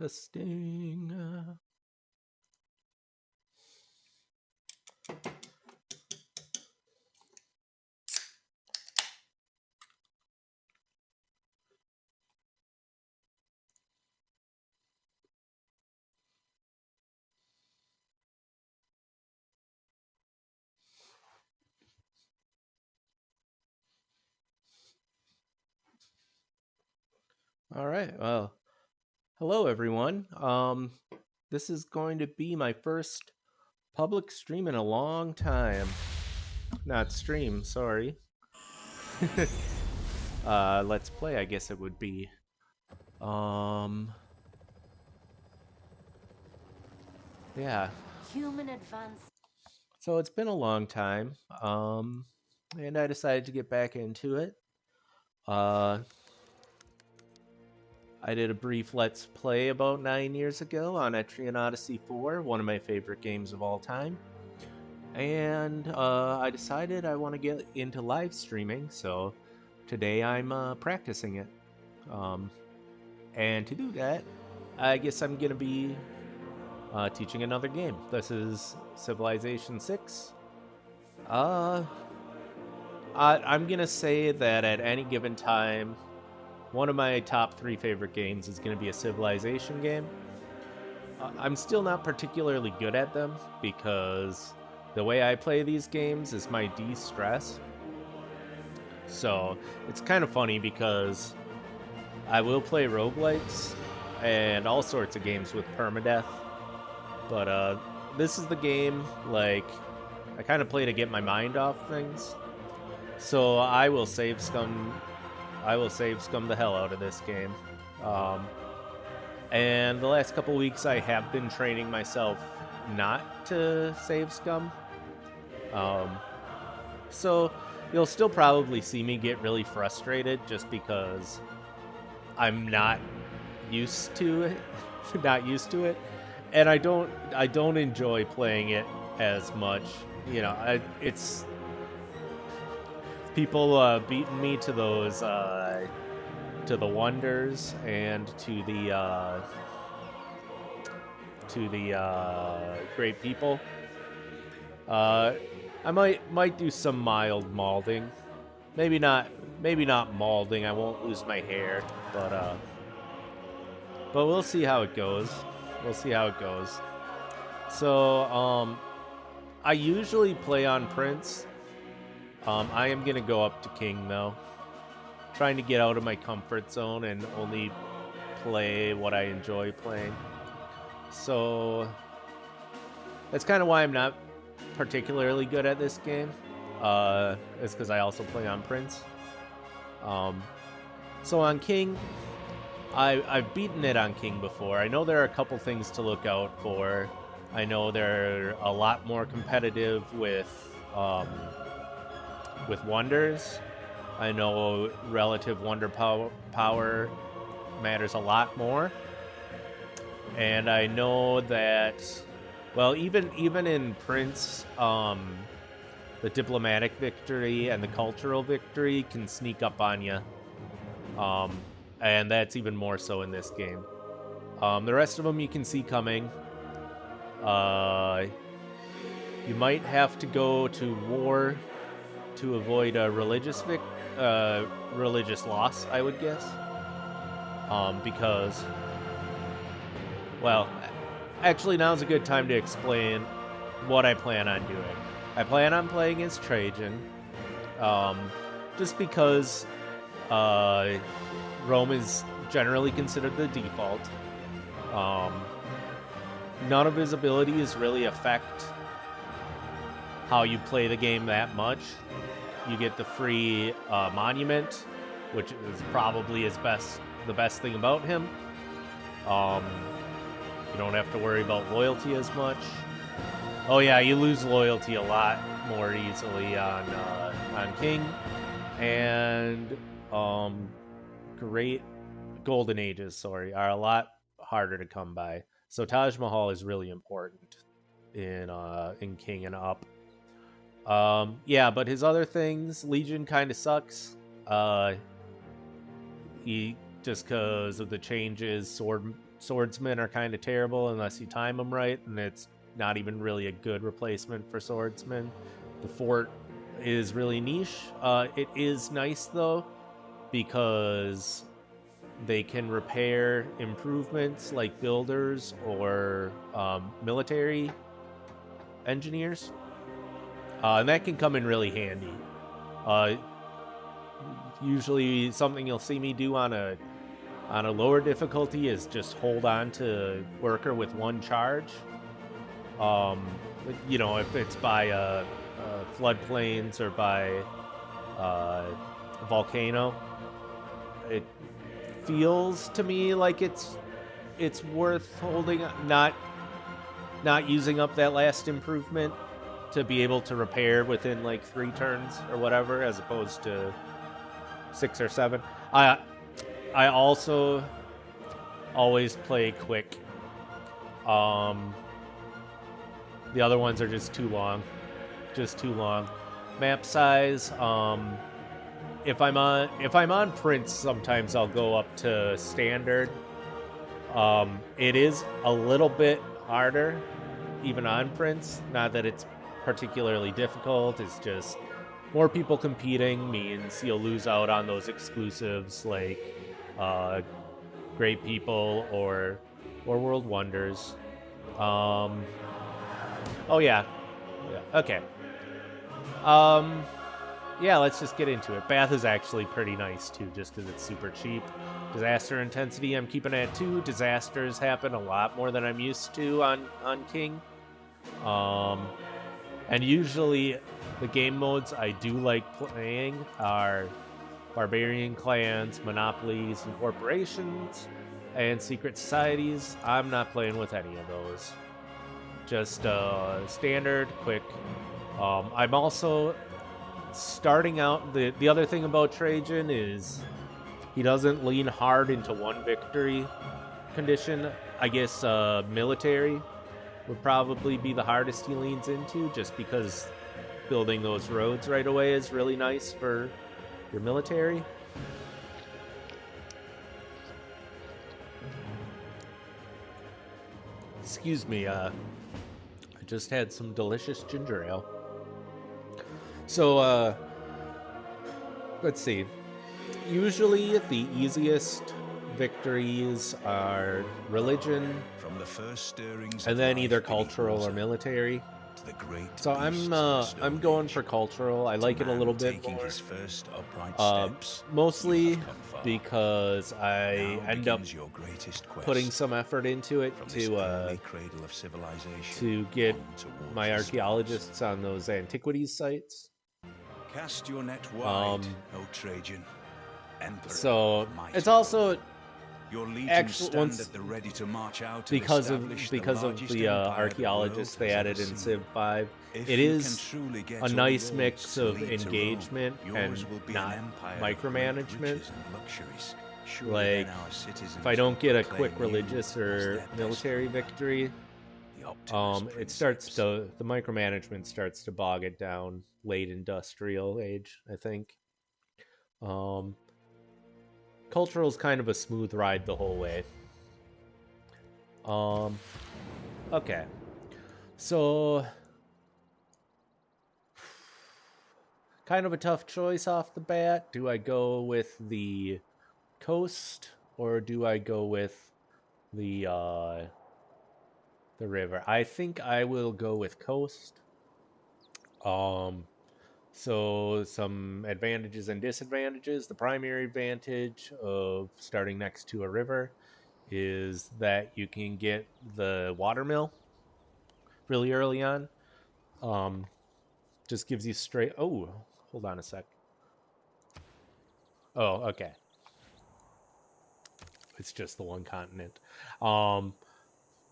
Testing. All right. Well, hello everyone. This is going to be my first public stream in a long time. Not stream, sorry. Let's play, I guess it would be. Um, yeah. Human advance. So it's been a long time. And I decided to get back into it. Uh, I did a brief Let's Play about 9 years ago on Etrian Odyssey 4, one of my favorite games of all time. And I decided I want to get into live streaming, so today I'm practicing it. And to do that, I guess I'm going to be teaching another game. This is Civilization 6. I'm going to say that at any given time, one of my top 3 favorite games is going to be a Civilization game. I'm still not particularly good at them because the way I play these games is my de-stress. So it's kind of funny because I will play roguelikes and all sorts of games with permadeath. But this is the game, like, I kind of play to get my mind off things. So I will save scum the hell out of this game. And the last couple weeks I have been training myself not to save scum. So you'll still probably see me get really frustrated just because I'm not used to it. Not used to it. And I don't enjoy playing it as much. You know, it's people beating me to those to the wonders and to the great people. I might do some mild malding. Maybe not malding. I won't lose my hair, but we'll see how it goes. We'll see how it goes. So I usually play on Prince. I am gonna go up to King though. Trying to get out of my comfort zone and only play what I enjoy playing. So that's kind of why I'm not particularly good at this game. It's because I also play on Prince. So on King, I've beaten it on King before. I know there are a couple things to look out for. I know they're a lot more competitive with wonders. I know relative wonder power matters a lot more. And I know that, well, even in Prince, the diplomatic victory and the cultural victory can sneak up on you. And that's even more so in this game. The rest of them you can see coming. You might have to go to war to avoid a religious loss, I would guess. Because, well, actually now's a good time to explain what I plan on doing. I plan on playing as Trajan, just because Rome is generally considered the default. None of his abilities really affect how you play the game that much. You get the free monument, which is probably the best thing about him. You don't have to worry about loyalty as much. Oh yeah, you lose loyalty a lot more easily on King, and great golden ages, are a lot harder to come by. So Taj Mahal is really important in King and up. Yeah, but his other things, Legion kind of sucks. He just because of the changes. Swordsmen are kind of terrible unless you time them right, and it's not even really a good replacement for swordsmen. The fort is really niche. It is nice though, because they can repair improvements like builders or military engineers, and that can come in really handy. Uh, Usually, something you'll see me do on a lower difficulty is just hold on to worker with one charge. Um, if it's by floodplains or by a volcano, it feels to me like it's worth holding, not using up that last improvement to be able to repair within like 3 turns or whatever, as opposed to 6 or 7. I also always play quick. The other ones are just too long. Map size. If I'm on Prince, sometimes I'll go up to standard. It is a little bit harder, even on Prince. Not that it's particularly difficult. It's just more people competing means you'll lose out on those exclusives like Great People or World Wonders. Oh yeah. Okay. Yeah, let's just get into it. Bath is actually pretty nice too, just because it's super cheap. Disaster intensity I'm keeping at 2. Disasters happen a lot more than I'm used to on King. And usually the game modes I do like playing are barbarian clans, monopolies, and corporations, and secret societies. I'm not playing with any of those. Just standard, quick. I'm also starting out. The other thing about Trajan is he doesn't lean hard into one victory condition. I guess military would probably be the hardest he leans into, just because building those roads right away is really nice for your military. Excuse me, I just had some delicious ginger ale. So, let's see. Usually the easiest victories are religion, from the first stirrings and then either cultural or military. So I'm going for cultural. I like it a little bit more. Mostly because I end up putting some effort into it to get my archaeologists on those antiquities sites. Cast your net wide, O Trajan. So it's also your legions stand at the ready to march out because of the archaeologists they added in Civ 5. It is a nice mix of engagement and not micromanagement. Like, if I don't get a quick religious or military victory, the micromanagement starts to bog it down. Late industrial age, I think. Cultural is kind of a smooth ride the whole way. Okay. So, kind of a tough choice off the bat. Do I go with the coast or do I go with the river? I think I will go with coast. So some advantages and disadvantages. The primary advantage of starting next to a river is that you can get the watermill really early on. Just gives you straight... Oh, hold on a sec. Oh, okay. It's just the one continent.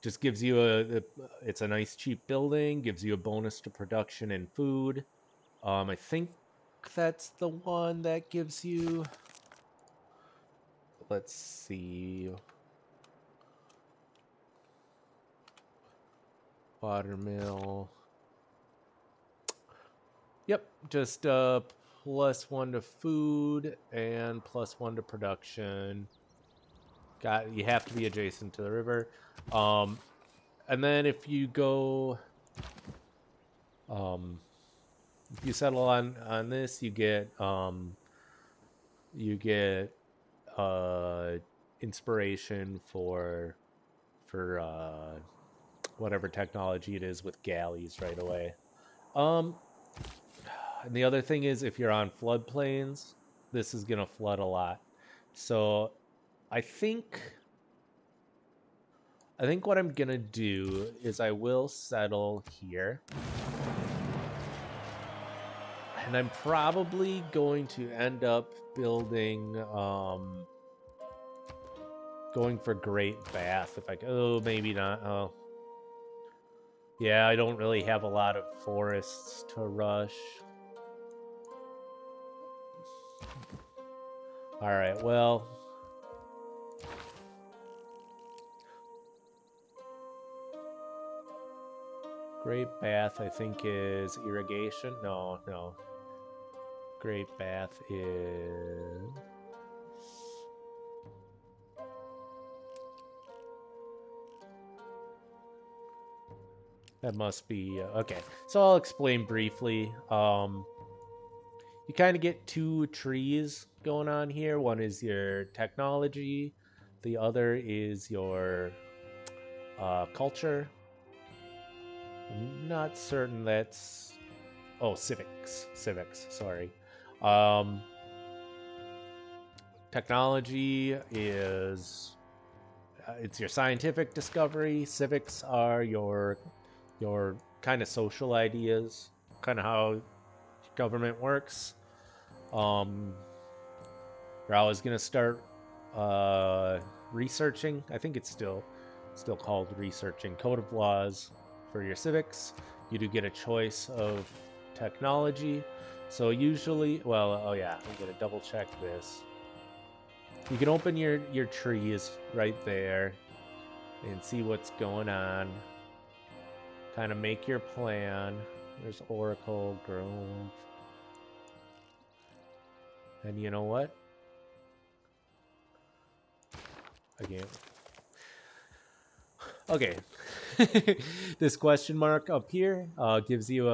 Just gives you it's a nice cheap building, gives you a bonus to production and food. I think that's the one that gives you... Let's see... Watermill. Yep, just +1 to food and +1 to production. You have to be adjacent to the river. And then if you go, if you settle on this, you get inspiration for whatever technology it is with galleys right away. And the other thing is, if you're on floodplains, this is gonna flood a lot. So I think what I'm gonna do is I will settle here. And I'm probably going to end up building going for Great Bath if I oh maybe not. Oh. Yeah, I don't really have a lot of forests to rush. Alright, well. Great Bath, I think, is irrigation. No. Great Bath is... That must be... okay, so I'll explain briefly. You kind of get two trees going on here. One is your technology. The other is your culture. I'm not certain that's... oh, civics, sorry. Technology is... it's your scientific discovery. Civics are your kind of social ideas, kind of how government works. You're always gonna start researching. I think it's still called researching code of laws for your civics. You do get a choice of technology. So usually, well, oh yeah, I'm gonna double check this. You can open your trees right there and see what's going on. Kind of make your plan. There's Oracle, Grove. And you know what? Again. Okay. This question mark up here gives you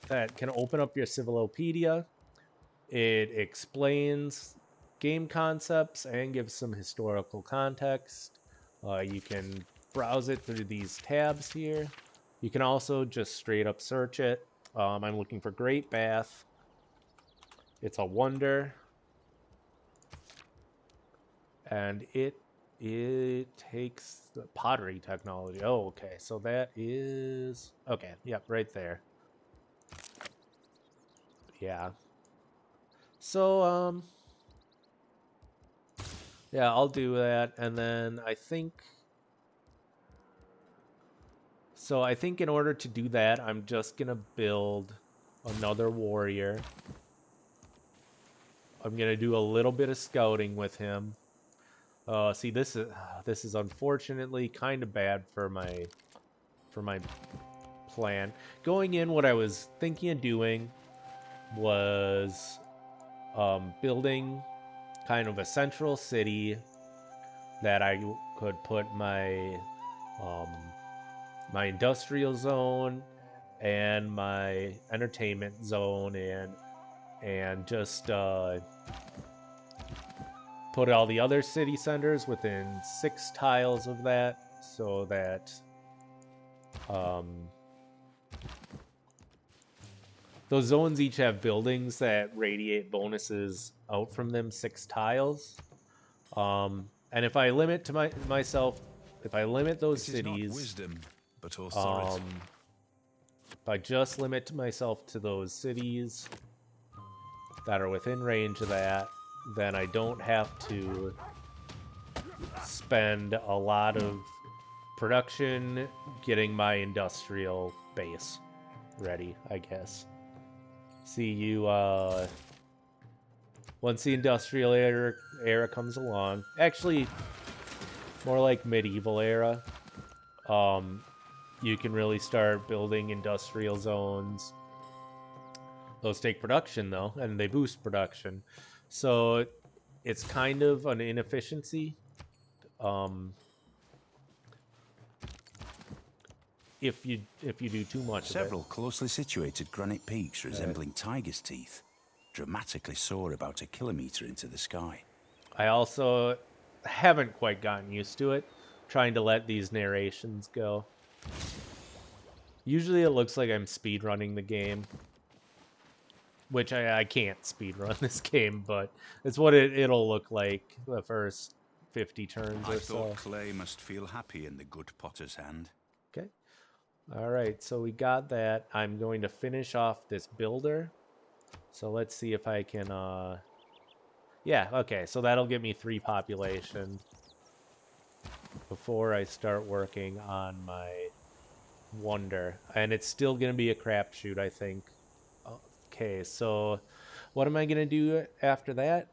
that can open up your Civilopedia. It explains game concepts and gives some historical context. You can browse it through these tabs here. You can also just straight up search it. I'm looking for Great Bath. It's a wonder. And it takes the pottery technology. Oh, okay. So that is... okay, yep, right there. Yeah. So, yeah, I'll do that. And then I think... so I think in order to do that, I'm just going to build another warrior. I'm going to do a little bit of scouting with him. See, this is unfortunately kind of bad for my plan. Going in, what I was thinking of doing was building kind of a central city that I could put my my industrial zone and my entertainment zone in, and just put all the other city centers within 6 tiles of that, so that those zones each have buildings that radiate bonuses out from them 6 tiles. And if I limit to myself, if I limit those cities, wisdom, but authority. if I just limit myself to those cities that are within range of that, then I don't have to spend a lot of production getting my industrial base ready, I guess. See, you, once the industrial era comes along, actually, more like medieval era, you can really start building industrial zones. Those take production, though, and they boost production. So it's kind of an inefficiency if you do too much Several of it. closely situated granite peaks resembling tiger's teeth, dramatically soar about 1 kilometer into the sky. I also haven't quite gotten used to it, trying to let these narrations go. Usually it looks like I'm speedrunning the game, which I can't speedrun this game, but it's what it'll look like the first 50 turns I or thought so. clay must feel happy in the good potter's hand. Okay. All right, so we got that. I'm going to finish off this builder. So let's see if I can, yeah, okay, so that'll give me 3 population before I start working on my wonder. And it's still going to be a crapshoot, I think. Okay, so what am I going to do after that?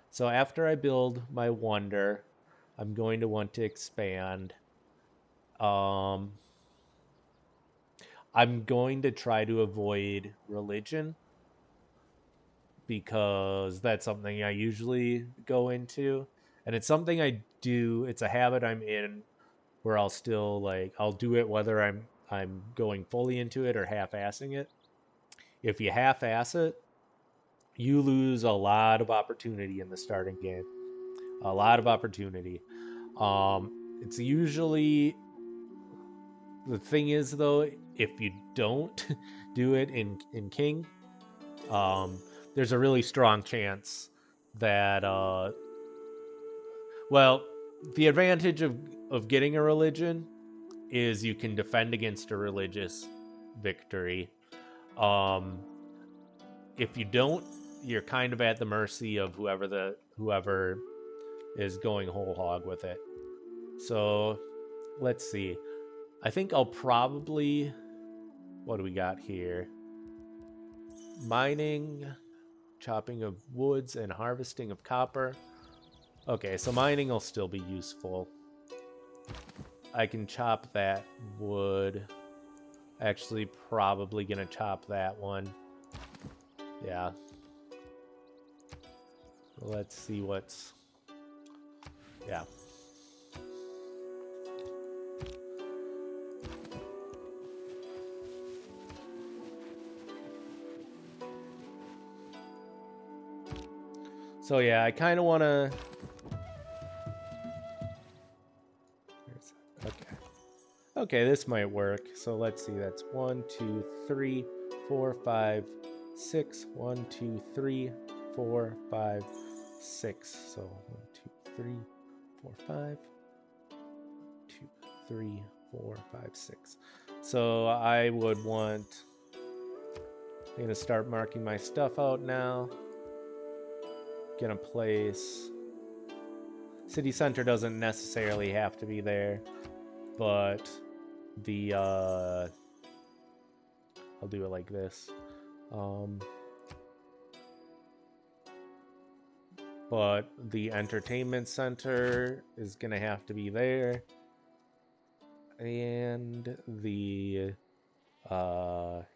So after I build my wonder, I'm going to want to expand. I'm going to try to avoid religion because that's something I usually go into, and it's something I do. It's a habit I'm in where I'll still like I'll do it whether I'm going fully into it or half-assing it. If you half-ass it, you lose a lot of opportunity in the starting game. A lot of opportunity. It's usually the thing is though, if you don't do it in King, there's a really strong chance that well, the advantage of getting a religion is you can defend against a religious victory. Um, if you don't, you're kind of at the mercy of whoever is going whole hog with it. So let's see. I think I'll probably. What do we got here? Mining, chopping of woods, and harvesting of copper. Okay, so mining will still be useful. I can chop that wood. Actually, probably gonna chop that one. Yeah. Let's see what's. Yeah. So yeah, I kind of want to. Okay. Okay, this might work. So let's see. That's 1, 2, 3, 4, 5, 6. 1, 2, 3, 4, 5, 6. So 1, 2, 3, 4, 5. 2, 3, 4, 5, 6. So I would want. I'm gonna start marking my stuff out now. Gonna place. City center doesn't necessarily have to be there, but the I'll do it like this. But the entertainment center is gonna have to be there, and the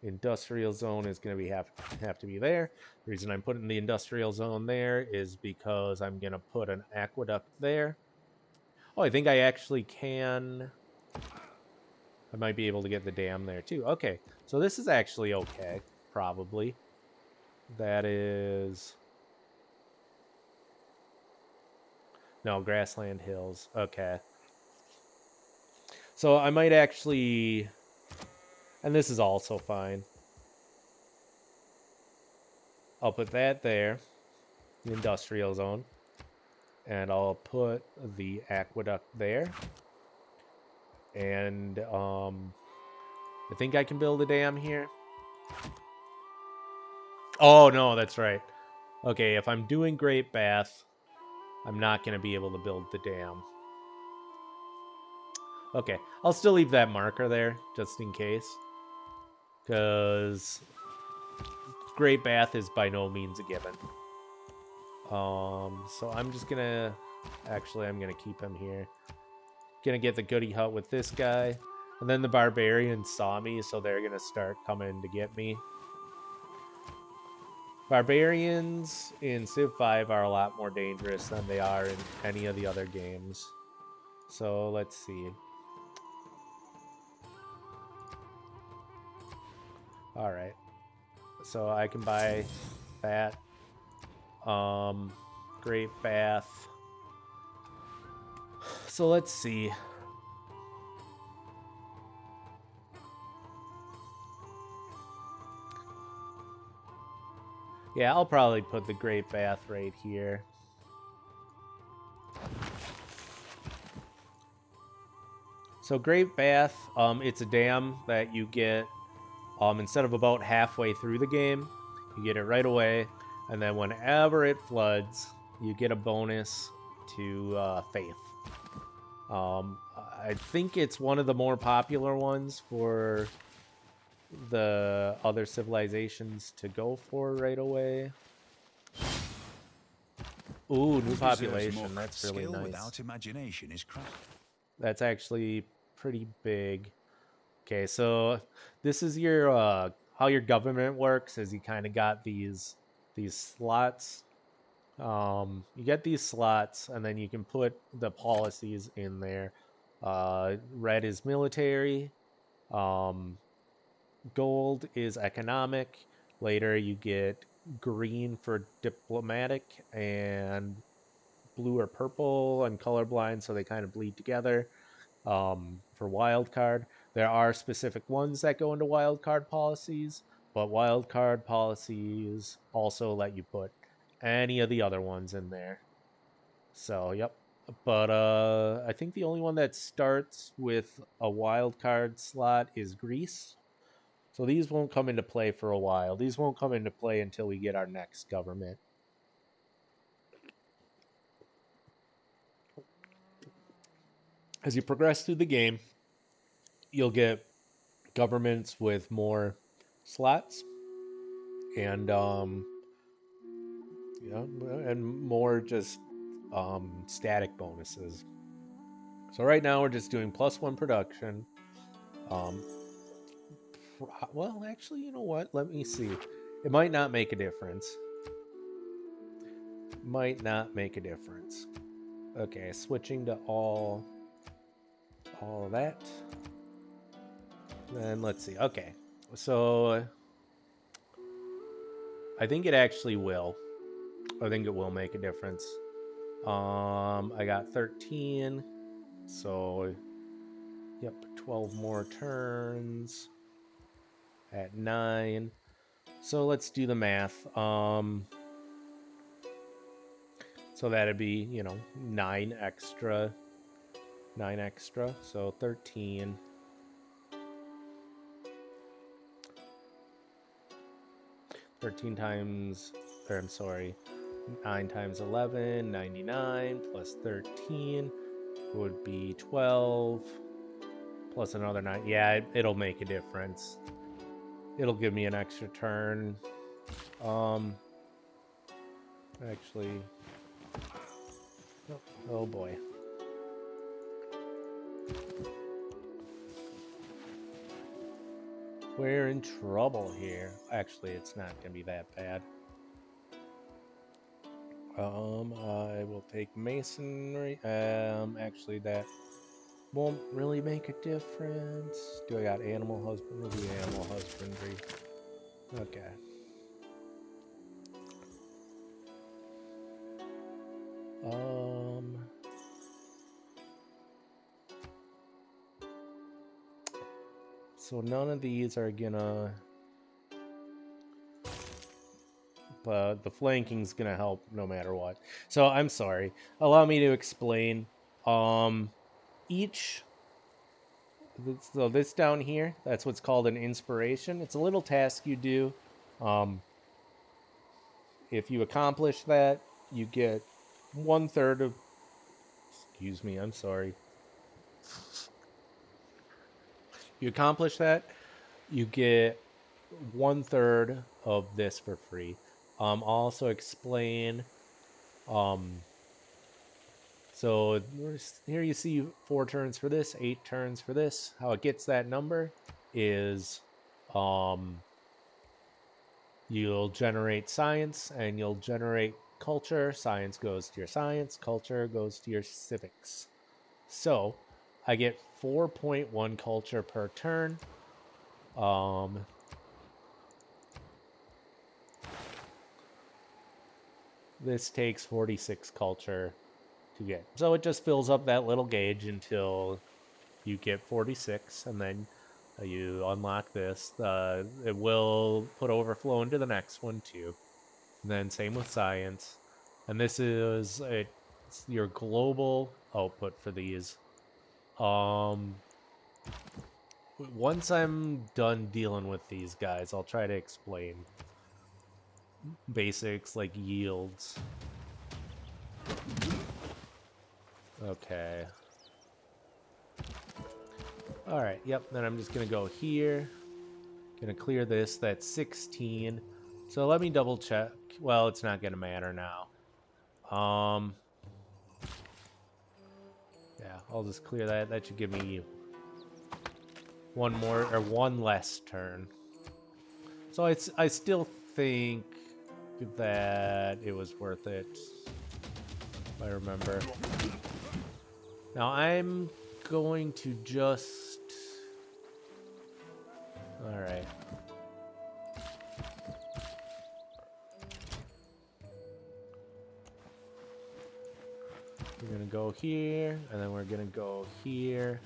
industrial zone is going to have to be there. The reason I'm putting the industrial zone there is because I'm going to put an aqueduct there. Oh, I think I actually can. I might be able to get the dam there too. Okay, so this is actually okay, probably. That is. No, grassland hills. Okay. So I might actually. And this is also fine. I'll put that there, the industrial zone. And I'll put the aqueduct there. And I think I can build a dam here. Oh, no, that's right. Okay, if I'm doing Great Bath, I'm not going to be able to build the dam. Okay, I'll still leave that marker there, just in case. Because Great Bath is by no means a given. So I'm just going to... Actually, I'm going to keep him here. Gonna get the goody hut with this guy. And then the barbarians saw me, so they're gonna start coming to get me. Barbarians in Civ 5 are a lot more dangerous than they are in any of the other games. So let's see. All right. So I can buy that. Great Bath. So let's see. Yeah, I'll probably put the Great Bath right here. So Great Bath, it's a dam that you get instead of about halfway through the game, you get it right away, and then whenever it floods, you get a bonus to faith. I think it's one of the more popular ones for the other civilizations to go for right away. Ooh, new population. That's really nice. Without imagination is That's actually pretty big. Okay, so this is your how your government works. Is you kind of got these slots. You get these slots, and then you can put the policies in there. Red is military. Gold is economic. Later, you get green for diplomatic, and blue or purple. I'm colorblind, so they kind of bleed together. For wild card, there are specific ones that go into wild card policies, but wild card policies also let you put any of the other ones in there. So, yep. But I think the only one that starts with a wild card slot is Greece. So these won't come into play for a while. These won't come into play until we get our next government. As you progress through the game, you'll get governments with more slots and and more just static bonuses. So right now we're just doing +1 production. Well, actually, you know what? Let me see. It might not make a difference. Might not make a difference. Okay, switching to all of that. Then let's see. Okay, so I think it actually will. I think it will make a difference. I got 13, so yep, 12 more turns at 9. So let's do the math. So that'd be 9 extra. So 13. 13 times, or I'm sorry, 9 times 11, 99, plus 13 would be 12, plus another 9. Yeah, it'll make a difference. It'll give me an extra turn. Actually, oh boy. We're in trouble here. Actually, it's not going to be that bad. I will take masonry. Actually, that won't really make a difference. Do I got animal husbandry? We'll do animal husbandry. Okay. So none of these are gonna... But the flanking's gonna help no matter what. So I'm sorry. Allow me to explain. Each... So this down here, that's what's called an inspiration. It's a little task you do. If you accomplish that, you get 1/3 of... Excuse me, I'm sorry. You accomplish that, you get 1/3 of this for free. I'll also explain. So here you see 4 turns for this, 8 turns for this. How it gets that number is You'll generate science and you'll generate culture. Science goes to your science, culture goes to your civics. So I get 4.1 culture per turn. This takes 46 culture to get. So it just fills up that little gauge until you get 46, and then you unlock this. It will put overflow into the next one too. And then same with science. And this is your global output for these. Once I'm done dealing with these guys, I'll try to explain basics like yields. Okay. All right, yep, then I'm just gonna go here. Gonna clear this, that's 16. So let me double check. Well, it's not gonna matter now. Yeah, I'll just clear that. That should give me one more, or one less turn. So I still think that it was worth it, if I remember. Now I'm going to just... Alright. We're gonna go here, and then we're gonna go here.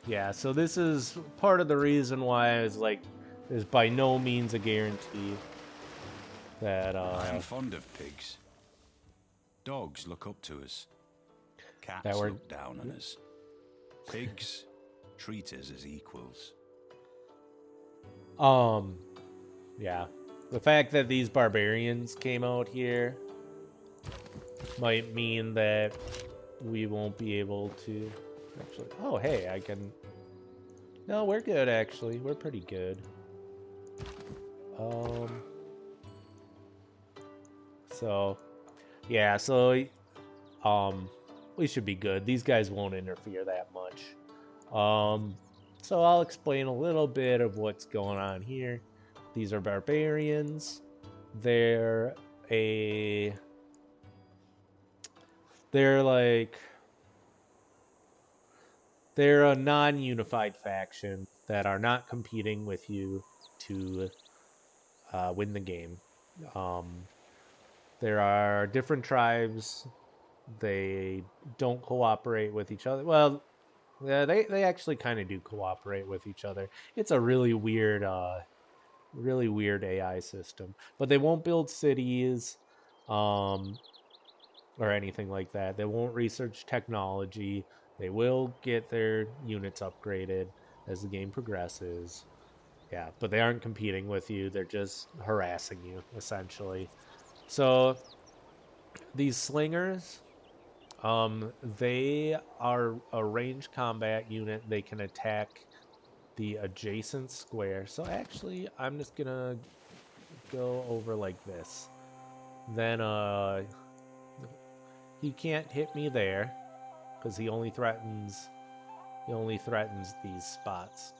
Yeah, so this is part of the reason why I was like, there's by no means a guarantee that I'm fond of pigs. Dogs look up to us. Cats that we're... look down on us. Pigs treat us as equals. Yeah. The fact that these barbarians came out here might mean that we won't be able to actually... Oh, hey, I can... No, we're good, actually. We're pretty good. So, yeah, so, we should be good. These guys won't interfere that much. So I'll explain a little bit of what's going on here. These are barbarians. They're a non-unified faction that are not competing with you to win the game. There are different tribes. They don't cooperate with each other. Well, yeah, they actually kind of do cooperate with each other. It's a really weird AI system. But they won't build cities or anything like that. They won't research technology. They will get their units upgraded as the game progresses. Yeah, but they aren't competing with you. They're just harassing you, essentially. So these slingers, they are a ranged combat unit. They can attack the adjacent square. So actually, I'm just gonna go over like this. Then he can't hit me there because he only threatens these spots.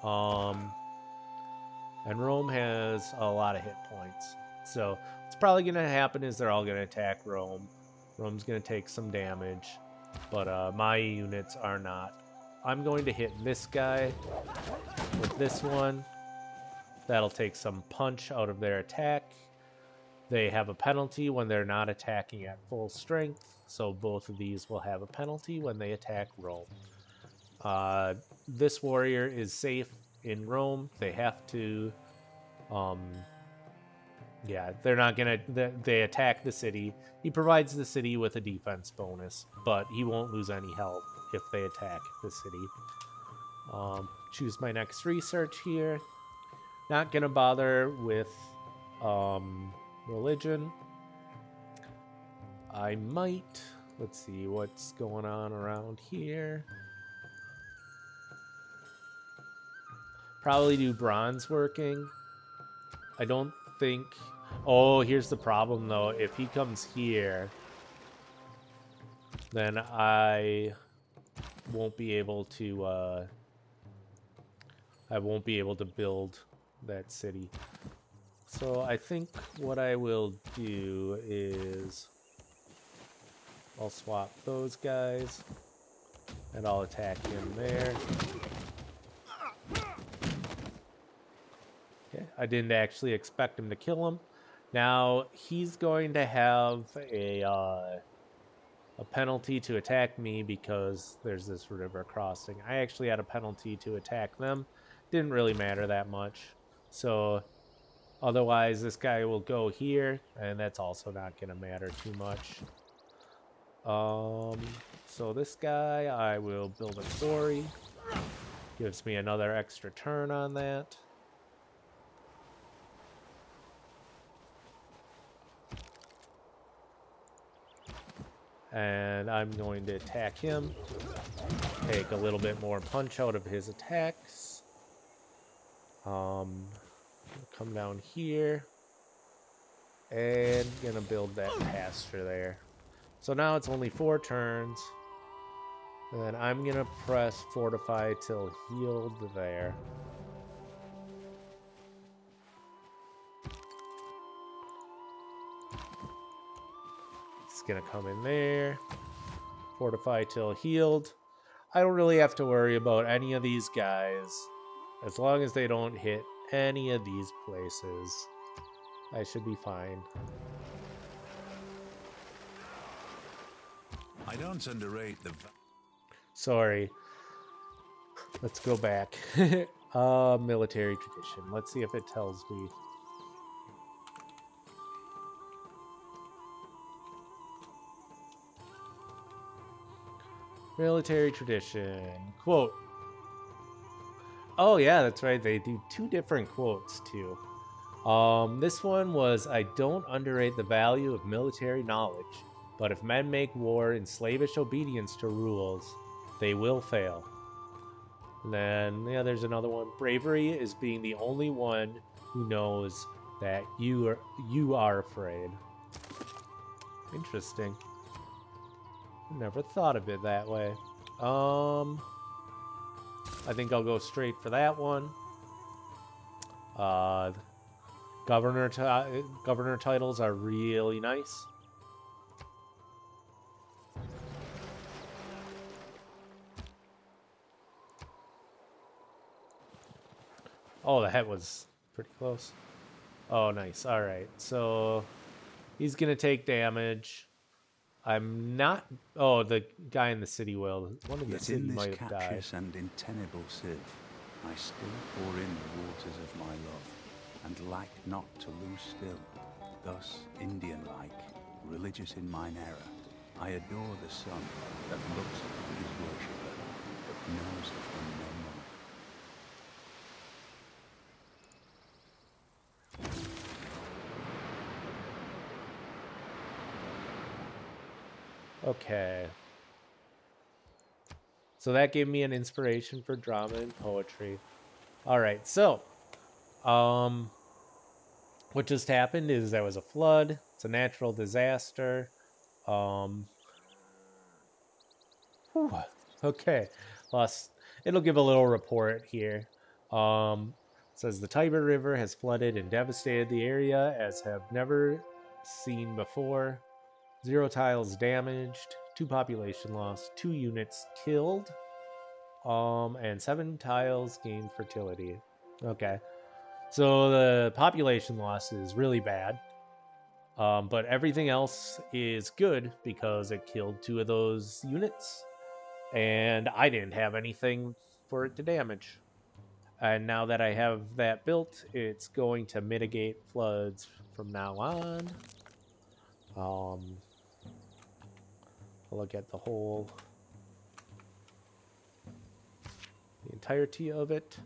And Rome has a lot of hit points. So what's probably gonna happen is they're all gonna attack Rome. Rome's gonna take some damage, but my units are not. I'm going to hit this guy with this one. That'll take some punch out of their attack. They have a penalty when they're not attacking at full strength, so both of these will have a penalty when they attack Rome. This warrior is safe in Rome. They have to... yeah, they're not gonna... They attack the city. He provides the city with a defense bonus, but he won't lose any health if they attack the city. Choose my next research here. Not gonna bother with religion. I might... Let's see what's going on around here. Probably do bronze working. I don't think... Oh, here's the problem, though. If he comes here, then I won't be able to build that city. So I think what I will do is I'll swap those guys and I'll attack him there. Okay, I didn't actually expect him to kill him. Now he's going to have a penalty to attack me because there's this river crossing. I actually had a penalty to attack them. Didn't really matter that much. So otherwise this guy will go here, and that's also not going to matter too much. So this guy, I will build a quarry. Gives me another extra turn on that. And I'm going to attack him. Take a little bit more punch out of his attacks. Come down here. And gonna build that pasture there. So now it's only 4 turns. And then I'm gonna press fortify till healed there. It's gonna come in there. Fortify till healed. I don't really have to worry about any of these guys. As long as they don't hit any of these places, I should be fine. I don't underrate the... Sorry. Let's go back. Military tradition. Let's see if it tells me. Military tradition. Quote. Oh yeah, that's right. They do 2 different quotes too. This one was, I don't underrate the value of military knowledge, but if men make war in slavish obedience to rules, they will fail. And then, yeah, there's another one. Bravery is being the only one who knows that you are afraid. Interesting. Never thought of it that way. I think I'll go straight for that one. Governor titles are really nice. Oh, that was pretty close. Oh, nice. All right. So he's going to take damage. I'm not... Oh, the guy in the city will. One of the city might have died. Yet in this captious and untenable sieve, I still pour in the waters of my love, and lack not to lose still. Thus, Indian-like, religious in mine error, I adore the sun that looks upon his worshipper, but knows of him no more. Okay. So that gave me an inspiration for drama and poetry. All right. So, what just happened is there was a flood. It's a natural disaster. Okay. It'll give a little report here. Says the Tiber River has flooded and devastated the area as have never seen before. 0 tiles damaged, 2 population lost, 2 units killed, and 7 tiles gained fertility. Okay. So the population loss is really bad. But everything else is good because it killed 2 of those units. And I didn't have anything for it to damage. And now that I have that built, it's going to mitigate floods from now on. I'll look at the entirety of it.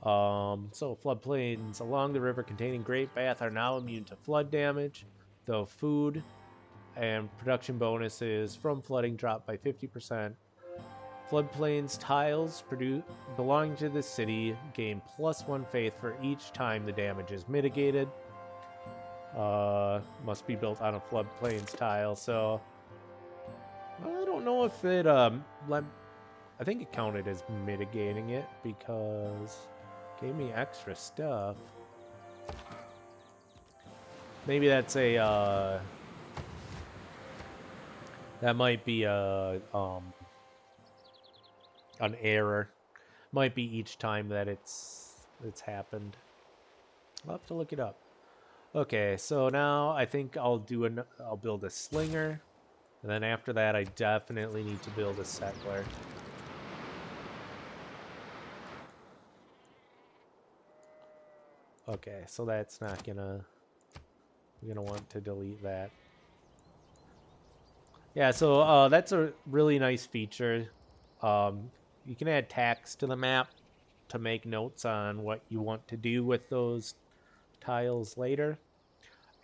So floodplains along the river containing Great Bath are now immune to flood damage, though food and production bonuses from flooding dropped by 50%. Floodplains tiles belonging to the city gain +1 faith for each time the damage is mitigated. Must be built on a floodplains tile, so I don't know if it I think it counted as mitigating it because it gave me extra stuff. Maybe that's a that might be a an error. Might be each time that it's happened. I'll have to look it up. Okay, so now I think I'll build a slinger, and then after that I definitely need to build a settler. Okay, so that's not gonna I'm gonna want to delete that. Yeah, so that's a really nice feature. You can add text to the map to make notes on what you want to do with those tiles later.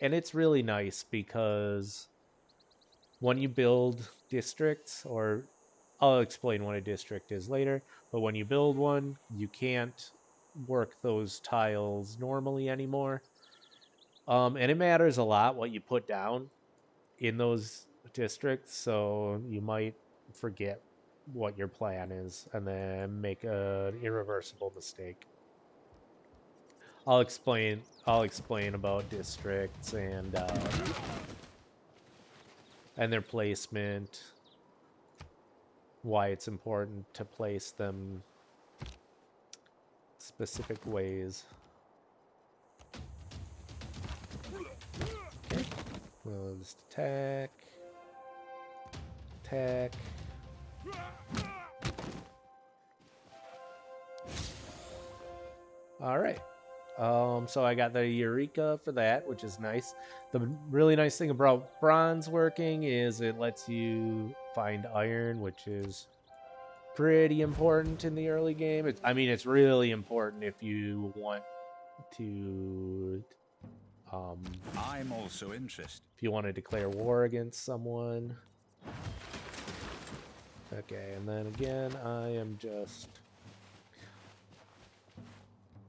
And it's really nice because when you build districts, or I'll explain what a district is later, but when you build one, you can't work those tiles normally anymore. And it matters a lot what you put down in those districts, so you might forget what your plan is and then make an irreversible mistake. I'll explain about districts and their placement, why it's important to place them specific ways. Okay. We'll just attack. All right. So I got the Eureka for that, which is nice. The really nice thing about bronze working is it lets you find iron, which is pretty important in the early game. I mean, it's really important if you want to, I'm also interested. if you want to declare war against someone. Okay, and then again, I am just.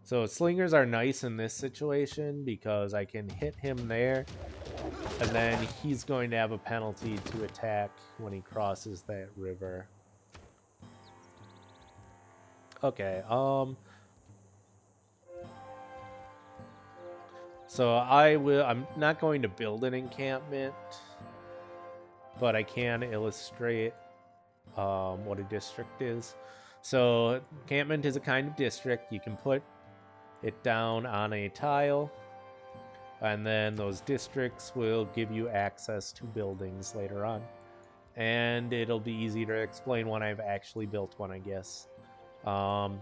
So slingers are nice in this situation because I can hit him there, and then he's going to have a penalty to attack when he crosses that river. Okay, so I'm not going to build an encampment, but I can illustrate what a district is. So encampment is a kind of district. You can put it down on a tile, and then those districts will give you access to buildings later on. And it'll be easy to explain when I've actually built one, I guess. Um,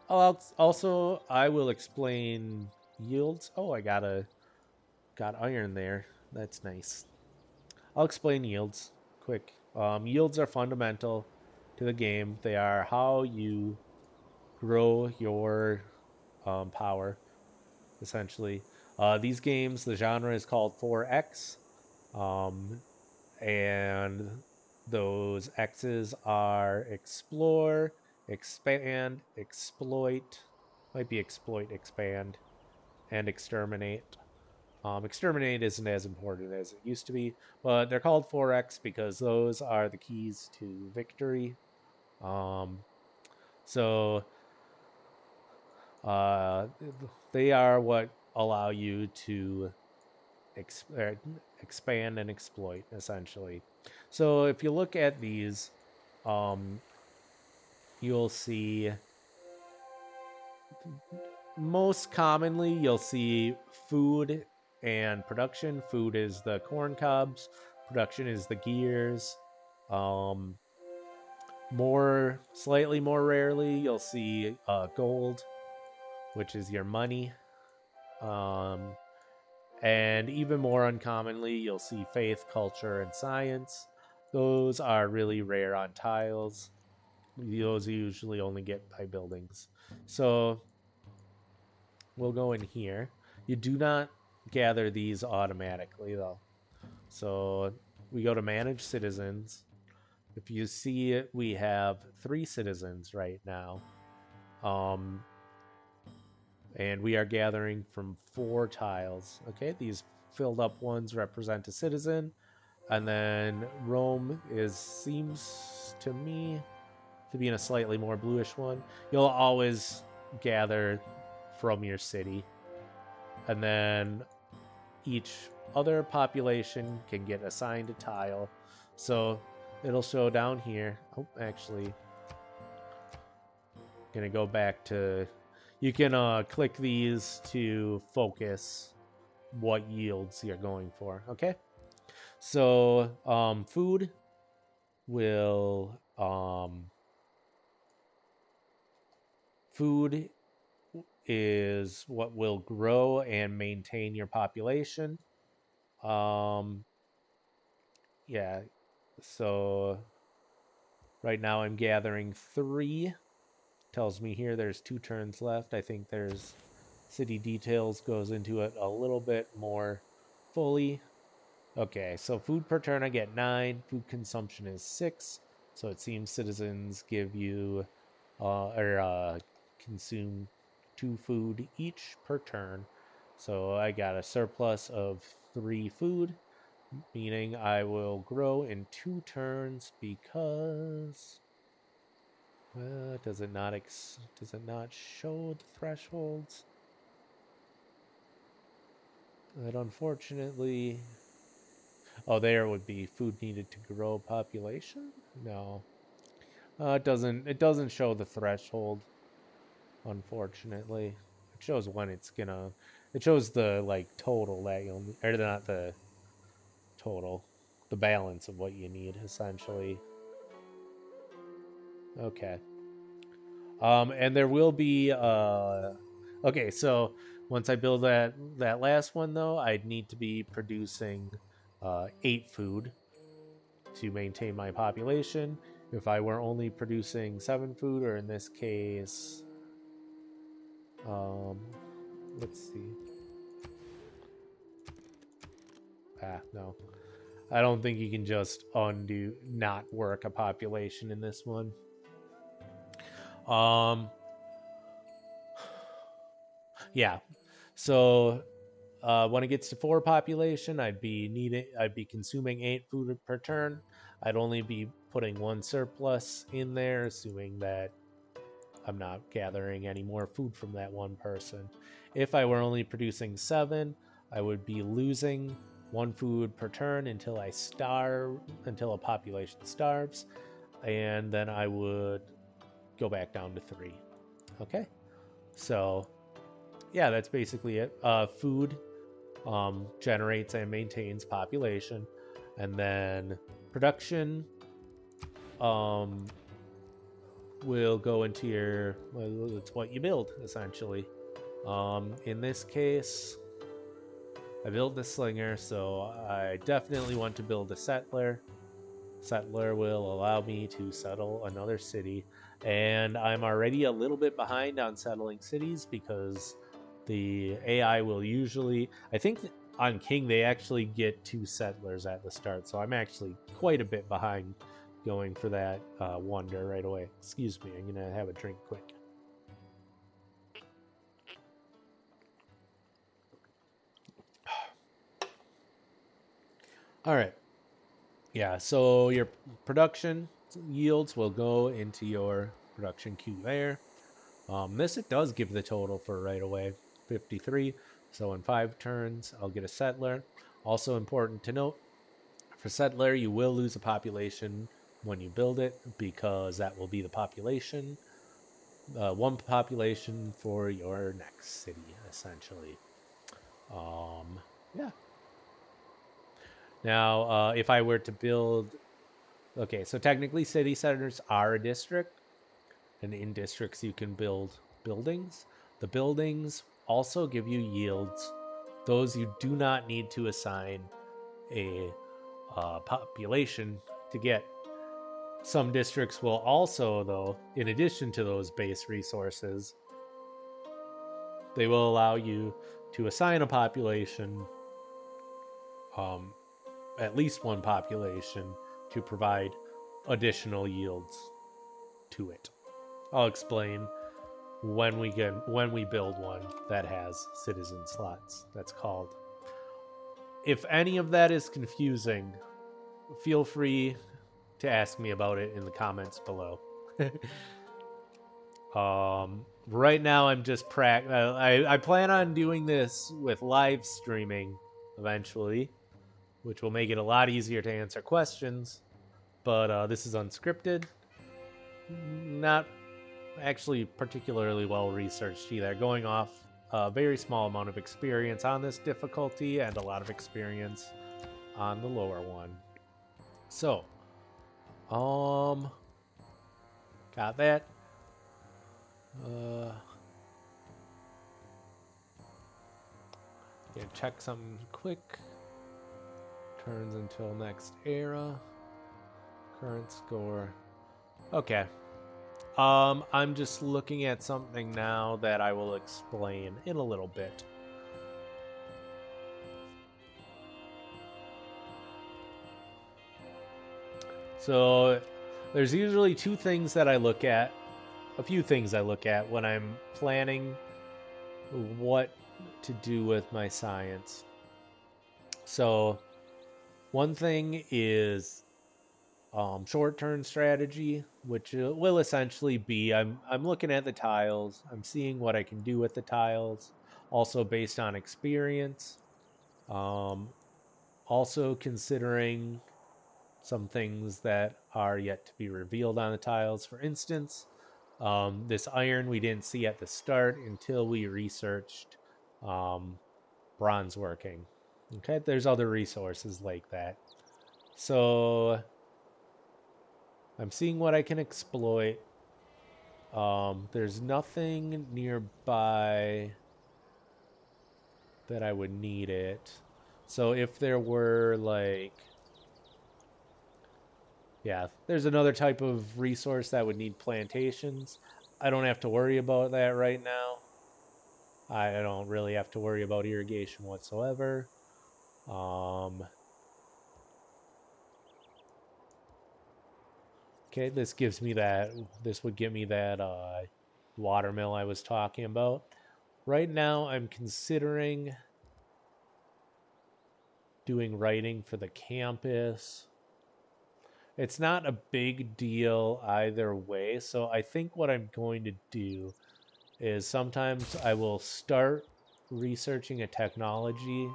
I will explain yields. Oh, I got iron there. That's nice. I'll explain yields quick. Yields are fundamental to the game. They are how you grow your power, essentially. These games, the genre is called 4X, um, and those X's are explore, expand, exploit, might be exploit, expand, and exterminate. Exterminate isn't as important as it used to be, but they're called 4X because those are the keys to victory. Um, so uh, they are what allow you to ex- er, expand and exploit, essentially. So if you look at these, um, you'll see most commonly you'll see food and production. Food is the corn cobs, production is the gears. Um, slightly more rarely, you'll see gold, which is your money. Um, and even more uncommonly, you'll see faith, culture, and science. Those are really rare on tiles. Those you usually only get by buildings. So we'll go in here. You do not gather these automatically, though. So we go to manage citizens. If you see it, we have 3 citizens right now. Um, and we are gathering from 4 tiles. Okay, these filled up ones represent a citizen, And then Rome seems to me to be in a slightly more bluish one. You'll always gather from your city. And then each other population can get assigned a tile. So it'll show down here. Oh, actually, gonna go back to, you can click these to focus what yields you're going for. Okay, so food will food is what will grow and maintain your population. um yeah, so right now I'm gathering 3. Tells me here there's 2 turns left. I think there's city details goes into it a little bit more fully. Okay, so food per turn I get 9. Food consumption is 6. So it seems citizens give you consume 2 food each per turn. So I got a surplus of 3 food, meaning I will grow in 2 turns because does it not show the thresholds? That unfortunately, oh, there would be food needed to grow population. No, it doesn't show the threshold. Unfortunately, it shows when it's gonna. It shows the like total that you'll, or not the total, the balance of what you need essentially. Okay. And there will be okay, so once I build that last one though, I'd need to be producing 8 food to maintain my population. If I were only producing 7 food, or in this case, um, let's see. No. I don't think you can just undo not work a population in this one. Um, yeah. So when it gets to 4 population, I'd be consuming 8 food per turn. I'd only be putting 1 surplus in there, assuming that I'm not gathering any more food from that one person. If I were only producing 7, I would be losing 1 food per turn until a population starves, and then I would go back down to 3. Okay, so yeah, that's basically it. Food generates and maintains population, and then production will go into your, well, it's what you build essentially. In this case, I built the slinger, so I definitely want to build a settler. Settler will allow me to settle another city, and I'm already a little bit behind on settling cities because the AI will usually, I think on King they actually get 2 settlers at the start, so I'm actually quite a bit behind going for that wonder right away. Excuse me, I'm gonna have a drink quick. All right. Yeah, so your production yields will go into your production queue there. This it does give the total for right away, 53. So in 5 turns, I'll get a settler. Also important to note, for settler, you will lose a population when you build it because that will be the population, 1 population for your next city, essentially. Yeah. Now, if I were to build, okay, so technically city centers are a district, and in districts you can build buildings. The buildings also give you yields. Those you do not need to assign a population to get. Some districts will also, though, in addition to those base resources, they will allow you to assign a population, at least 1 population, to provide additional yields to it. I'll explain when we build one that has citizen slots. That's called. If any of that is confusing, feel free to ask me about it in the comments below. Right now I'm just I plan on doing this with live streaming eventually, which will make it a lot easier to answer questions. But this is unscripted, not actually particularly well researched either. Going off a very small amount of experience on this difficulty and a lot of experience on the lower one. So, got that. Yeah, check something quick. Turns until next era. Current score. Okay. I'm just looking at something now that I will explain in a little bit. So, there's usually two things that I look at, a few things I look at when I'm planning what to do with my science. So, one thing is short-term strategy, which will essentially be I'm looking at the tiles, I'm seeing what I can do with the tiles, also based on experience, also considering some things that are yet to be revealed on the tiles. For instance, this iron we didn't see at the start until we researched bronze working. Okay, there's other resources like that. So I'm seeing what I can exploit. There's nothing nearby that I would need it. So if there were like, yeah, there's another type of resource that would need plantations. I don't have to worry about that right now. I don't really have to worry about irrigation whatsoever. Okay, this gives me that, this would give me that watermill I was talking about. Right now, I'm considering doing writing for the campus. It's not a big deal either way, so I think what I'm going to do is sometimes I will start researching a technology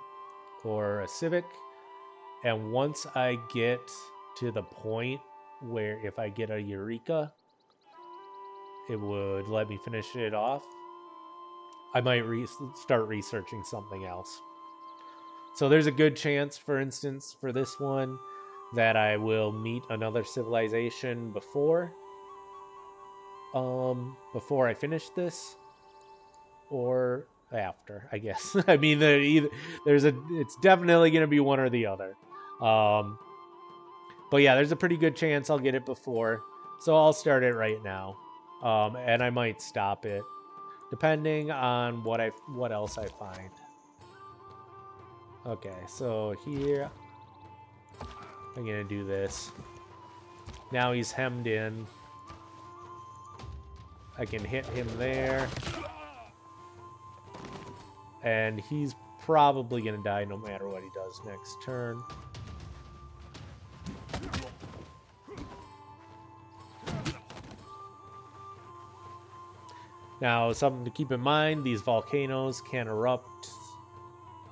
or a civic, and once I get to the point where if I get a eureka, it would let me finish it off, I might start researching something else. So there's a good chance, for instance, for this one, that I will meet another civilization before I finish this, or after, I guess. I mean, it's definitely going to be one or the other. But yeah, there's a pretty good chance I'll get it before, so I'll start it right now, and I might stop it depending on what else I find. Okay, so here I'm gonna do this. Now he's hemmed in. I can hit him there. And he's probably gonna die no matter what he does next turn. Now, something to keep in mind, these volcanoes can erupt.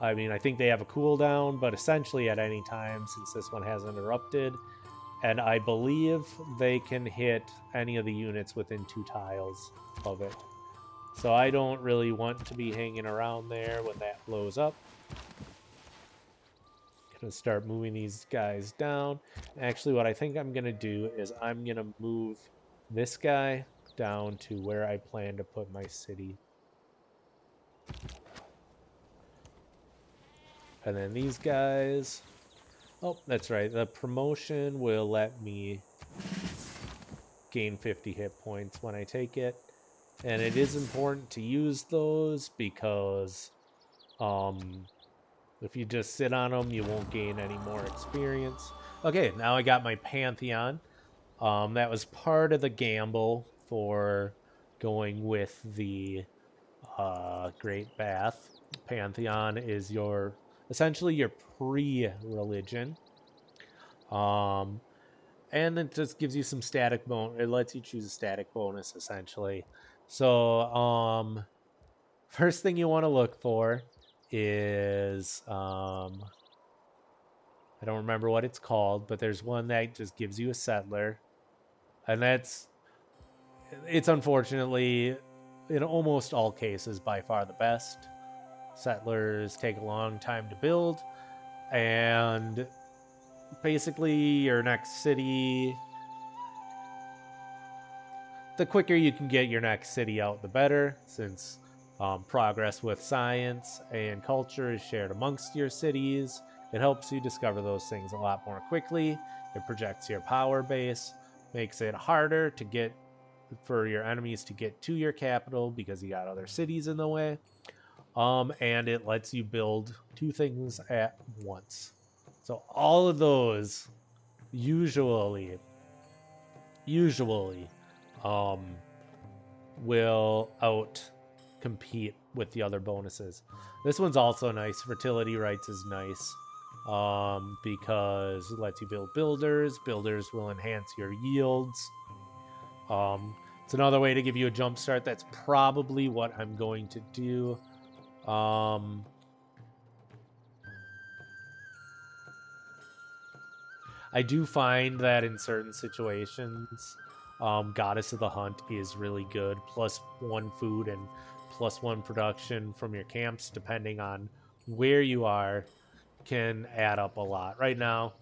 I mean, I think they have a cooldown, but essentially at any time, since this one hasn't erupted. And I believe they can hit any of the units within 2 tiles of it. So I don't really want to be hanging around there when that blows up. Gonna start moving these guys down. Actually, what I think I'm gonna do is I'm gonna move this guy down to where I plan to put my city. And then these guys... Oh, that's right. The promotion will let me gain 50 hit points when I take it. And it is important to use those because if you just sit on them, you won't gain any more experience. Okay, now I got my Pantheon. That was part of the gamble for going with the Great Bath. Pantheon is essentially your pre-religion. And it just gives you some static bonus. It lets you choose a static bonus essentially. So first thing you want to look for is I don't remember what it's called, but there's one that just gives you a settler, and it's unfortunately in almost all cases by far the best. Settlers take a long time to build, and basically your next city, the quicker you can get your next city out, the better, since progress with science and culture is shared amongst your cities. It helps you discover those things a lot more quickly. It projects your power base, makes it harder to get for your enemies to get to your capital because you got other cities in the way. And it lets you build two things at once. So all of those usually usually um will out compete with the other bonuses. This one's also nice. Fertility rights is nice because it lets you build builders. Builders will enhance your yields. It's another way to give you a jump start. That's probably what I'm going to do. I do find that in certain situations, Goddess of the Hunt is really good. +1 food and +1 production from your camps, depending on where you are, can add up a lot. Right now,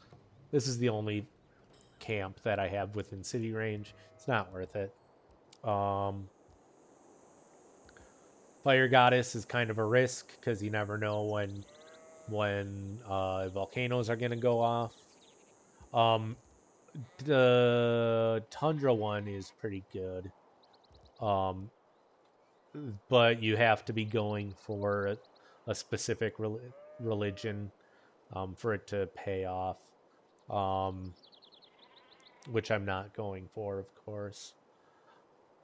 this is the only camp that I have within city range. It's not worth it. Um, Fire Goddess is kind of a risk because you never know when volcanoes are going to go off. Um, the Tundra one is pretty good. Um, but you have to be going for a specific religion for it to pay off, um, which I'm not going for, of course.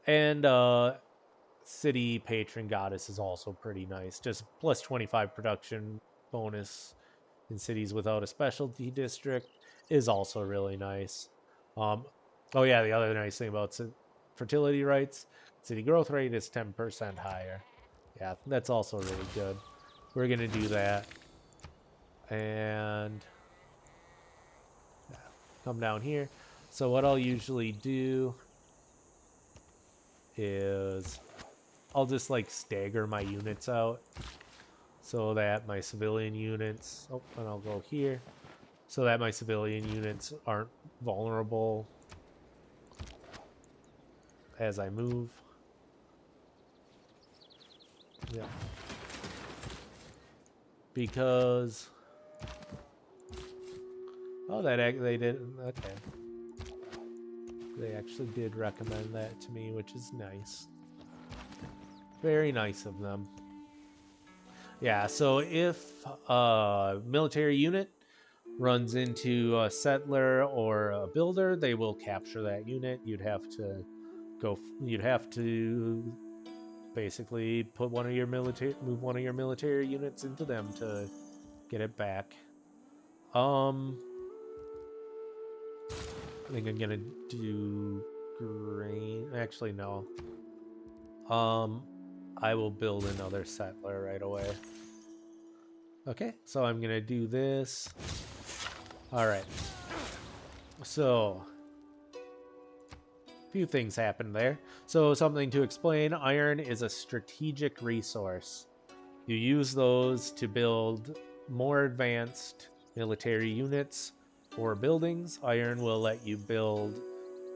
And City Patron Goddess is also pretty nice. Just +25 production bonus in cities without a specialty district is also really nice. Um, oh yeah, the other nice thing about fertility rights, city growth rate is 10% higher. Yeah, that's also really good. We're gonna do that, and yeah, come down here. So what I'll usually do is I'll just like stagger my units out so that my civilian units. Oh, and I'll go here so that my civilian units aren't vulnerable as I move. Yeah. Because they didn't. Okay. They actually did recommend that to me, which is nice. Very nice of them. Yeah, so if a military unit runs into a settler or a builder, they will capture that unit. You'd have to basically move one of your military units into them to get it back. I think I'm gonna do grain. Actually, no. I will build another settler right away. Okay, so I'm gonna do this. All right. So, a few things happened there. So, something to explain: iron is a strategic resource. You use those to build more advanced military units or buildings. Iron will let you build,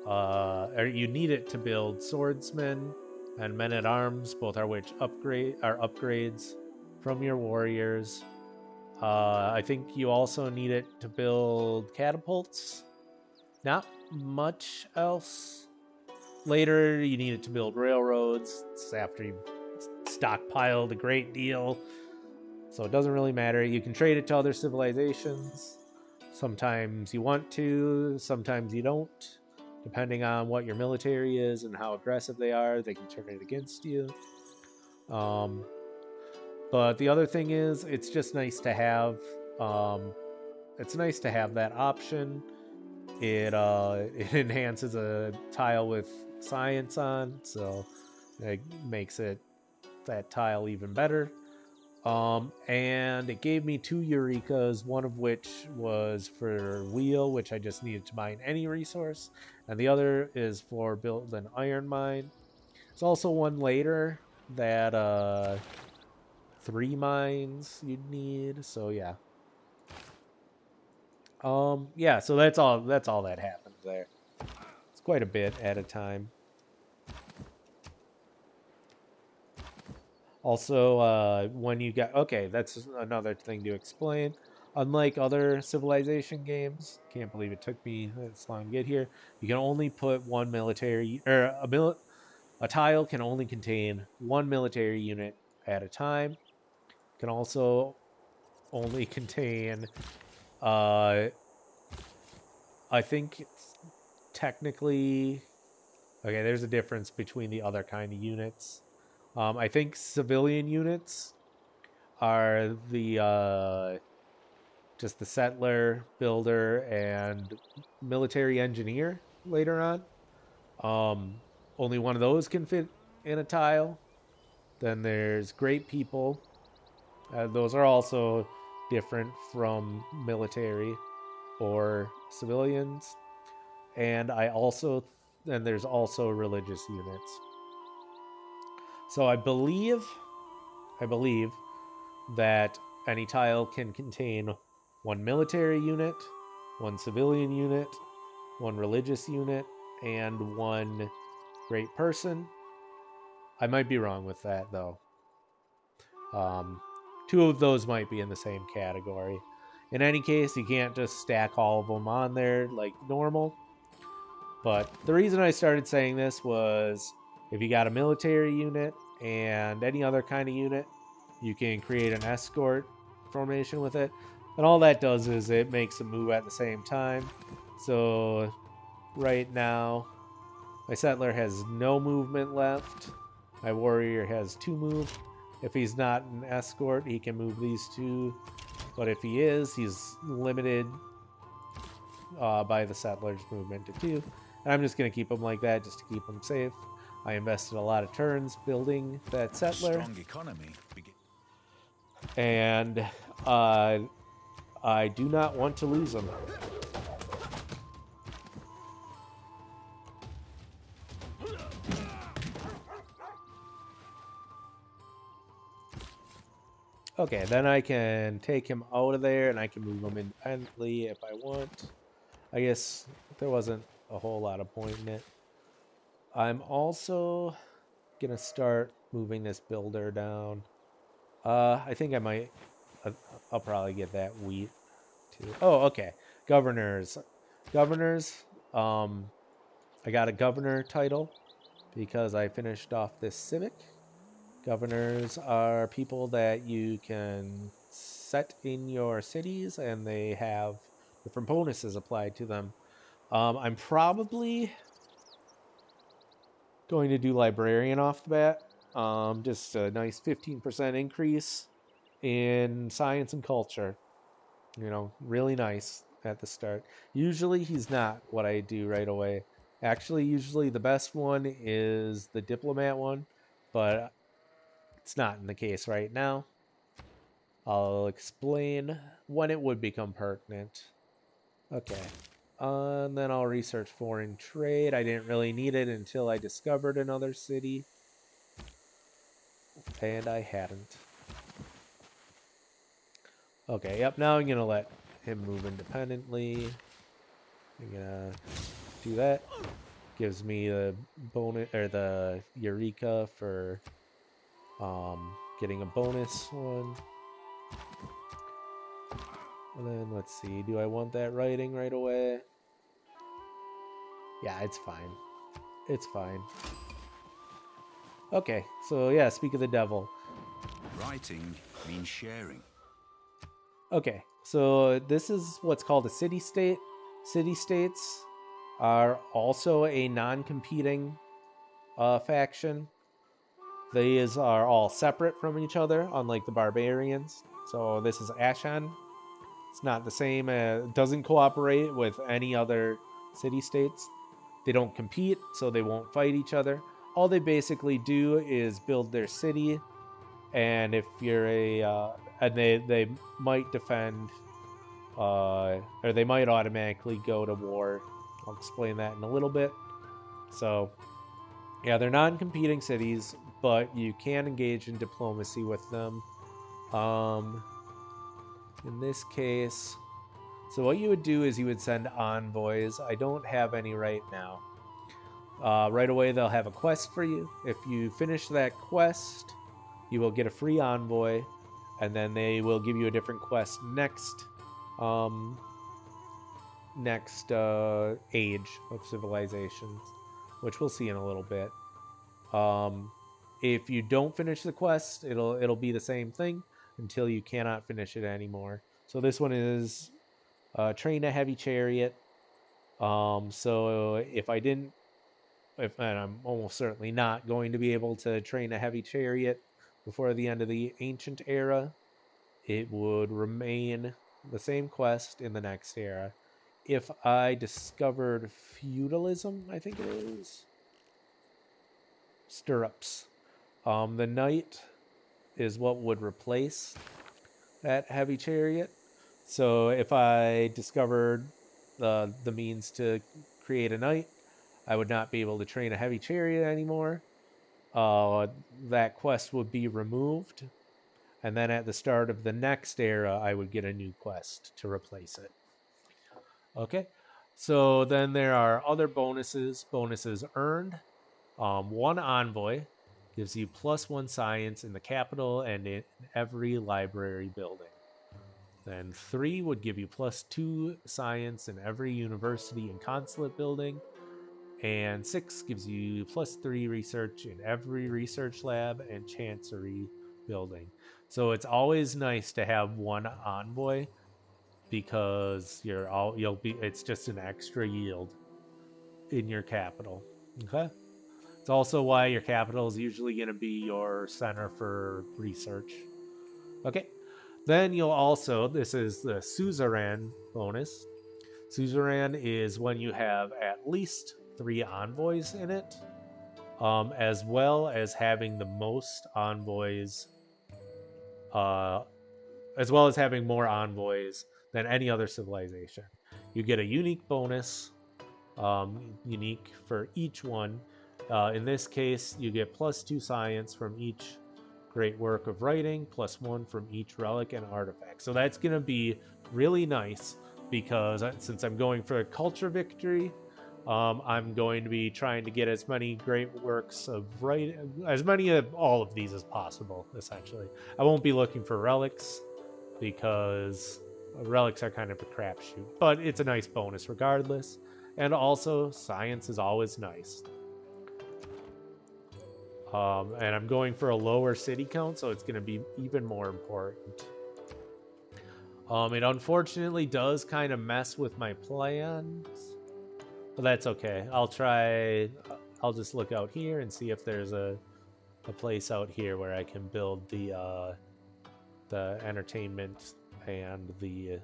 or you need it to build swordsmen and men at arms, both are upgrades from your warriors. I think you also need it to build catapults. Not much else. Later, you need it to build railroads. It's after you stockpiled a great deal. So it doesn't really matter. You can trade it to other civilizations. Sometimes you want to, sometimes you don't. Depending on what your military is and how aggressive they are, they can turn it against you. But the other thing is, it's just nice to have. It's nice to have that option it it enhances a tile with science on, so it makes it that tile even better. And it gave me 2 Eurekas, one of which was for wheel, which I just needed to mine any resource, and the other is for build an iron mine. There's also one later that 3 mines you'd need. So yeah. Yeah, so that's all that happens there. It's quite a bit at a time. Also, when you get okay, that's another thing to explain. Unlike other civilization games, can't believe it took me this long to get here. You can only put one military or a tile can only contain one military unit at a time. Can also only contain uh I think it's technically okay, there's a difference between the other kind of units. I think civilian units are the just the settler, builder, and military engineer later on. Um, Only one of those can fit in a tile. Then there's great people. Those are also different from military or civilians. And then there's also religious units. So I believe that any tile can contain one military unit, one civilian unit, one religious unit, and one great person. I might be wrong with that though. Um, Two of those might be in the same category. In any case, you can't just stack all of them on there like normal. But the reason I started saying this was if you got a military unit and any other kind of unit, you can create an escort formation with it. And all that does is it makes them move at the same time. So right now, my settler has no movement left. My warrior has 2 move. If he's not an escort, he can move these 2. But if he is, he's limited by the settler's movement to 2. And I'm just going to keep him like that just to keep him safe. I invested a lot of turns building that settler. Strong economy. And I do not want to lose him. Okay, then I can take him out of there and I can move him independently if I want. I guess there wasn't a whole lot of point in it. I'm also gonna start moving this builder down. I think I might. I'll probably get that wheat too. Oh, okay. Governors, governors. I got a governor title because I finished off this civic. Governors are people that you can set in your cities, and they have different bonuses applied to them. I'm probably going to do librarian off the bat. Just a nice 15% increase in science and culture. Really nice at the start. Usually he's not what I do right away. Actually, usually the best one is the diplomat one, but it's not in the case right now. I'll explain when it would become pertinent. Okay. And then I'll research foreign trade. I didn't really need it until I discovered another city. And I hadn't. Okay, yep, now I'm going to let him move independently. I'm going to do that. Gives me the bonus, or the Eureka for getting a bonus one. And then let's see, do I want that writing right away? Yeah, it's fine. It's fine. Okay, so yeah, speak of the devil. Writing means sharing. Okay, so this is what's called a city-state. City-states are also a non-competing faction. These are all separate from each other, unlike the barbarians. So this is Ashan. It's not the same. Doesn't cooperate with any other city states. They don't compete, so they won't fight each other. All they basically do is build their city, and if you're and they might defend, or they might automatically go to war. I'll explain that in a little bit. So yeah, they're non-competing cities, but you can engage in diplomacy with them. Um, in this case, so what you would do is you would send envoys. I don't have any right now. Right away, they'll have a quest for you. If you finish that quest, you will get a free envoy, and then they will give you a different quest um, next age of civilizations, which we'll see in a little bit. Um, if you don't finish the quest, it'll be the same thing until you cannot finish it anymore. So this one is train a heavy chariot. So if I didn't, if and I'm almost certainly not going to be able to train a heavy chariot before the end of the ancient era, it would remain the same quest in the next era. If I discovered feudalism, I think it is stirrups. The knight is what would replace that heavy chariot. So if I discovered the means to create a knight, I would not be able to train a heavy chariot anymore. That quest would be removed, and then at the start of the next era, I would get a new quest to replace it. Okay, so then there are other bonuses. Bonuses earned. One envoy gives you +1 science in the capital and in every library building. Then 3 would give you +2 science in every university and consulate building. And 6 gives you +3 research in every research lab and chancery building. So it's always nice to have one envoy because you'll be it's just an extra yield in your capital. Okay? It's also why your capital is usually going to be your center for research. Okay. Then you'll also, this is the suzerain bonus. Suzerain is when you have at least 3 envoys in it, as well as having the most envoys, uh, as well as having more envoys than any other civilization. You get a unique bonus, unique for each one. In this case, you get +2 science from each great work of writing, +1 from each relic and artifact. So that's going to be really nice because since I'm going for a culture victory, I'm going to be trying to get as many great works of writing, as many of all of these as possible, essentially. I won't be looking for relics because relics are kind of a crapshoot, but it's a nice bonus regardless. And also, science is always nice. And I'm going for a lower city count, so it's going to be even more important. It unfortunately does kind of mess with my plans, but that's okay. I'll just look out here and see if there's a place out here where I can build the entertainment and the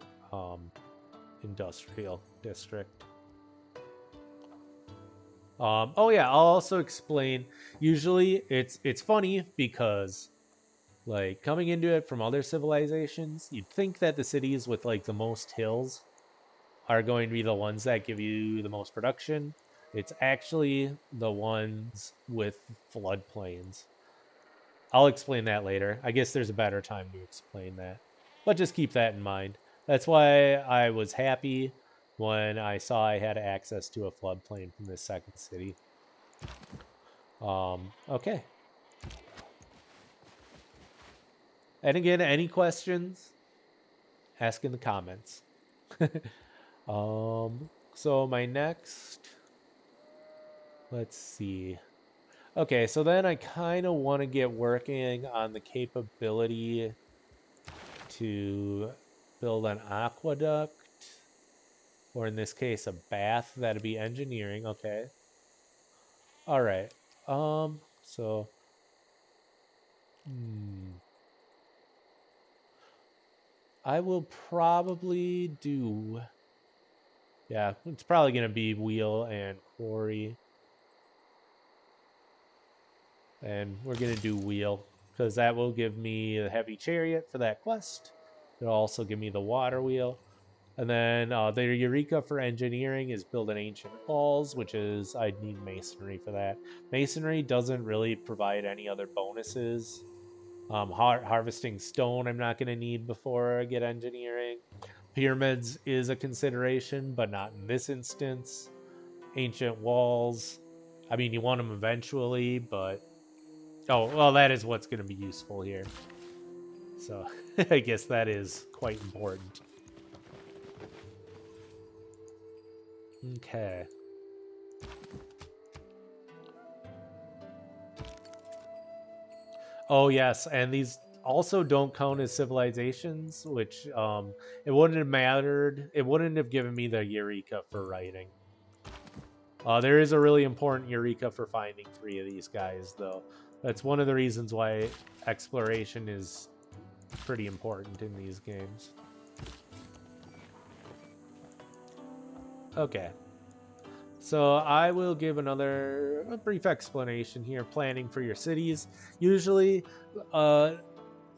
industrial district. Oh yeah, I'll also explain. Usually, it's funny because like coming into it from other civilizations, you'd think that the cities with like the most hills are going to be the ones that give you the most production. It's actually the ones with floodplains. I'll explain that later. I guess there's a better time to explain that. But just keep that in mind. That's why I was happy when I saw I had access to a floodplain from this second city. Okay. And again, any questions? Ask in the comments. So my next, let's see. Okay, so then I kind of want to get working on the capability to build an aqueduct, or in this case, a bath. That'd be engineering. Okay. All right. So, hmm. I will probably do... Yeah, it's probably going to be wheel and quarry. And we're going to do wheel, because that will give me a heavy chariot for that quest. It'll also give me the water wheel. And then the Eureka for engineering is build an ancient walls, which is I'd need masonry for that. Masonry doesn't really provide any other bonuses. Harvesting stone I'm not going to need before I get engineering. Pyramids is a consideration, but not in this instance. Ancient walls, I mean, you want them eventually, but... Oh, well, that is what's going to be useful here. So I guess that is quite important. Okay. Oh yes, and these also don't count as civilizations, which it wouldn't have mattered. It wouldn't have given me the Eureka for writing. There is a really important Eureka for finding 3 of these guys, though. That's one of the reasons why exploration is pretty important in these games. Okay. So I will give a brief explanation here. Planning for your cities. Usually,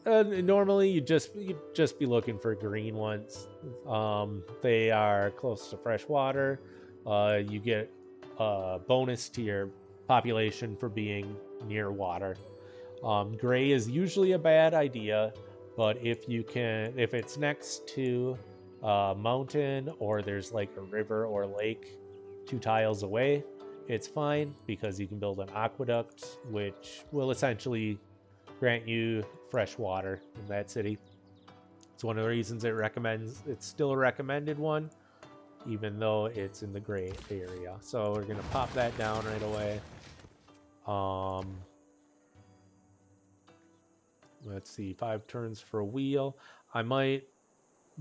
normally you just be looking for green ones. They are close to fresh water. You get a bonus to your population for being near water. Gray is usually a bad idea, but if it's next to a mountain or there's like a river or lake 2 tiles away, it's fine because you can build an aqueduct, which will essentially grant you fresh water in that city. It's one of the reasons it's still a recommended one, even though it's in the gray area. So we're gonna pop that down right away. Let's see, 5 turns for a wheel. I might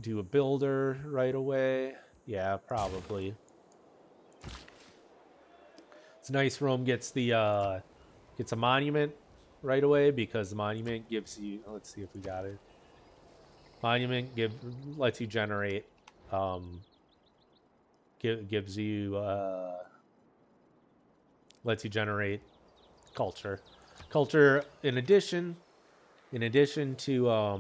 do a builder right away. Yeah, probably. It's nice Rome gets a monument right away, because the monument gives you... Let's see if we got it. Monument lets you generate gives you lets you generate culture. Culture in addition to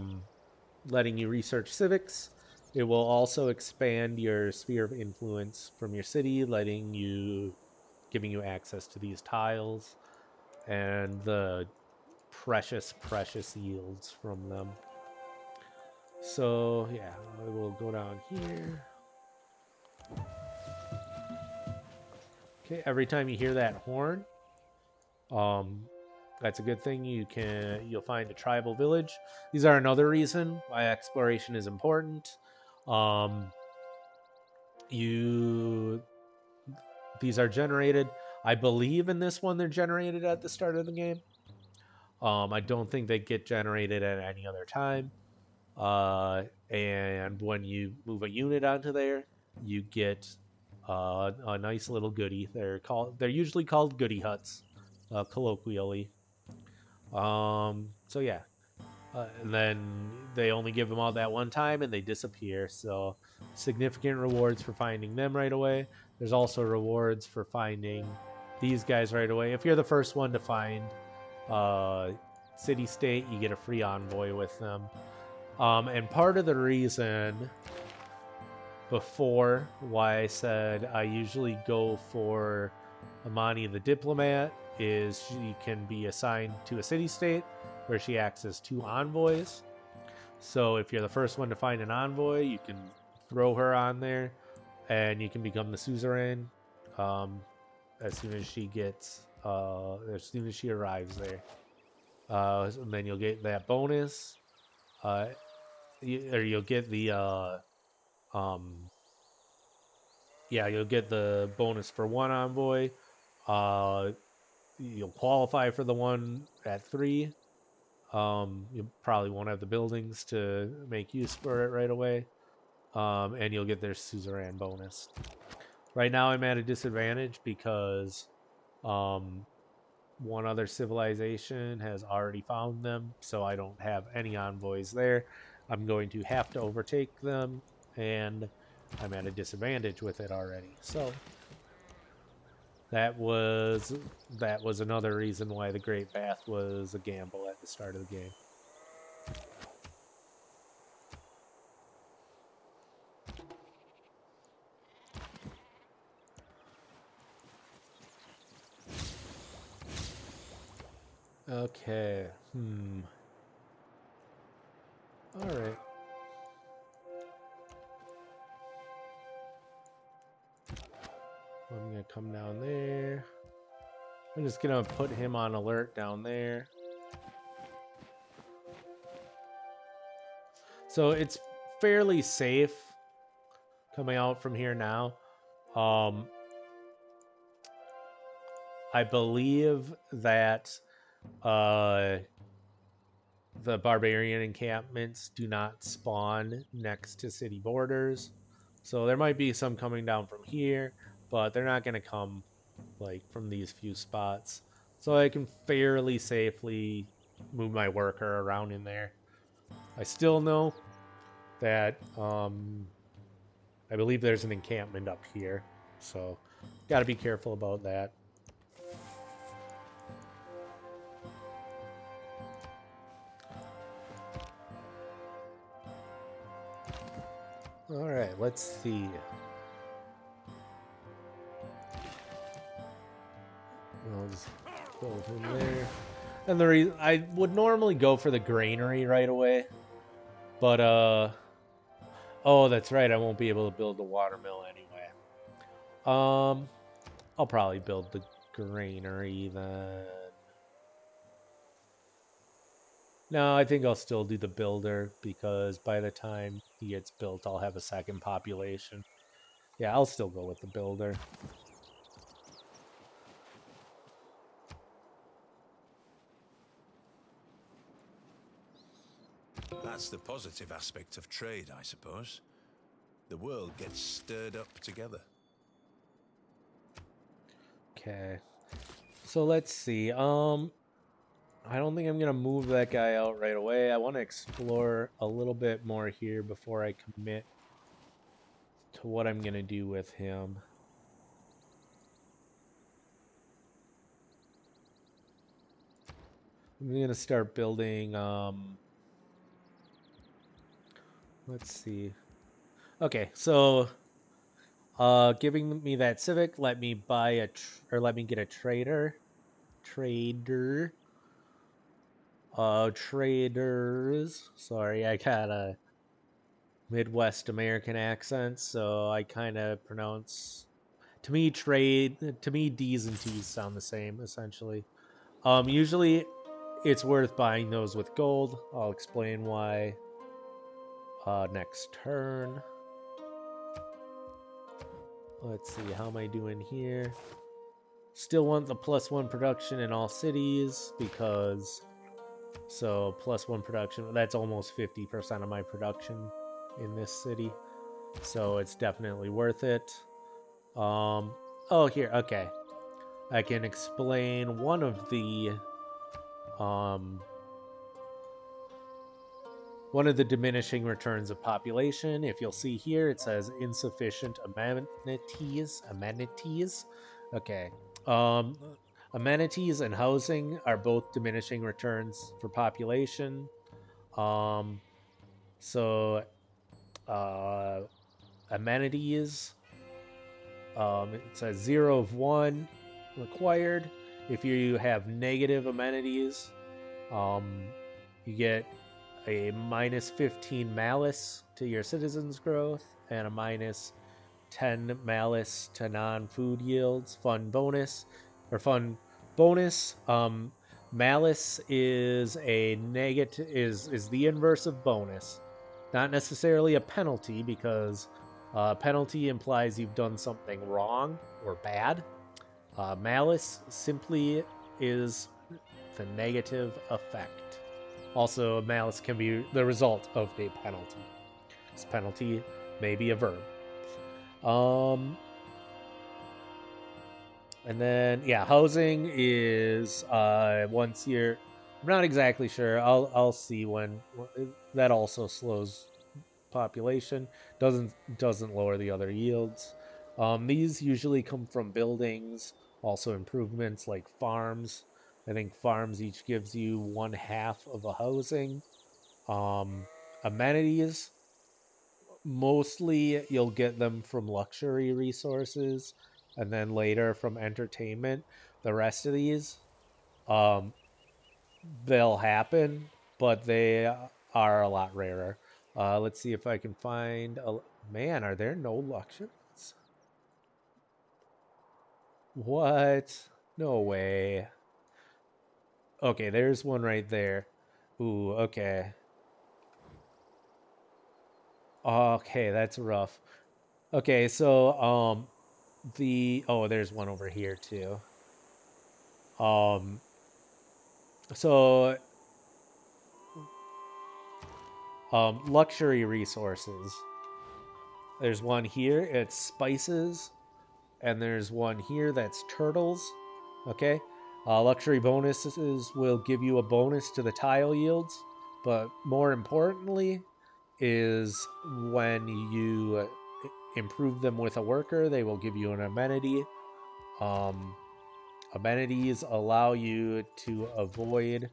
letting you research civics, it will also expand your sphere of influence from your city, giving you access to these tiles and the precious yields from them. So yeah, I will go down here. Okay, every time you hear that horn, that's a good thing. You'll find a tribal village. These are another reason why exploration is important. These are generated. I believe in this one they're generated at the start of the game. I don't think they get generated at any other time. And when you move a unit onto there, you get a nice little goodie. They're usually called goodie huts, colloquially. So yeah, and then they only give them all that one time and they disappear. So significant rewards for finding them right away. There's also rewards for finding these guys right away. If you're the first one to find city state, you get a free envoy with them. And part of the reason before why I said I usually go for Amani the diplomat is she can be assigned to a city state where she acts as 2 envoys. So if you're the first one to find an envoy, you can throw her on there and you can become the suzerain as soon as she arrives there. And then you'll get that bonus. You'll get the you'll get the bonus for 1 envoy. You'll qualify for the one at 3. You probably won't have the buildings to make use for it right away. And you'll get their suzerain bonus. Right now I'm at a disadvantage because one other civilization has already found them, so I don't have any envoys there. I'm going to have to overtake them, and I'm at a disadvantage with it already. So that was another reason why the Great Bath was a gamble at the start of the game. Okay. All right. I'm gonna come down there. I'm just gonna put him on alert down there. So it's fairly safe coming out from here now. I believe that the barbarian encampments do not spawn next to city borders. So there might be some coming down from here, but they're not going to come like from these few spots. So I can fairly safely move my worker around in there. I still know that I believe there's an encampment up here. So got to be careful about that. All right, let's see. I'll just build him there. And I would normally go for the granary right away, but oh, that's right. I won't be able to build the watermill anyway. I'll probably build the granary then. No, I think I'll still do the builder because by the time he gets built, I'll have a second population. Yeah, I'll still go with the builder. That's the positive aspect of trade, I suppose. The world gets stirred up together. Okay. So let's see. I don't think I'm going to move that guy out right away. I want to explore a little bit more here before I commit to what I'm going to do with him. I'm going to start building, let's see. Okay, so giving me that civic, let me buy let me get a trader. Traders. Sorry, I got a Midwest American accent, so I kind of pronounce. To me, D's and T's sound the same essentially. Usually, it's worth buying those with gold. I'll explain why next turn. Let's see, how am I doing here? Still want the +1 production in all cities because so +1 production, that's almost 50% of my production in this city. So it's definitely worth it. Oh, here, okay. I can explain one of the diminishing returns of population. If you'll see here, it says insufficient amenities. Okay. Amenities and housing are both diminishing returns for population. So amenities, it says 0 of 1 required. If you have negative amenities, you get a -15 malice to your citizens' growth and a -10 malice to non-food yields. Fun bonus. Malice is a negative is the inverse of bonus. Not necessarily a penalty because penalty implies you've done something wrong or bad. Malice simply is the negative effect. Also, malice can be the result of a penalty. This penalty may be a verb. And then, yeah, housing is once you're I'm not exactly sure. I'll see when that also slows population. Doesn't lower the other yields. These usually come from buildings, also improvements like farms. I think farms each gives you one half of a housing. Amenities, mostly you'll get them from luxury resources, and then later from entertainment. The rest of these, um, they'll happen, but they are a lot rarer. Let's see if I can find a man. Are there no luxuries? What? No way. Okay, there's one right there. Ooh, okay. Okay, that's rough. Okay, so there's one over here too. Um so luxury resources. There's one here, it's spices, and there's one here that's turtles. Okay. Luxury bonuses will give you a bonus to the tile yields, but more importantly, is when you improve them with a worker, they will give you an amenity. Um, Amenities allow you to avoid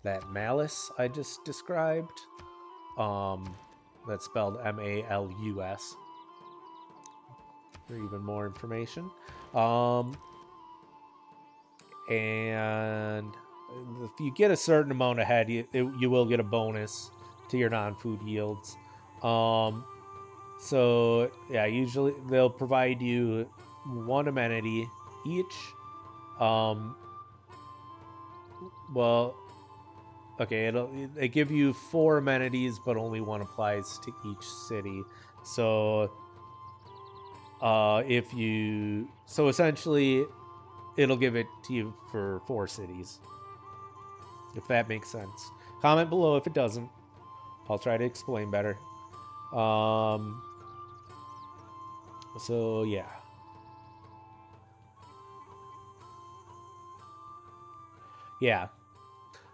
that malice I just described. Um, that's spelled Malus for even more information. Um, and if you get a certain amount ahead, you will get a bonus to your non-food yields. Um, so yeah, usually they'll provide you one amenity each. Um, well, okay, they give you four amenities, but only one applies to each city. So if you so essentially it'll give it to you for four cities, if that makes sense. Comment below if it doesn't. I'll try to explain better. Um, so yeah. Yeah.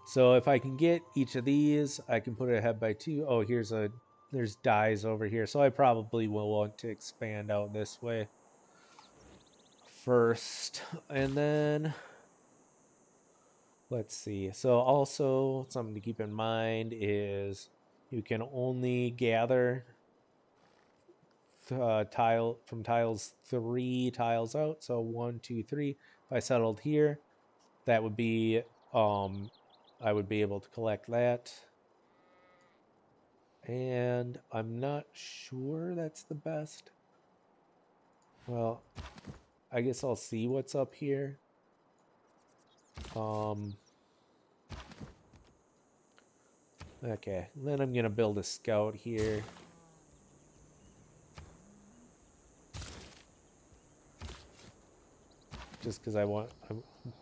So if I can get each of these, I can put it ahead by two. Oh, there's dies over here. So I probably will want to expand out this way first. And then let's see. So also something to keep in mind is you can only gather tile from tiles 3 tiles out. So 1, 2, 3. If I settled here, that would be I would be able to collect that. And I'm not sure that's the best. Well, I guess I'll see what's up here. Okay, then I'm gonna build a scout here. Just because I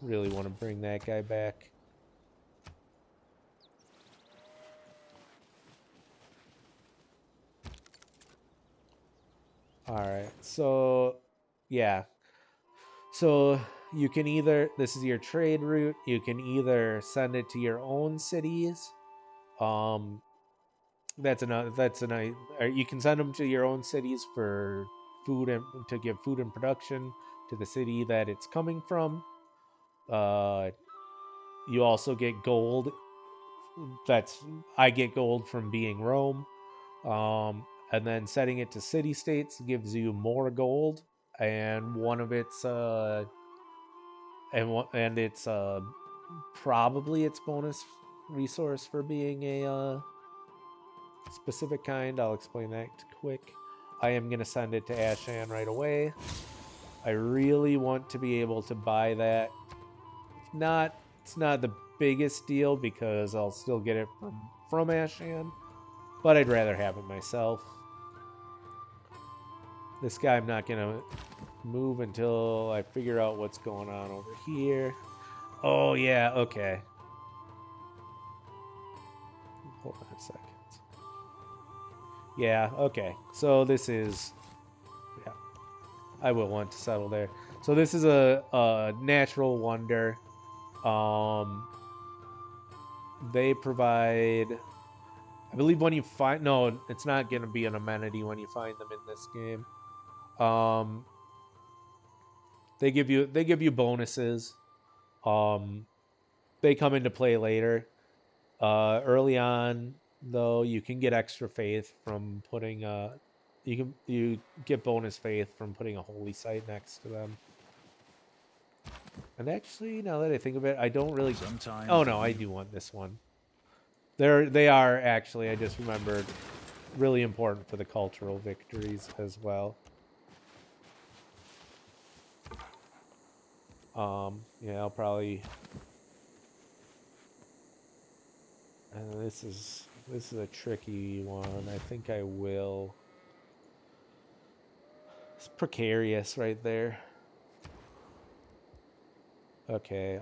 really want to bring that guy back. All right, so yeah, so you can either, this is your trade route, you can either send it to your own cities. That's another, you can send them to your own cities for food and to give food and production to the city that it's coming from. You also get gold. I get gold from being Rome. And then setting it to city states gives you more gold, and one of its and it's probably its bonus resource for being a specific kind. I'll explain that quick. I am gonna send it to Ashan right away. I really want to be able to buy that. It's not the biggest deal because I'll still get it from Ashan, but I'd rather have it myself. This guy I'm not gonna move until I figure out what's going on over here. Oh yeah, okay. Hold on a second. Yeah, okay. So this is, yeah, I will want to settle there. So this is a natural wonder. Um, they provide, I believe when you find, no, it's not going to be an amenity when you find them in this game. They give you bonuses. Um, they come into play later. Early on, though, you can get extra faith from putting you get bonus faith from putting a holy site next to them. And actually, now that I think of it, I don't really. Sometimes Oh no, I do want this one. They are actually. I just remembered, really important for the cultural victories as well. Yeah, I'll probably. This is a tricky one. I think I will. It's precarious right there. Okay.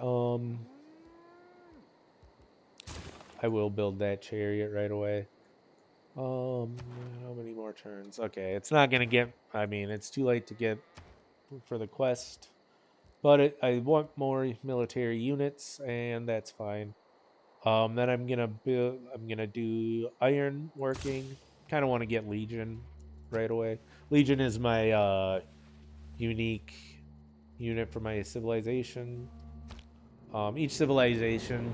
I will build that chariot right away. How many more turns? Okay, it's not gonna get. I mean, it's too late to get for the quest, but I want more military units, and that's fine. Then I'm gonna build. I'm gonna do iron working. Kind of want to get Legion right away. Legion is my unique unit for my civilization. Each civilization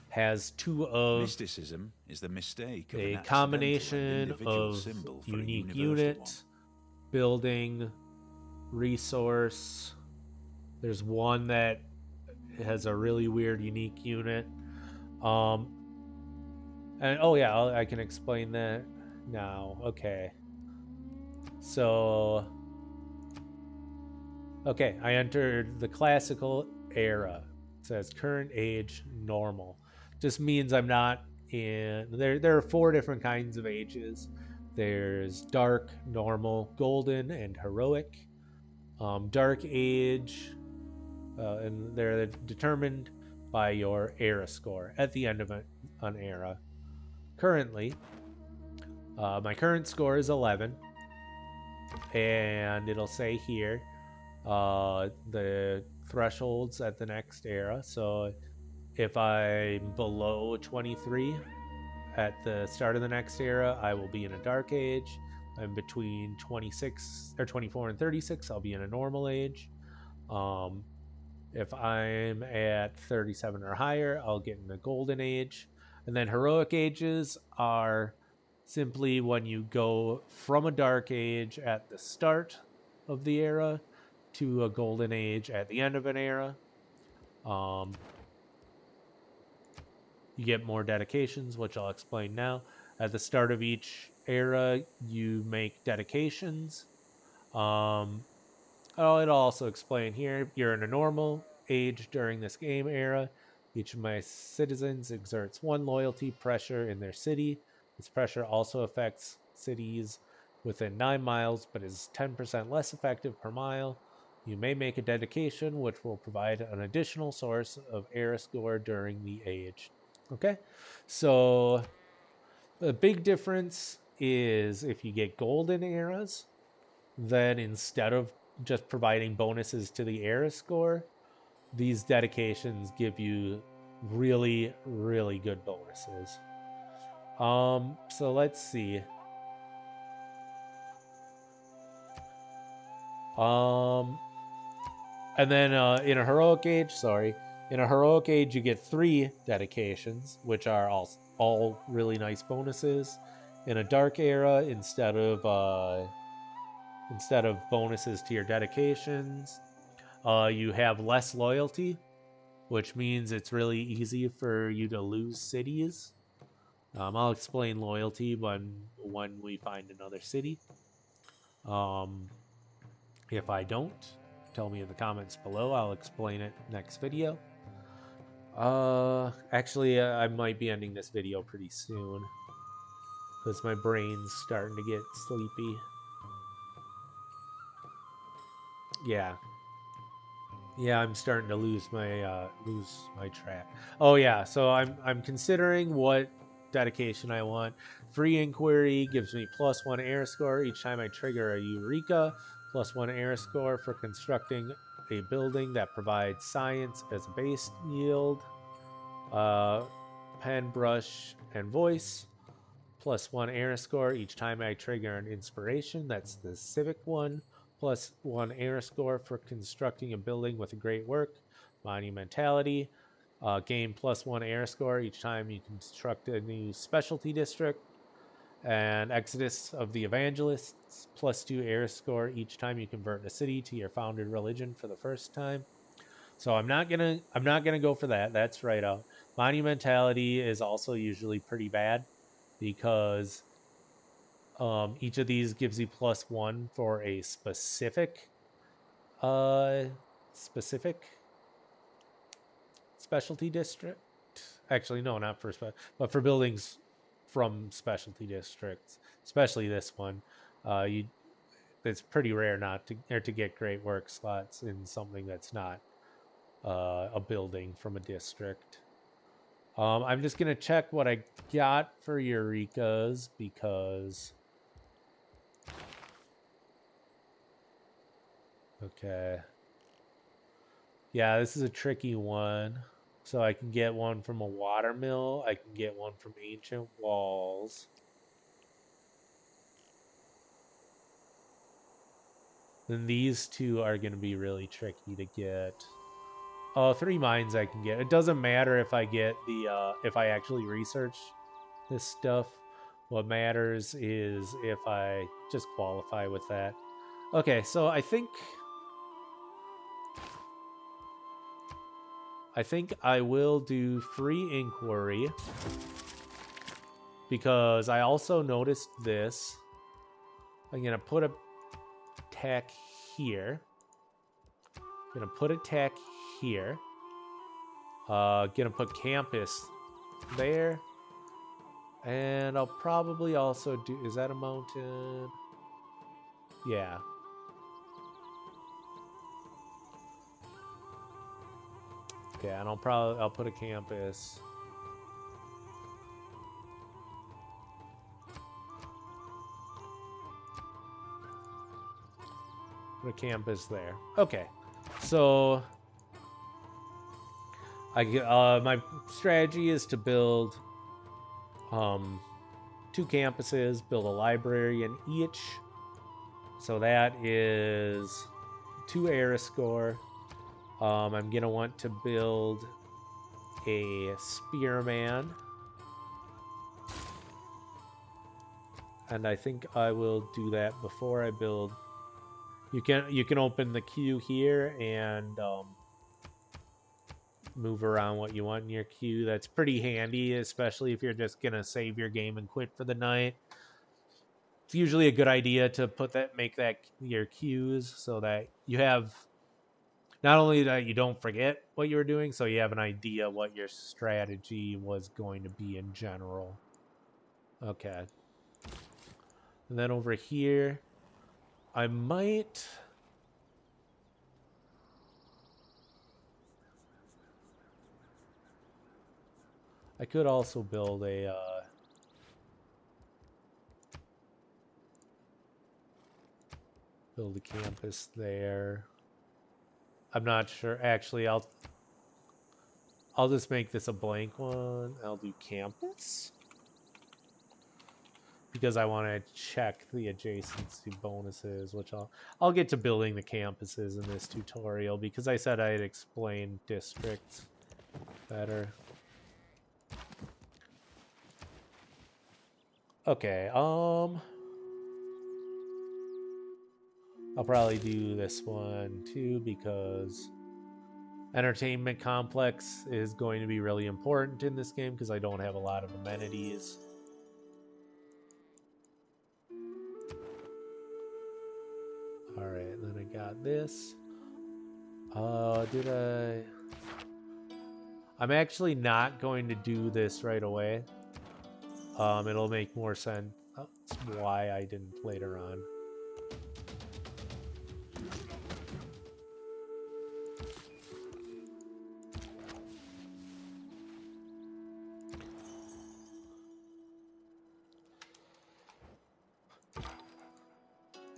has two of mysticism is the mistake of a an accidental and combination individual of symbol for a unique universal unit, one. building, resource. There's one that has a really weird unique unit. And oh yeah, I can explain that now. Okay. So okay, I entered the classical era. It says current age normal. Just means I'm not in there are four different kinds of ages. There's dark, normal, golden, and heroic. Dark age, and they're determined by your era score at the end of an era. Currently, my current score is 11, and it'll say here the thresholds at the next era. So if I'm below 23 at the start of the next era, I will be in a dark age. I'm between 26 or 24 and 36, I'll be in a normal age. Um, if I'm at 37 or higher, I'll get in the golden age. And then heroic ages are simply when you go from a dark age at the start of the era to a golden age at the end of an era. Um, you get more dedications, which I'll explain now. At the start of each era, you make dedications. Um, it'll also explain here you're in a normal age during this game era. Each of my citizens exerts one loyalty pressure in their city. This pressure also affects cities within 9 miles, but is 10% less effective per mile. You may make a dedication, which will provide an additional source of era score during the age. Okay, so the big difference is if you get golden eras, then instead of just providing bonuses to the era score, these dedications give you really, really good bonuses. So let's see. And then in a heroic age, you get 3 dedications, which are all really nice bonuses. In a dark era, instead of bonuses to your dedications, you have less loyalty, which means it's really easy for you to lose cities. I'll explain loyalty when we find another city. If I don't, tell me in the comments below. I'll explain it next video. Actually, I might be ending this video pretty soon because my brain's starting to get sleepy. Yeah, I'm starting to lose my track. Oh yeah, so I'm considering what dedication I want. Free inquiry gives me +1 air score each time I trigger a Eureka, +1 air score for constructing a building that provides science as a base yield. Pen, brush, and voice. +1 era score each time I trigger an inspiration. That's the civic one. +1 era score for constructing a building with a great work. Monumentality. Gain +1 era score each time you construct a new specialty district. And Exodus of the Evangelists. +2 era score each time you convert a city to your founded religion for the first time. So I'm not gonna go for that. That's right out. Monumentality is also usually pretty bad because each of these gives you +1 for a specific specific specialty district. Actually, no, not for but for buildings from specialty districts, especially this one. You It's pretty rare not to or to get great work slots in something that's not a building from a district. I'm just gonna check what I got for Eureka's because okay. Yeah, this is a tricky one. So I can get one from a watermill. I can get one from ancient walls. Then these two are going to be really tricky to get. Oh, 3 mines I can get. It doesn't matter if I get the if I actually research this stuff. What matters is if I just qualify with that. Okay, so I think I will do free inquiry because I also noticed this. I'm going to put a tech here. I'm going to put a tech here. Going to put campus there. And I'll probably also do... Is that a mountain? Yeah. Okay, and I'll put a campus... Put a campus there. Okay, so my strategy is to build 2 campuses, build a library in each. So that is 2 era score. I'm gonna want to build a spearman, and I think I will do that before I build. You can open the queue here and move around what you want in your queue. That's pretty handy, especially if you're just gonna save your game and quit for the night. It's usually a good idea to make that your queues so that you have not only that you don't forget what you were doing, so you have an idea what your strategy was going to be in general. Okay. And then over here, I might... I could also build a... build a campus there. I'm not sure. Actually, I'll just make this a blank one. I'll do campus. Because I want to check the adjacency bonuses, which I'll get to building the campuses in this tutorial because I said I'd explain districts better. Okay, I'll probably do this one too because entertainment complex is going to be really important in this game because I don't have a lot of amenities. Alright, then I got this. Did I... I'm actually not going to do this right away. It'll make more sense. That's why I didn't later on.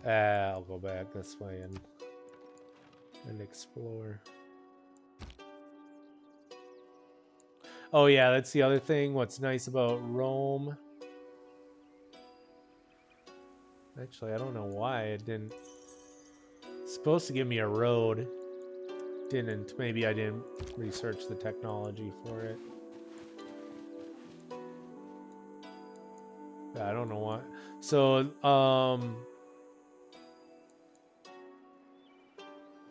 I'll go back this way and explore. Oh yeah, that's the other thing. What's nice about Rome? Actually, I don't know why it didn't. It's supposed to give me a road. Didn't. Maybe I didn't research the technology for it. I don't know why. So, oh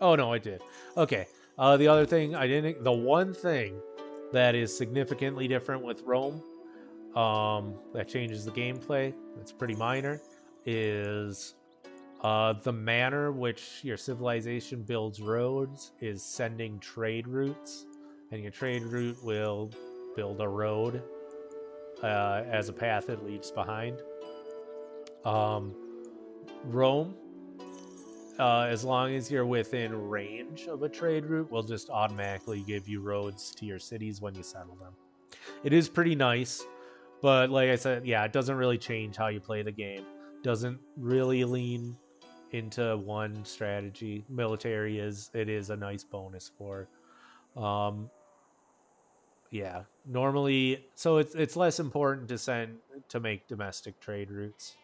no, I did. Okay. The other thing I didn't. The one thing that is significantly different with Rome, that changes the gameplay. That's pretty minor. Is the manner which your civilization builds roads is sending trade routes, and your trade route will build a road as a path it leaves behind. Um, Rome, as long as you're within range of a trade route, will just automatically give you roads to your cities when you settle them. It is pretty nice, but like I said, yeah, it doesn't really change how you play the game. Doesn't really lean into one strategy. Military is a nice bonus for. Um, yeah, normally, so it's less important to make domestic trade routes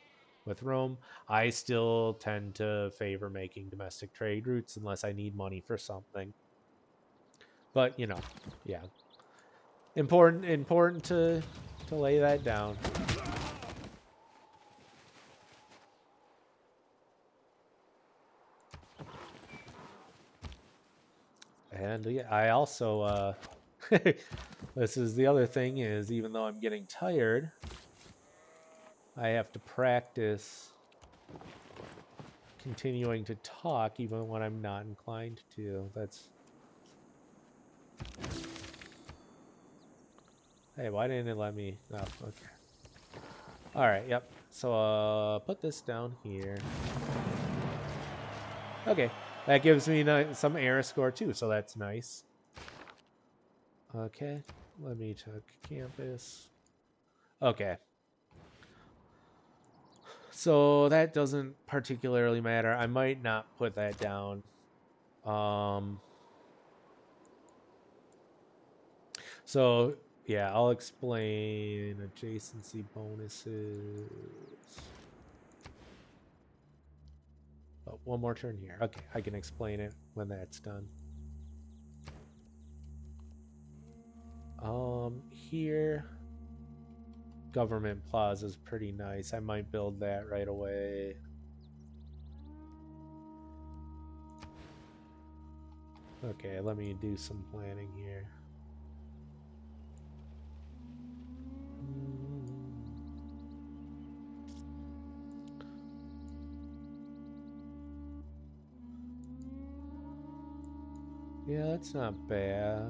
with Rome. I still tend to favor making domestic trade routes unless I need money for something. But yeah, important to lay that down. And yeah, I also this is the other thing is even though I'm getting tired, I have to practice continuing to talk even when I'm not inclined to. That's Hey, why didn't it let me? Oh, okay. All right, yep. So put this down here. Okay. That gives me some era score too, so that's nice. Okay. Let me check campus. Okay. So that doesn't particularly matter. I might not put that down. So yeah, I'll explain adjacency bonuses. Oh, one more turn here. Okay, I can explain it when that's done. Here, Government Plaza is pretty nice. I might build that right away. Okay, let me do some planning here. Yeah, that's not bad.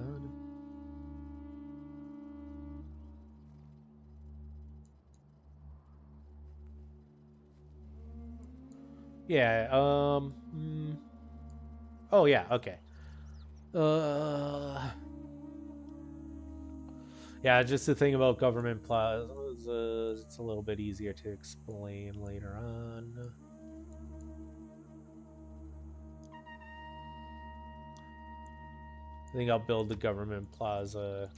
Yeah, oh yeah, okay. Yeah, just the thing about Government Plaza, it's a little bit easier to explain later on. I think I'll build the Government Plaza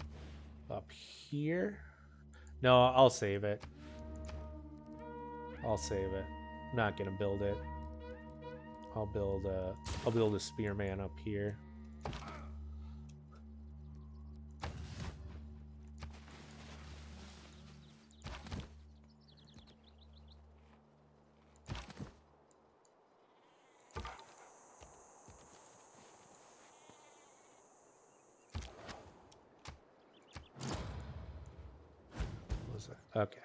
up here. No, I'll save it. I'll save it. I'm not gonna build it. I'll build a spearman up here. What was that? Okay.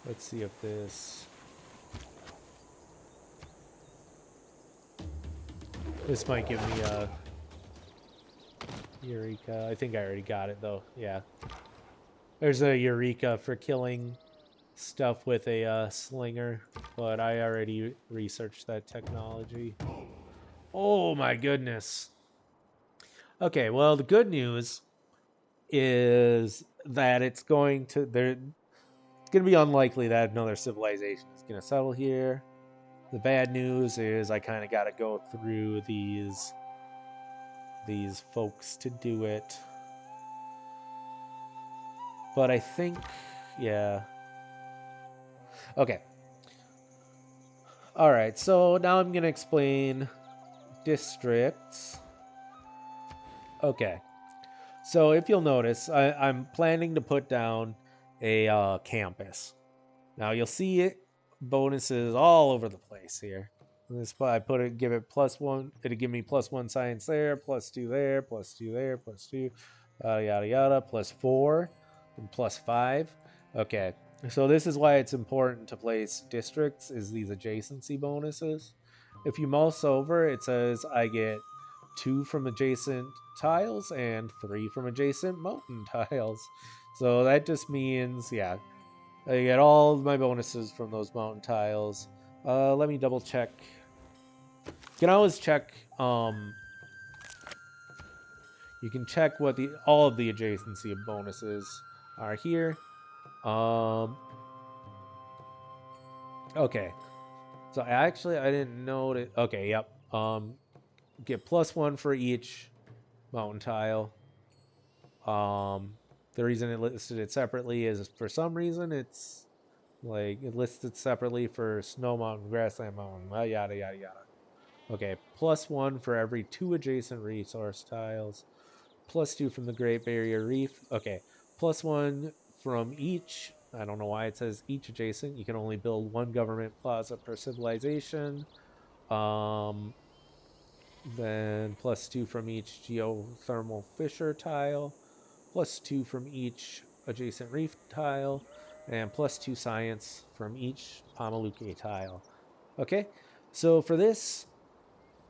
Let's see if this might give me a Eureka. I think I already got it though. Yeah. There's a Eureka for killing stuff with a slinger, but I already researched that technology. Oh my goodness. Okay, well the good news is that it's going to it's going to be unlikely that another civilization is going to settle here. The bad news is I kind of got to go through these these folks to do it. But I think, yeah. Okay. All right. So now I'm going to explain districts. Okay. So if you'll notice, I'm planning to put down a campus. Now you'll see it bonuses all over the place here. This I put it, give it +1. It'll give me +1 science there, +2 there, +2 there, +2, yada yada yada, +4 and +5. Okay, so this is why it's important to place districts. Is these adjacency bonuses? If you mouse over, it says I get 2 from adjacent tiles and 3 from adjacent mountain tiles. So that just means, yeah, I get all my bonuses from those mountain tiles. Let me double check. You can always check. You can check what all of the adjacency bonuses are here. Okay. So I didn't know that. Okay, yep. Get +1 for each mountain tile. The reason it listed it separately is for some reason it's like it listed separately for snow mountain, grassland mountain, yada yada yada. Okay, +1 for every 2 adjacent resource tiles, +2 from the Great Barrier Reef. Okay, +1 from each. I don't know why it says each adjacent. You can only build 1 government plaza per civilization. Then +2 from each geothermal fissure tile, +2 from each adjacent reef tile, and +2 science from each Pamaluke tile. Okay, so for this,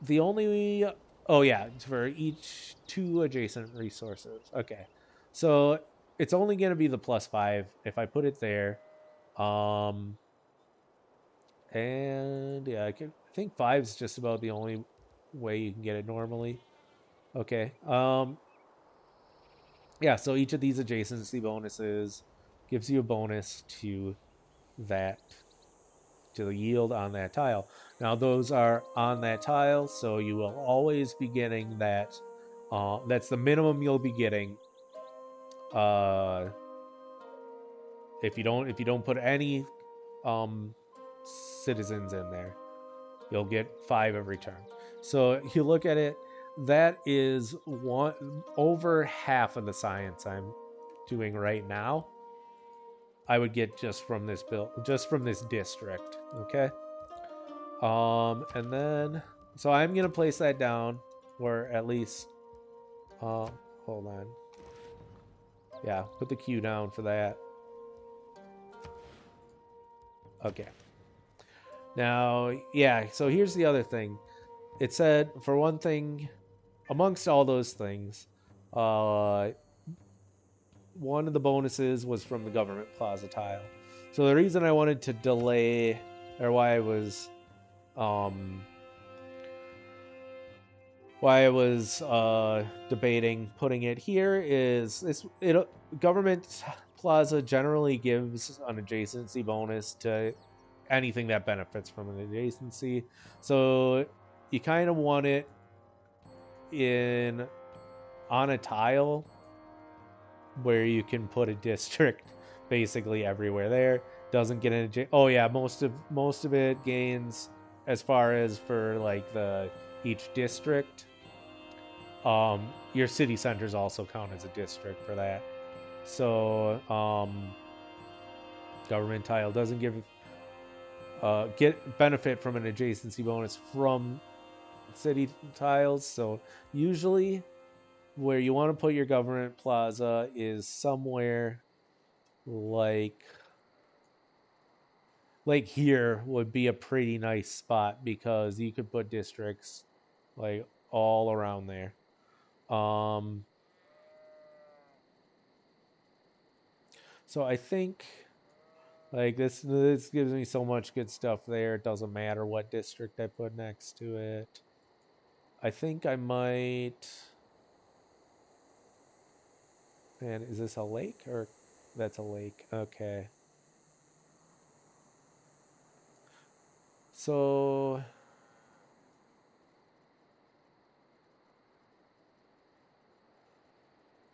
the only oh yeah, for each 2 adjacent resources. Okay, so it's only going to be the +5 if I put it there. And yeah, I think 5 is just about the only way you can get it normally. Okay. Yeah, so each of these adjacency bonuses gives you a bonus to that, to the yield on that tile. Now those are on that tile, so you will always be getting that. That's the minimum you'll be getting. Uh, if you don't put any citizens in there, you'll get 5 every turn. So you look at it, that is over half of the science I'm doing right now. I would get just from this just from this district. Okay. And then so I'm gonna place that down, or at least, hold on. Yeah, put the Q down for that. Okay. Now, yeah. So here's the other thing. It said, for one thing, amongst all those things, uh, one of the bonuses was from the government plaza tile. So the reason I wanted to delay, or why I was debating putting it here is this: government plaza generally gives an adjacency bonus to anything that benefits from an adjacency. So you kind of want it in on a tile where you can put a district basically everywhere there. Doesn't get an oh yeah, most of it gains as far as for like the each district. Your city centers also count as a district for that. So government tile doesn't give get benefit from an adjacency bonus from city tiles. So usually where you want to put your government plaza is somewhere like here would be a pretty nice spot because you could put districts like all around there. So I think like this gives me so much good stuff there. It doesn't matter what district I put next to it. I think I might. Man, is this a lake or that's a lake? Okay. So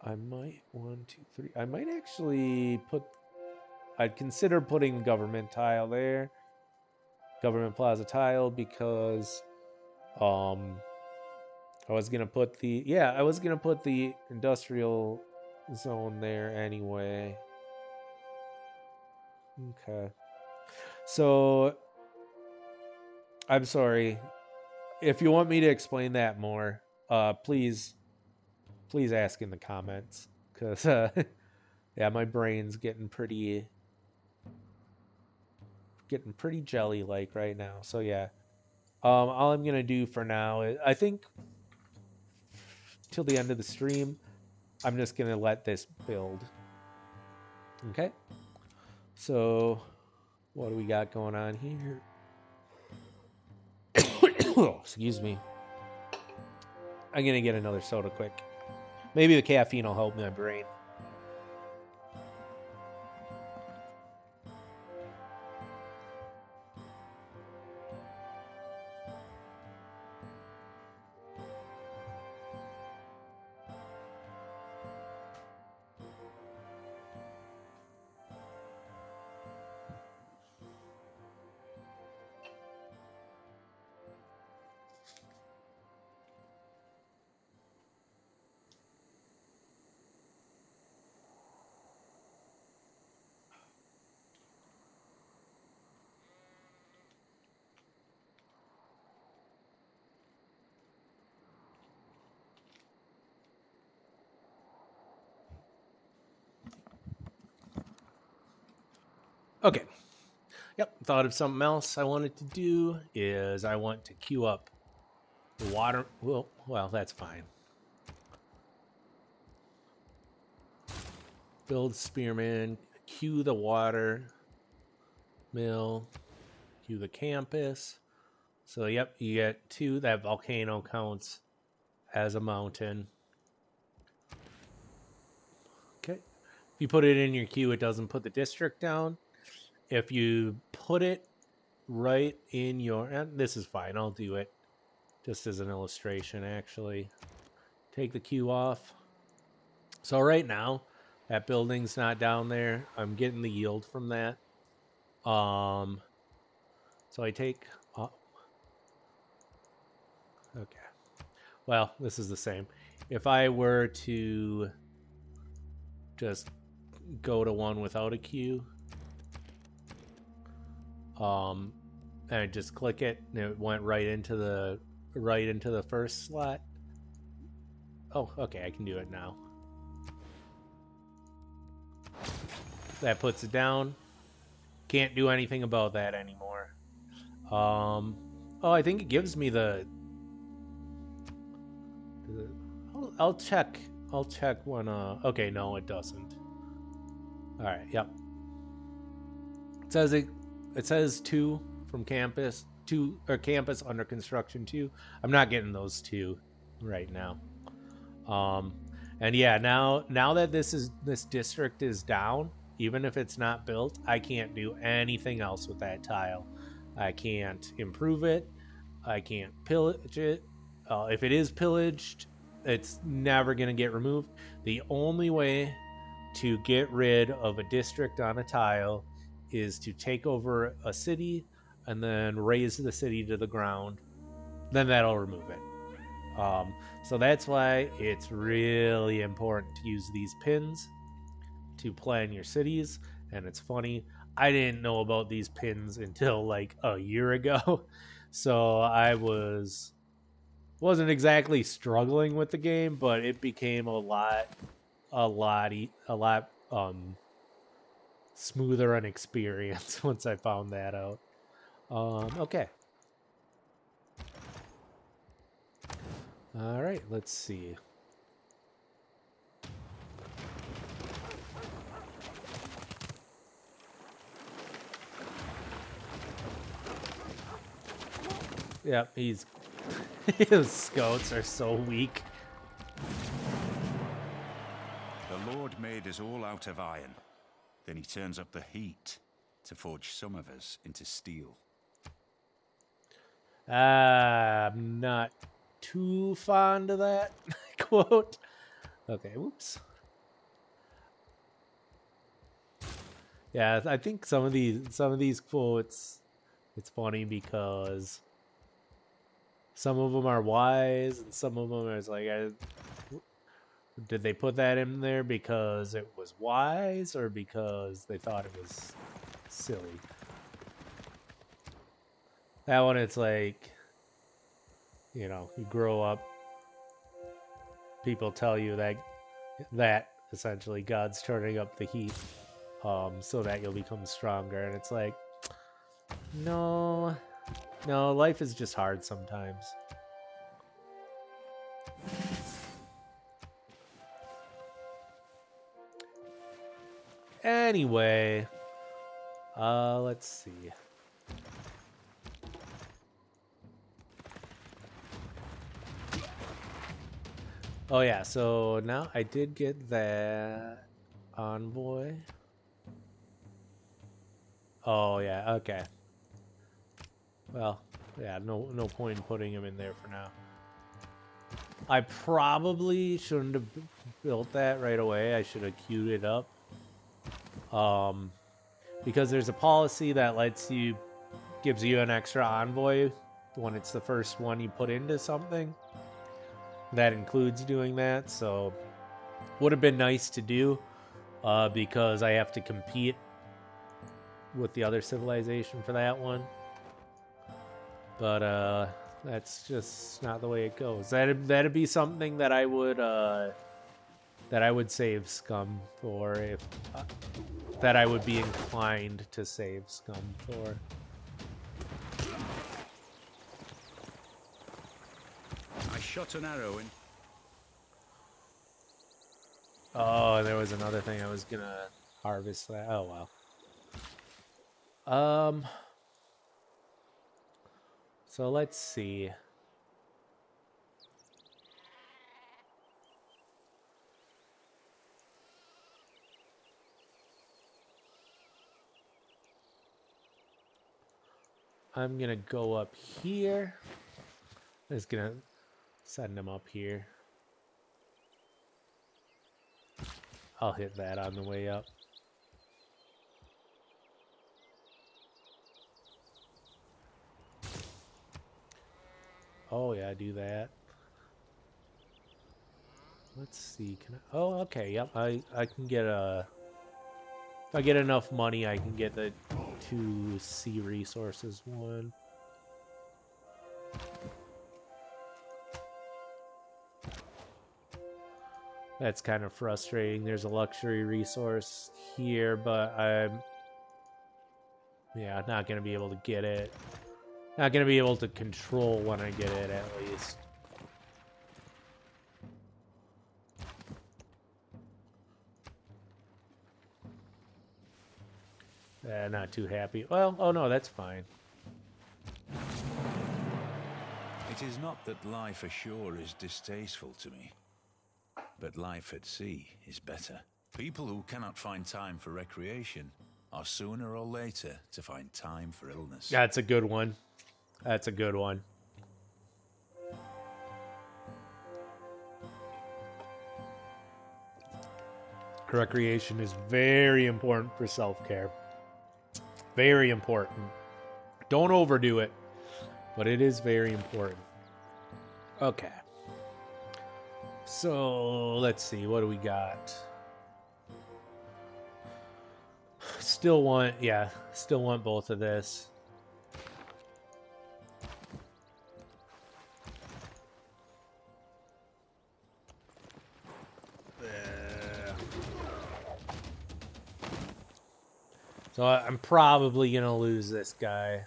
I might, 1, 2, 3. I might actually put, I'd consider putting government tile there. Government plaza tile because I was gonna put the industrial zone there anyway. Okay. So I'm sorry. If you want me to explain that more, please ask in the comments. Cause yeah, my brain's getting pretty jelly like right now. So yeah. All I'm gonna do for now is I think till the end of the stream, I'm just gonna let this build. Okay. So what do we got going on here? Oh, excuse me. I'm gonna get another soda quick. Maybe the caffeine will help my brain. Okay. Yep. Thought of something else I wanted to do is I want to queue up the water. Well, that's fine. Build spearman, queue the water mill, queue the campus. So yep, you get 2. That volcano counts as a mountain. Okay. If you put it in your queue, it doesn't put the district down. If you put it right in your, and this is fine, I'll do it just as an illustration actually. Take the queue off. So right now, that building's not down there. I'm getting the yield from that. So I take, okay. Well, this is the same. If I were to just go to one without a queue, and I just click it, and it went right into the first slot. Oh, okay, I can do it now. That puts it down. Can't do anything about that anymore. Oh, I think it gives me the. I'll check. I'll check when. Okay, no, it doesn't. All right. Yep. It says 2 from campus. 2 or campus under construction 2. I'm not getting those 2 right now. And yeah, now that this district is down, even if it's not built, I can't do anything else with that tile. I can't improve it. I can't pillage it. If it is pillaged, it's never going to get removed. The only way to get rid of a district on a tile is to take over a city and then raise the city to the ground. Then that'll remove it. So that's why it's really important to use these pins to plan your cities. And it's funny, I didn't know about these pins until like a year ago. So I wasn't exactly struggling with the game, but it became a lot smoother an experience once I found that out. Okay. All right, let's see. Yep, he's his scouts are so weak. The Lord made us all out of iron. Then he turns up the heat to forge some of us into steel. I'm not too fond of that quote. Okay, whoops. Yeah, I think some of these quotes, it's funny because some of them are wise and some of them are like, did they put that in there because it was wise or because they thought it was silly? That one, it's like, you grow up, people tell you that essentially God's turning up the heat, so that you'll become stronger, and it's like, no, no, life is just hard sometimes. Anyway, let's see. Oh yeah, so now I did get that envoy. Oh yeah, okay. Well, yeah, no point in putting him in there for now. I probably shouldn't have built that right away. I should have queued it up. Because there's a policy that gives you an extra envoy when it's the first one you put into something. That includes doing that, so would have been nice to do, because I have to compete with the other civilization for that one. But that's just not the way it goes. That'd be something that I would save scum for, if that I would be inclined to save scum for. I shot an arrow in. Oh, there was another thing I was gonna harvest that. Oh well. So let's see. I'm gonna go up here. I'm just gonna send them up here. I'll hit that on the way up. Oh yeah, do that. Let's see. Can I? Oh, okay. Yep. I can get a. If I get enough money, I can get the 2 sea resources one. That's kind of frustrating. There's a luxury resource here, but I'm not gonna be able to get it. Not gonna be able to control when I get it, at least. Not too happy. Well, oh no, that's fine. It is not that life ashore is distasteful to me, but life at sea is better. People who cannot find time for recreation are sooner or later to find time for illness. That's a good one. That's a good one. Recreation is very important for self-care. Very important. Don't overdo it, but it is very important. Okay. So, let's see. What do we got? Still want both of this. So I'm probably going to lose this guy.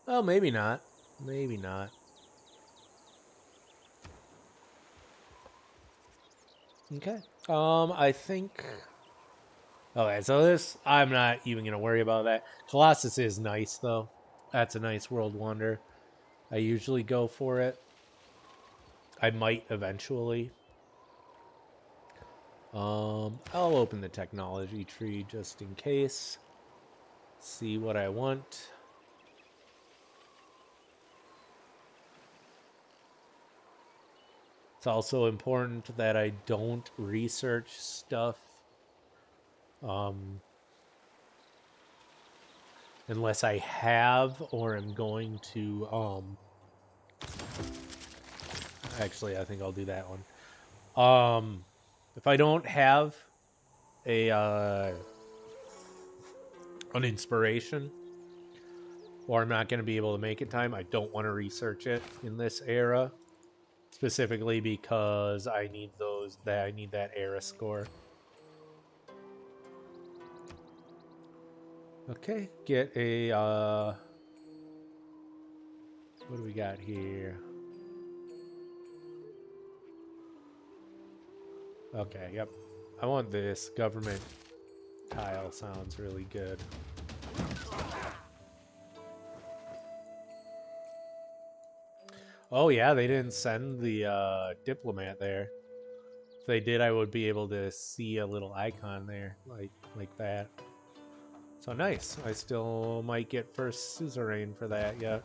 Oh, maybe not. Maybe not. Okay. I think... Okay, so this... I'm not even going to worry about that. Colossus is nice, though. That's a nice world wonder. I usually go for it. I might eventually. I'll open the technology tree just in case. See what I want. It's also important that I don't research stuff unless I have or am going to actually I think I'll do that one. If I don't have a an inspiration, or I'm not going to be able to make it time, I don't want to research it in this era, specifically because I need that era score. Okay, get a what do we got here? Okay, yep. I want this government tile, sounds really good. Oh yeah, they didn't send the diplomat there. If they did, I would be able to see a little icon there, like that. So nice. I still might get first suzerain for that yet.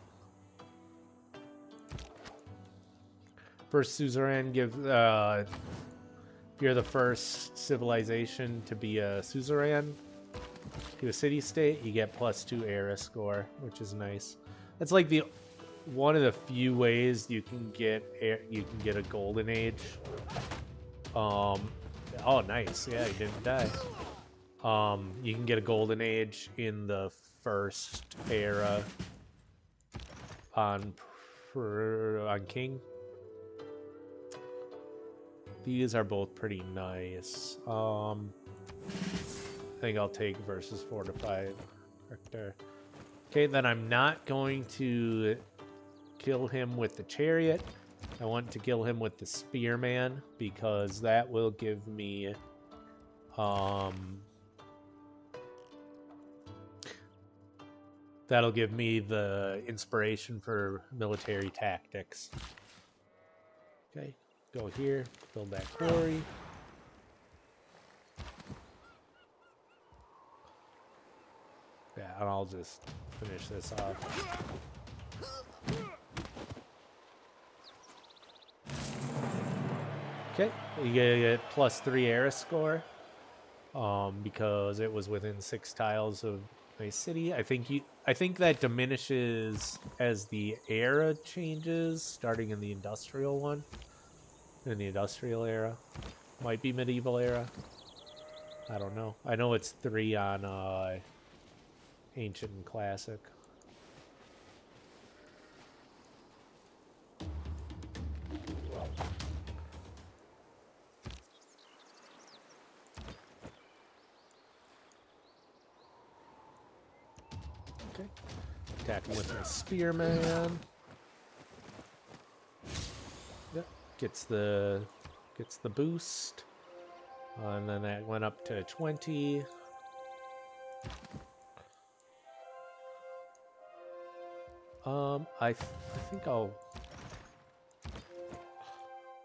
First suzerain give you're the first civilization to be a suzerain to a city-state. You get +2 era score, which is nice. That's like the one of the few ways you can get a golden age. Oh nice. Yeah, he didn't die. You can get a golden age in the first era on king. These are both pretty nice. I think I'll take versus fortified Richter. Okay, then I'm not going to kill him with the chariot. I want to kill him with the spearman because that will give me that'll give me the inspiration for military tactics. Okay, go here, build that quarry. Yeah, and I'll just finish this off. Okay, you get +3 era score because it was within 6 tiles of my city. I think that diminishes as the era changes, starting in the industrial one. In the industrial era. Might be medieval era. I don't know. I know it's 3 on ancient and classic. Okay. Attacking with my spearman. Yep. Gets the boost. And then that went up to 20. I think I'll...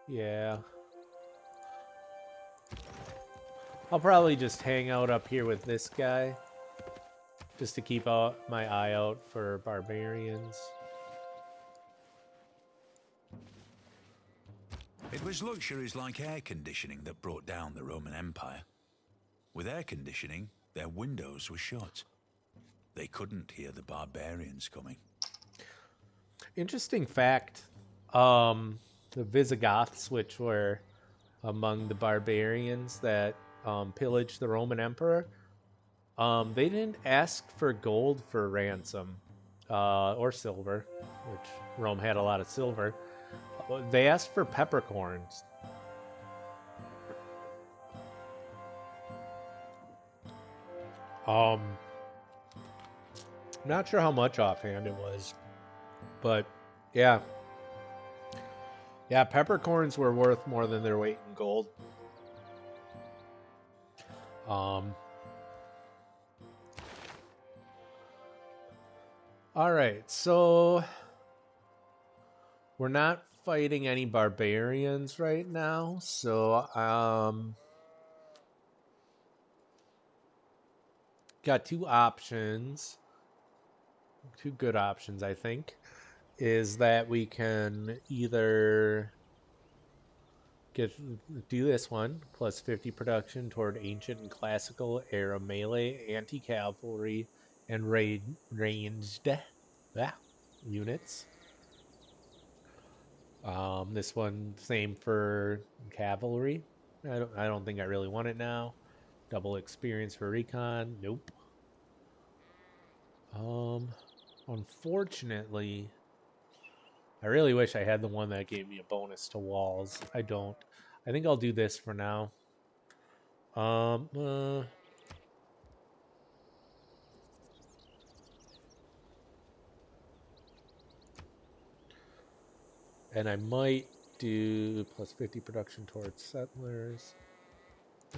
Yeah. I'll probably just hang out up here with this guy. Just to keep my eye out for barbarians. It was luxuries like air conditioning that brought down the Roman Empire. With air conditioning, their windows were shut. They couldn't hear the barbarians coming. Interesting fact, the Visigoths, which were among the barbarians that pillaged the Roman Emperor, they didn't ask for gold for ransom or silver, which Rome had a lot of silver. They asked for peppercorns. Not sure how much offhand it was, but yeah. Yeah, peppercorns were worth more than their weight in gold. All right, so we're not fighting any barbarians right now, so got two options. Two good options, I think, is that we can either do this one, +50 production toward ancient and classical era melee, anti-cavalry, and ranged units. This one same for cavalry. I don't think I really want it now. Double experience for recon. Nope. Unfortunately, I really wish I had the one that gave me a bonus to walls. I don't. I think I'll do this for now. Um, uh, and I might do plus 50 production towards settlers.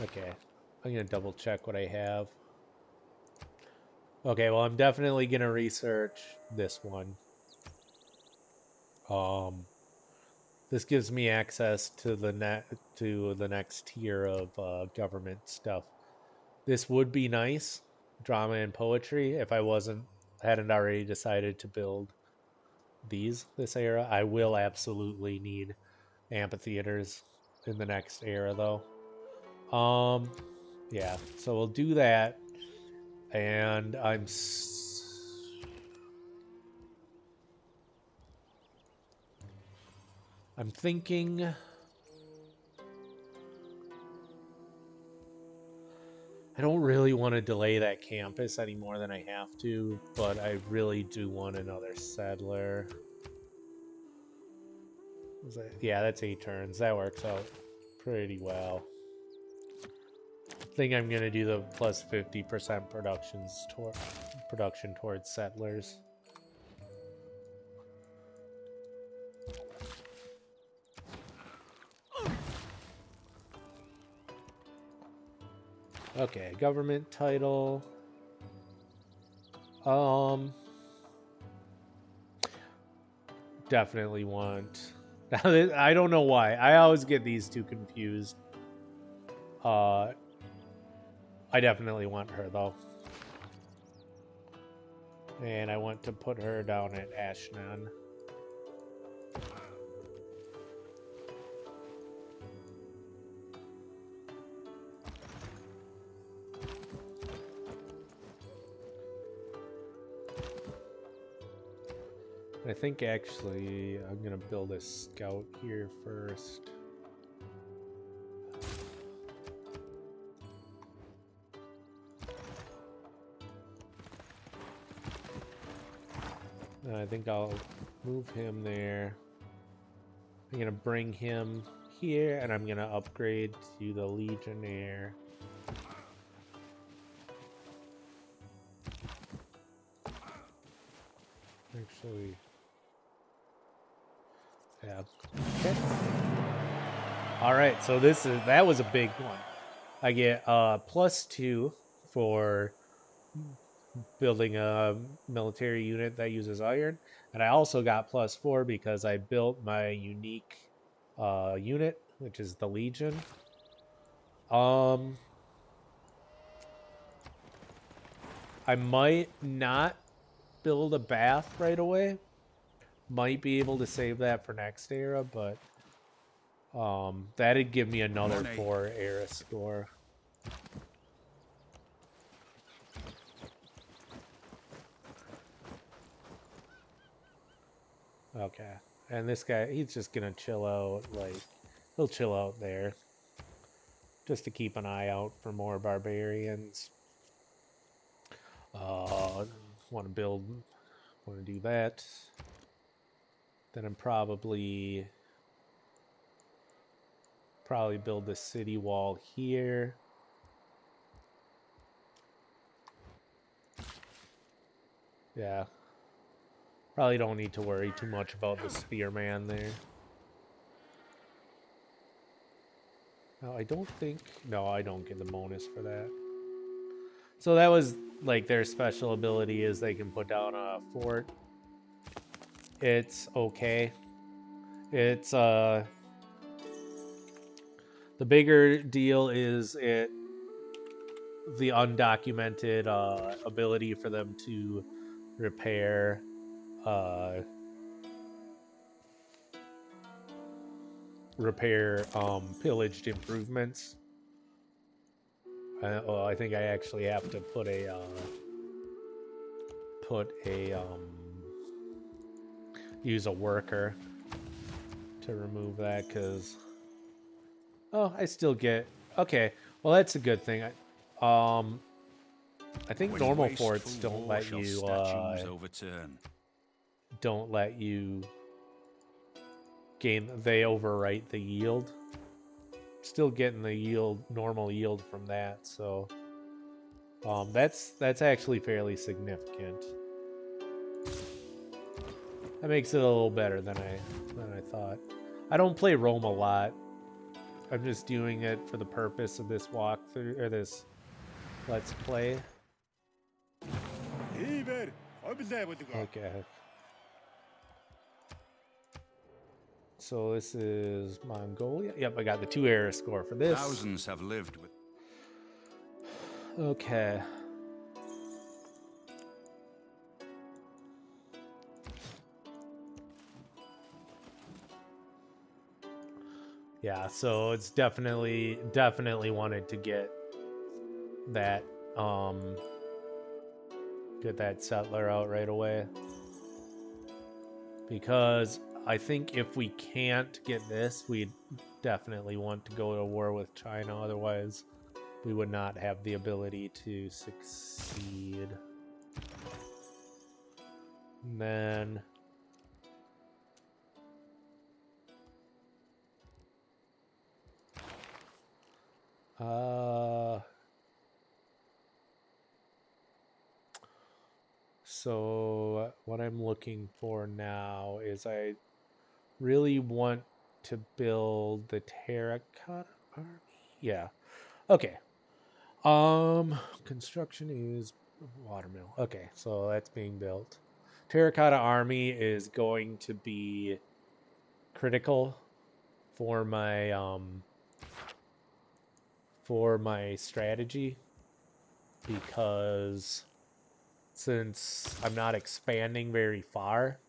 Okay, I'm gonna double check what I have. Okay, well, I'm definitely gonna research this one. Um, this gives me access to the next tier of government stuff. This would be nice, drama and poetry, if I hadn't already decided to build this era. I will absolutely need amphitheaters in the next era, though. Yeah, so we'll do that, and I'm thinking. I don't really want to delay that campus any more than I have to, but I really do want another settler. Yeah, that's 8 turns. That works out pretty well. I think I'm gonna do the plus 50% production towards settlers. Okay, government title. Definitely want. I don't know why. I always get these two confused. I definitely want her though. And I want to put her down at Ashnan. I think actually I'm going to build a scout here first. I think I'll move him there. I'm going to bring him here, and I'm going to upgrade to the Legionnaire. Actually, yeah. Okay. All right, so that was a big one. I get +2 for building a military unit that uses iron, and I also got +4 because I built my unique unit, which is the Legion. I might not build a bath right away. Might be able to save that for next era, but that'd give me another 4 era score. Okay. And this guy, he's just gonna chill out, he'll chill out there. Just to keep an eye out for more barbarians. Want to do that. Then I'm probably build the city wall here. Yeah. Probably don't need to worry too much about the spearman there. No, I don't think... No, I don't get the bonus for that. So that was, like, their special ability is they can put down a fort. It's okay. It's, the bigger deal is the undocumented ability for them to repair pillaged improvements. I think I actually have to put a put a use a worker to remove that, because I still get okay. Well, that's a good thing. I think normal forts don't let you gain. They overwrite the yield. Still getting the normal yield from that, so that's actually fairly significant. That makes it a little better than I thought. I don't play Rome a lot. I'm just doing it for the purpose of this walkthrough or this let's play. Okay. So this is Mongolia. Yep, I got the 2 era score for this. Thousands have lived with. Okay. Yeah, so it's definitely wanted to get that settler out right away. Because I think if we can't get this, we'd definitely want to go to war with China. Otherwise, we would not have the ability to succeed. And then so what I'm looking for now is I really want to build the terracotta army. Yeah. Okay. Construction is watermill. Okay, so that's being built. Terracotta army is going to be critical for my strategy, because since I'm not expanding very far,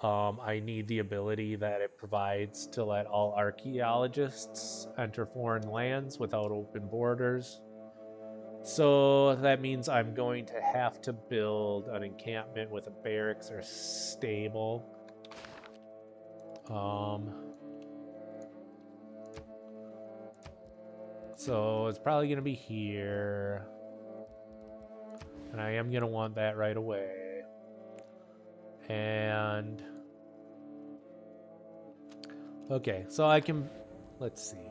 I need the ability that it provides to let all archaeologists enter foreign lands without open borders. So that means I'm going to have to build an encampment with a barracks or stable. So it's probably going to be here. And I am going to want that right away. And okay, so I can, let's see.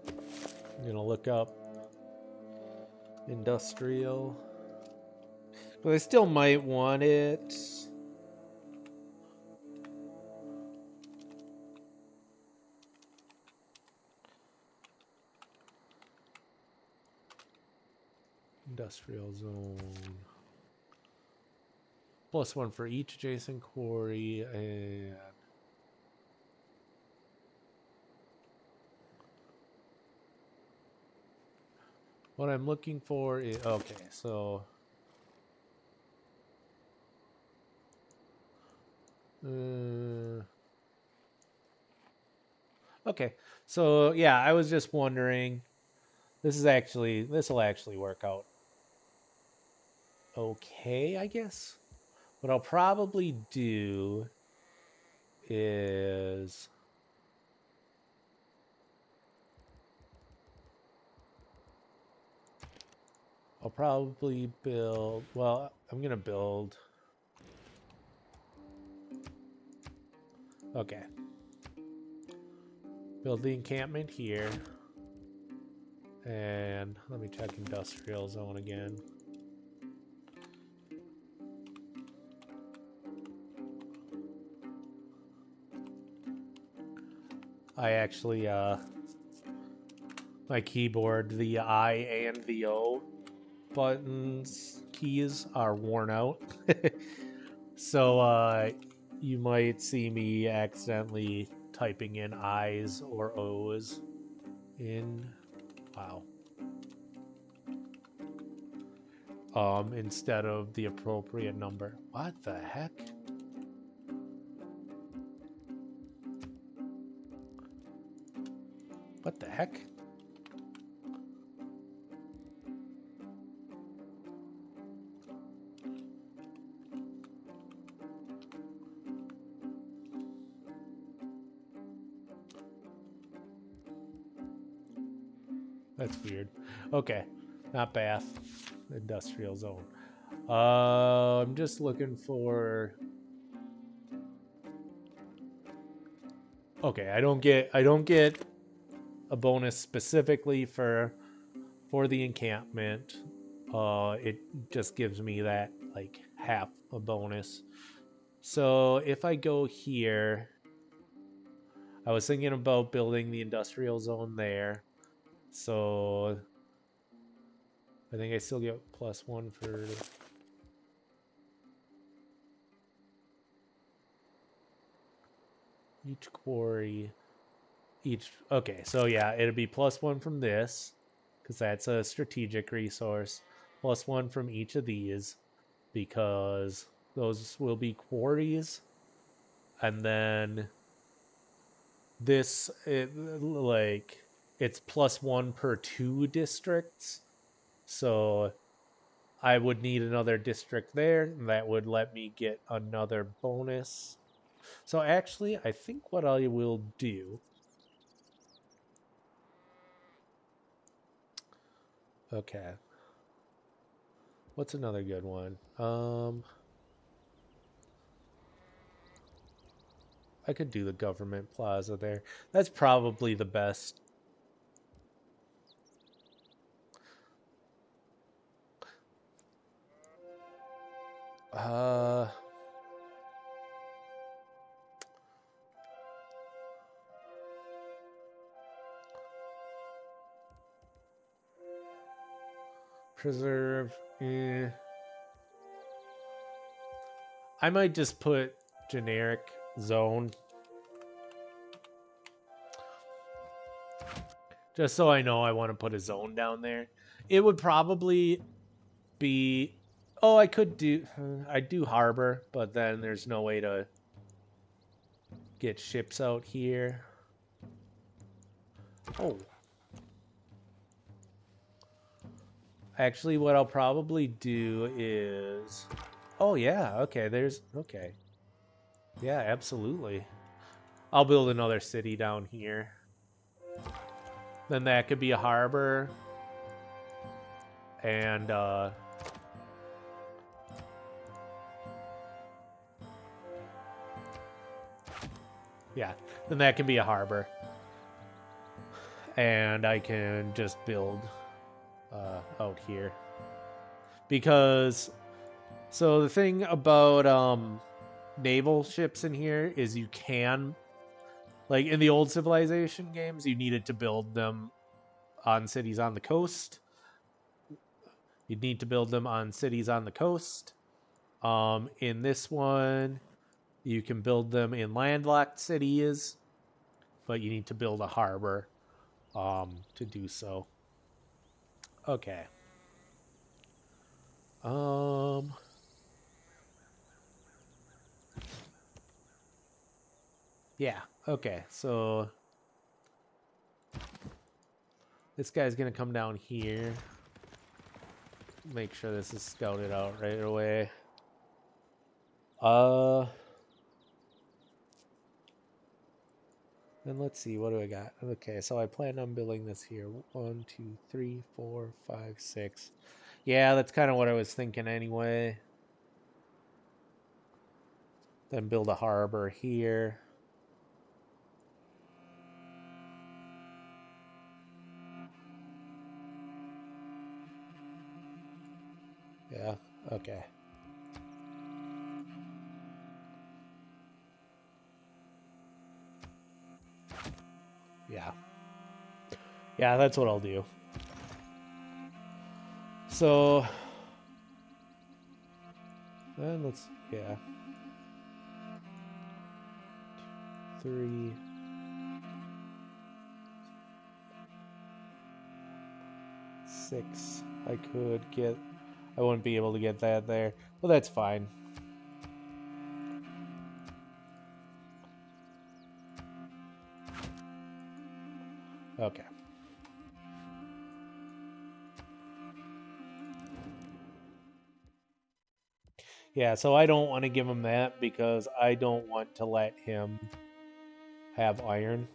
I'm going to look up industrial. But I still might want it. Industrial zone. +1 for each adjacent quarry, and what I'm looking for is, okay, so okay, so yeah, I was just wondering, this will actually work out okay, I guess. What I'll probably do is I'll probably build, well, I'm gonna build, okay, build the encampment here, and let me check industrial zone again. I actually, my keyboard, the I and the O keys are worn out. So, you might see me accidentally typing in I's or O's in, wow. Instead of the appropriate number. What the heck? What the heck? That's weird. Okay, not Bath. Industrial zone. I'm just looking for. Okay, I don't get a bonus specifically for the encampment. It just gives me that like half a bonus. So if I go here, I was thinking about building the industrial zone there. So I think I still get +1 for each quarry. Okay, so yeah, it'll be +1 from this because that's a strategic resource. +1 from each of these because those will be quarries, and then like it's +1 per 2 districts. So I would need another district there, and that would let me get another bonus. So actually, I think what I will do. Okay. What's another good one? I could do the government plaza there. That's probably the best. Uh Preserve. I might just put generic zone. Just so I know I want to put a zone down there. It would probably be. Oh, I could do. I do harbor, but then there's no way to get ships out here. Oh. Actually, what I'll probably do is. Oh, yeah. Okay, there's. Okay. Yeah, absolutely. I'll build another city down here. Then that could be a harbor. And, yeah, then that can be a harbor. And I can just build out here. Because, so the thing about naval ships in here is you can, like in the old Civilization games, you needed to build them on cities on the coast. You'd need to build them on cities on the coast. In this one, you can build them in landlocked cities, but you need to build a harbor to do so. Okay. Yeah. Okay. So this guy's gonna come down here. Make sure this is scouted out right away. Then let's see, what do I got? Okay, so I plan on building this here. 1, 2, 3, 4, 5, 6. Yeah, that's kind of what I was thinking anyway. Then build a harbor here. Yeah, okay. Yeah. Yeah, that's what I'll do. So, then let's, yeah. 3. 6. I could get, I wouldn't be able to get that there. Well, that's fine. Okay. Yeah, so I don't want to give him that because I don't want to let him have iron.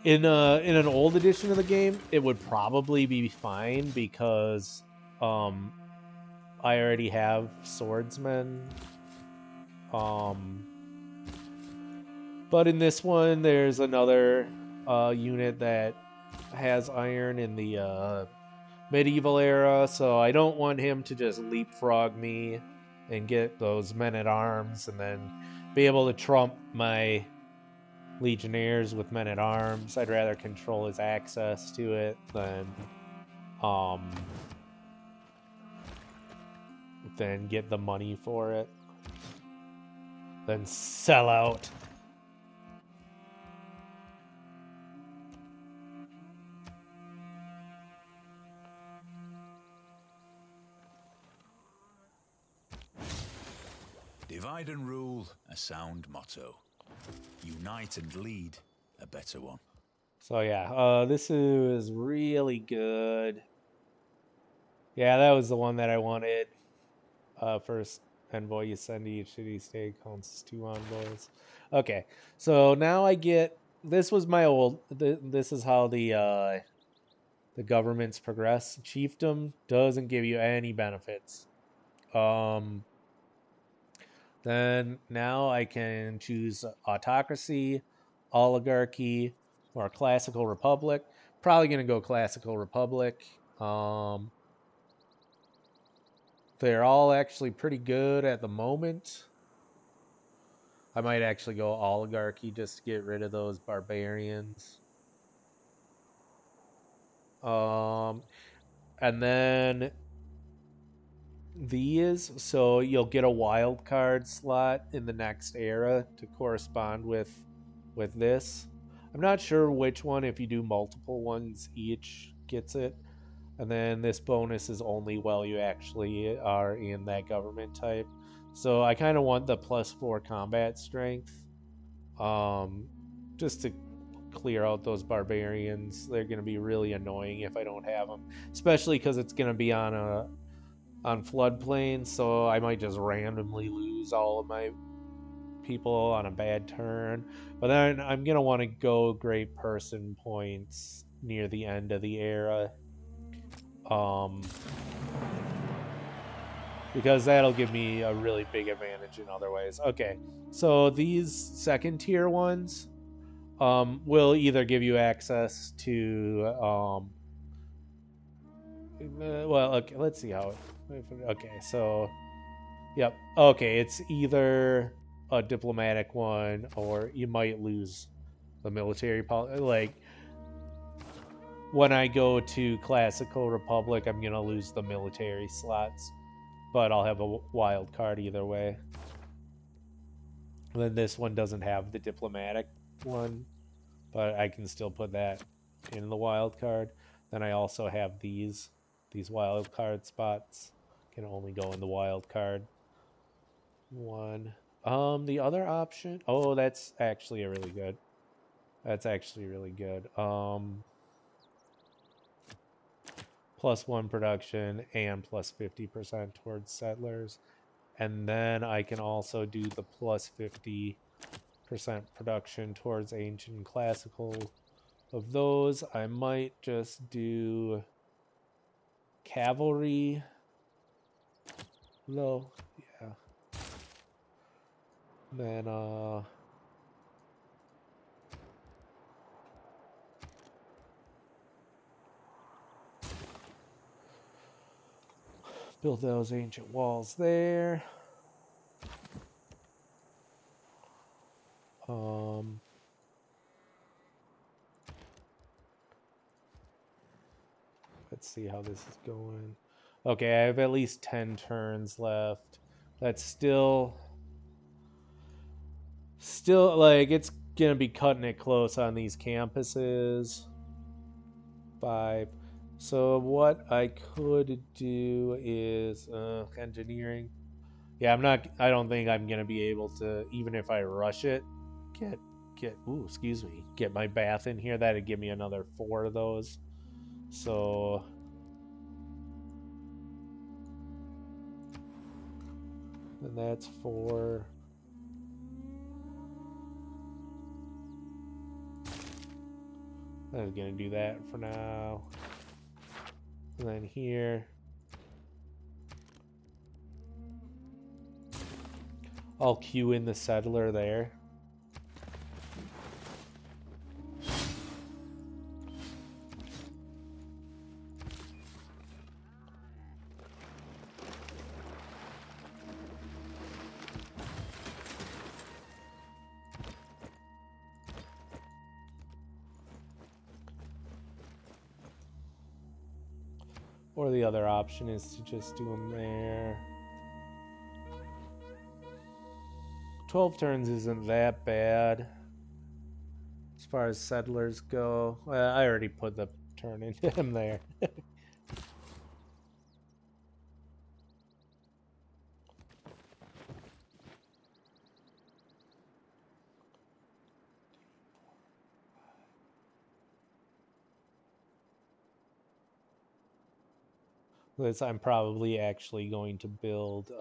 in an old edition of the game, it would probably be fine because I already have swordsmen. But in this one, there's another unit that has iron in the medieval era, so I don't want him to just leapfrog me and get those men at arms and then be able to trump my legionnaires with men at arms. I'd rather control his access to it um than get the money for it. Then sell out. Divide and rule, a sound motto. Unite and lead, a better one. So yeah, this is really good. Yeah, that was the one that I wanted. First envoy you send to each city state counts 2 envoys. Okay, so now I get, this was my old. This is how the governments progress. Chiefdom doesn't give you any benefits. Then now I can choose autocracy, oligarchy, or classical republic. Probably gonna go classical republic. They're all actually pretty good at the moment. I might actually go oligarchy just to get rid of those barbarians. And then these, so you'll get a wild card slot in the next era to correspond with this. I'm not sure which one, if you do multiple ones each, gets it. And then this bonus is only while you actually are in that government type. So I kind of want the +4 combat strength, just to clear out those barbarians. They're going to be really annoying if I don't have them, especially because it's going to be on floodplain, so I might just randomly lose all of my people on a bad turn. But then I'm going to want to go great person points near the end of the era. Because that'll give me a really big advantage in other ways. Okay, so these second tier ones will either give you access to well, okay, let's see how it, okay, so yep, okay, it's either a diplomatic one or you might lose the military like when I go to classical republic, I'm gonna lose the military slots, but I'll have a wild card either way. And then this one doesn't have the diplomatic one, but I can still put that in the wild card. Then I also have these wild card spots can only go in the wild card one. The other option, oh, that's actually a really good. That's actually really good. +1 production and +50% towards settlers. And then I can also do the +50% production towards ancient and classical. Of those, I might just do cavalry. No, yeah. Then build those ancient walls there. Let's see how this is going. Okay, I have at least 10 turns left. That's still like it's gonna be cutting it close on these campuses. 5. So what I could do is engineering. Yeah, I don't think I'm gonna be able to, even if I rush it, get my bath in here. That'd give me another 4 of those. So and that's 4. I was gonna do that for now. And then here. I'll queue in the settler there. Or the other option is to just do them there. 12 turns isn't that bad as far as settlers go. Well, I already put the turn into him there. This I'm probably actually going to build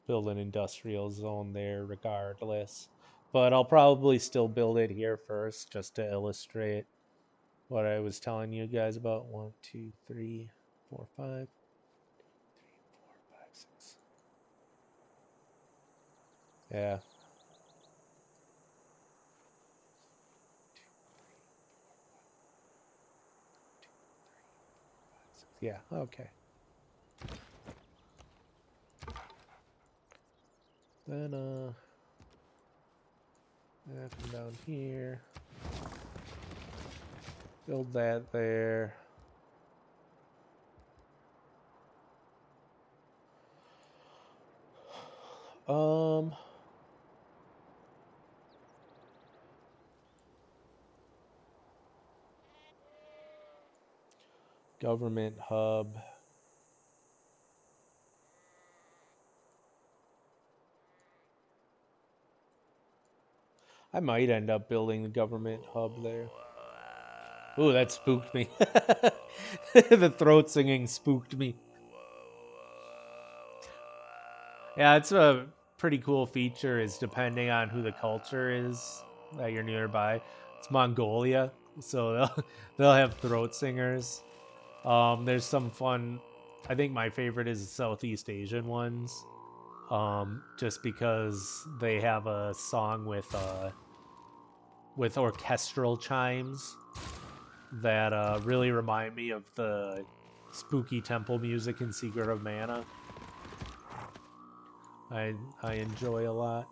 build an industrial zone there regardless. But I'll probably still build it here first just to illustrate what I was telling you guys about. 1, 2, 3, 4, 5. 3, 4, 5, 6. Yeah. Yeah, okay. Then come down here. Build that there. Government hub. I might end up building the government hub there. Ooh, that spooked me. The throat singing spooked me. Yeah, it's a pretty cool feature is depending on who the culture is that you're nearby. It's Mongolia, so they'll have throat singers. There's some fun. I think my favorite is the Southeast Asian ones. Just because they have a song with orchestral chimes that really remind me of the spooky temple music in Secret of Mana. I enjoy a lot.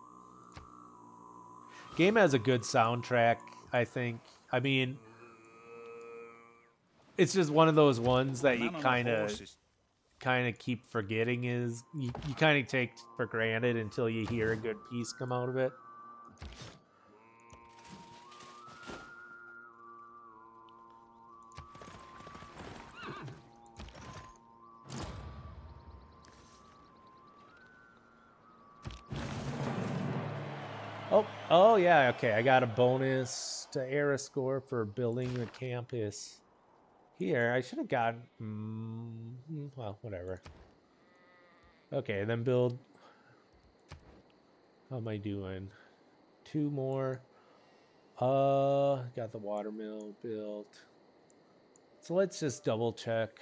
Game has a good soundtrack, I think. I mean, it's just one of those ones that you kind of keep forgetting is you kind of take for granted until you hear a good piece come out of it. Oh yeah, okay. I got a bonus to era score for building the campus. Here, I should have gotten. Well, whatever. Okay, then build. How am I doing? 2 more. Got the watermill built. So let's just double check.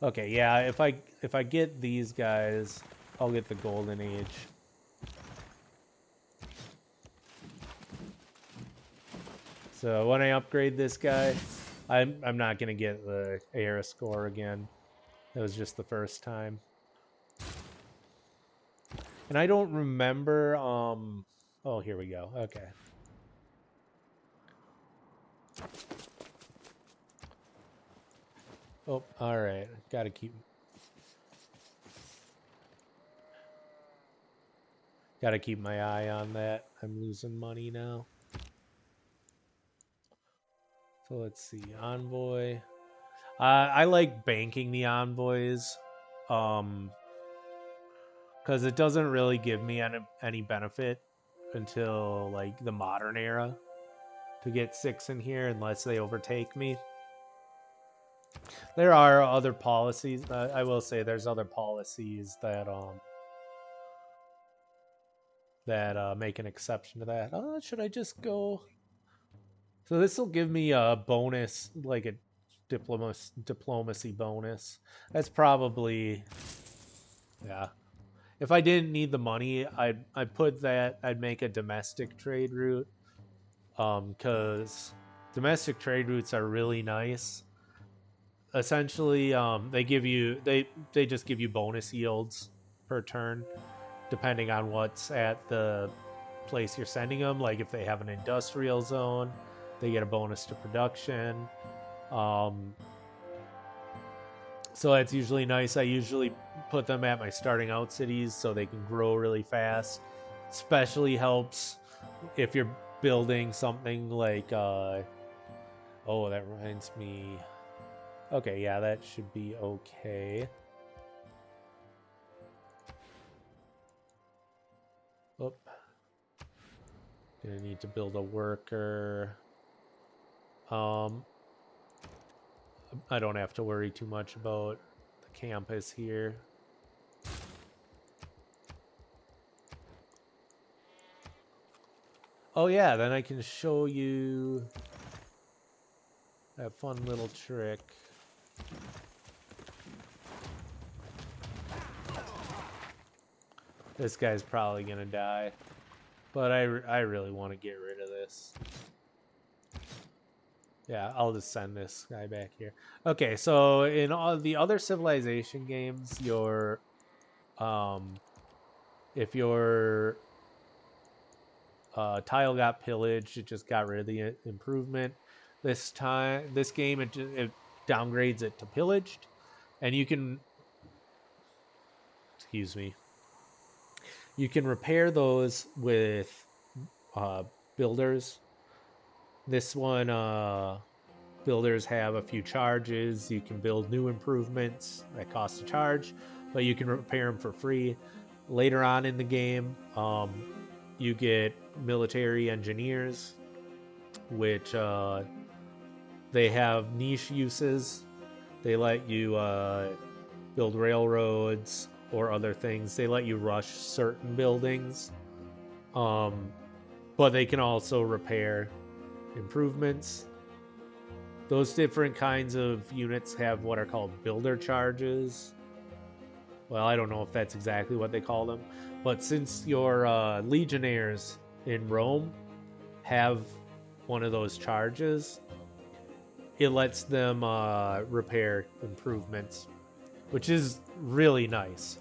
Okay, yeah. If I get these guys, I'll get the golden age. So when I upgrade this guy, I'm not gonna get the era score again. It was just the first time. And I don't remember oh, here we go. Okay. Oh, all right. Got to keep my eye on that. I'm losing money now. So let's see. Envoy. I like banking the envoys. Cuz it doesn't really give me any benefit until like the modern era to get 6 in here unless they overtake me. There are other policies. I will say there's other policies that that make an exception to that. Should I just go? So this will give me a bonus, like a diplomacy bonus. That's probably, yeah. If I didn't need the money, I'd put that. I'd make a domestic trade route, because domestic trade routes are really nice. Essentially, they just give you bonus yields per turn, depending on what's at the place you're sending them. Like if they have an industrial zone, they get a bonus to production. Um, so that's usually nice. I usually put them at my starting out cities so they can grow really fast. Especially helps if you're building something like oh, that reminds me. Okay, yeah, that should be okay. Oh, gonna need to build a worker. I don't have to worry too much about the campus here. Oh yeah, then I can show you that fun little trick. This guy's probably gonna die, but I really want to get rid of this. Yeah, I'll just send this guy back here. Okay, so in all the other Civilization games, if your tile got pillaged, it just got rid of the improvement. This game, it downgrades it to pillaged, and you can, excuse me, you can repair those with builders. This one, builders have a few charges. You can build new improvements that cost a charge, but you can repair them for free. Later on in the game, you get military engineers, which they have niche uses. They let you build railroads or other things. They let you rush certain buildings, but they can also repair improvements. Those different kinds of units have what are called builder charges. Well, I don't know if that's exactly what they call them, but since your legionnaires in Rome have one of those charges, it lets them repair improvements, which is really nice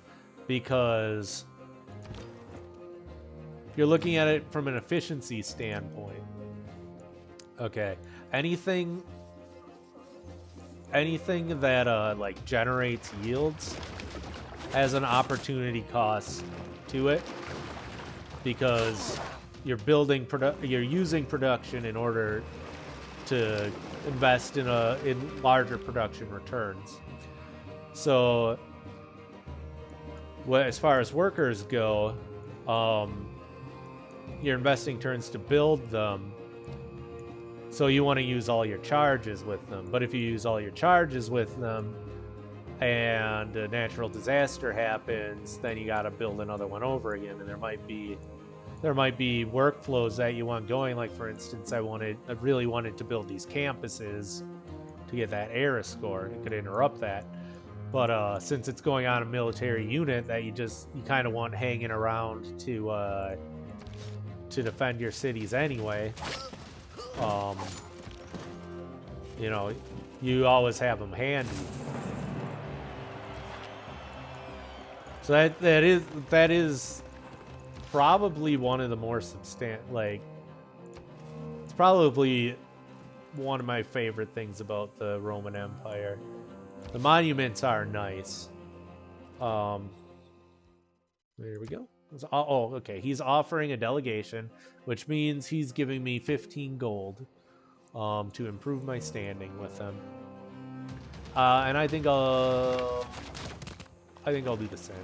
because if you're looking at it from an efficiency standpoint, okay, anything that like generates yields has an opportunity cost to it, because you're using production in order to invest in larger production returns. So as far as workers go, you're investing turns to build them, so you want to use all your charges with them. But if you use all your charges with them and a natural disaster happens, then you got to build another one over again, and there might be workflows that you want going. Like for instance, I really wanted to build these campuses to get that era score. It could interrupt that, but since it's going on a military unit that you kind of want hanging around to defend your cities anyway, you know, you always have them handy. So that is probably one of the more it's probably one of my favorite things about the Roman Empire. The monuments are nice. There we go. Oh, okay. He's offering a delegation, which means he's giving me 15 gold to improve my standing with him. And I think I'll do the same.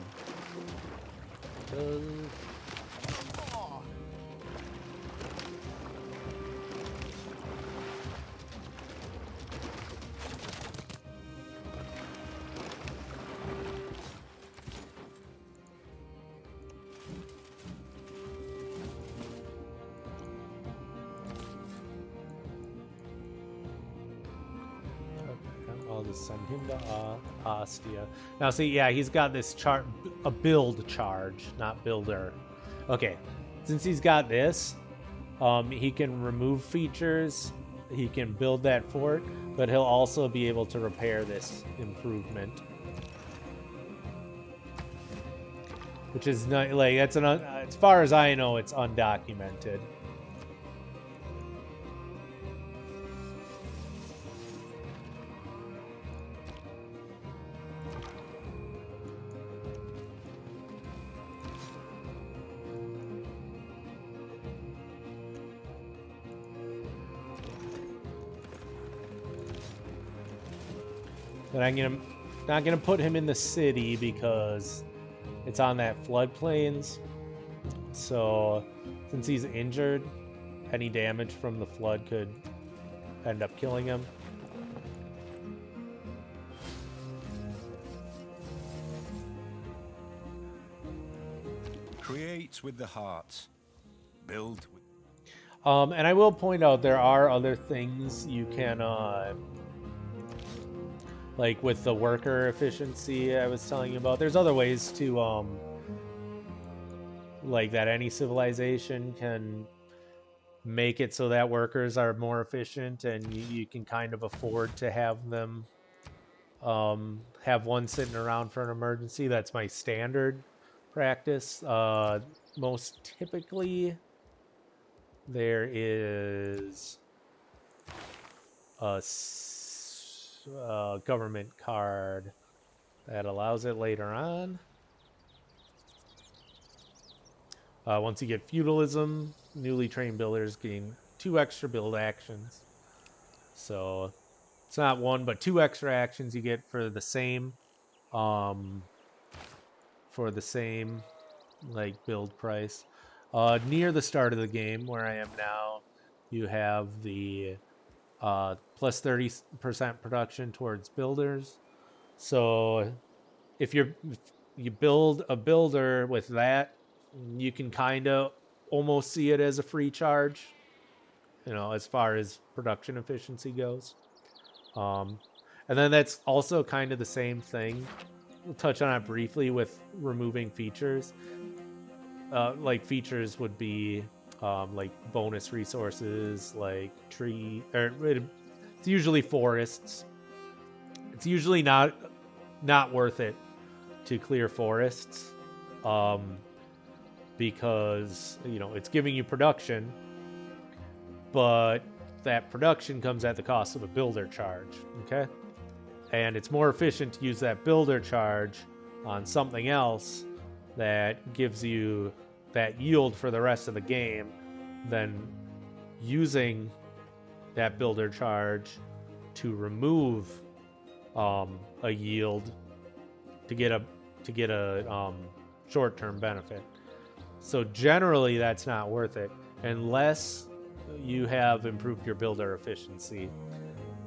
I'll just send him to Ostia. Now, see, yeah, he's got this a build charge, not builder. Okay, since he's got this, he can remove features, he can build that fort, but he'll also be able to repair this improvement. Which is not, like, that's as far as I know, it's undocumented. But I'm not gonna put him in the city because it's on that floodplains. So since he's injured, any damage from the flood could end up killing him. Create with the heart. Build with... And I will point out there are other things you can like with the worker efficiency I was telling you about. There's other ways to like that any civilization can make it so that workers are more efficient, and you can kind of afford to have them have one sitting around for an emergency. That's my standard practice. Most typically there is a government card that allows it later on. Once you get feudalism, newly trained builders gain 2 extra build actions. So it's not 1 but 2 extra actions you get for the same like build price. Near the start of the game, where I am now, you have the plus 30% production towards builders. So if you build a builder with that, you can kind of almost see it as a free charge, you know, as far as production efficiency goes. And then that's also kind of the same thing. We'll touch on it briefly with removing features. Like features would be like bonus resources, like tree, or it's usually forests. It's usually not worth it to clear forests, because, you know, it's giving you production, but that production comes at the cost of a builder charge. Okay, and it's more efficient to use that builder charge on something else that gives you that yield for the rest of the game than using that builder charge to remove a yield to get a short-term benefit. So generally that's not worth it unless you have improved your builder efficiency.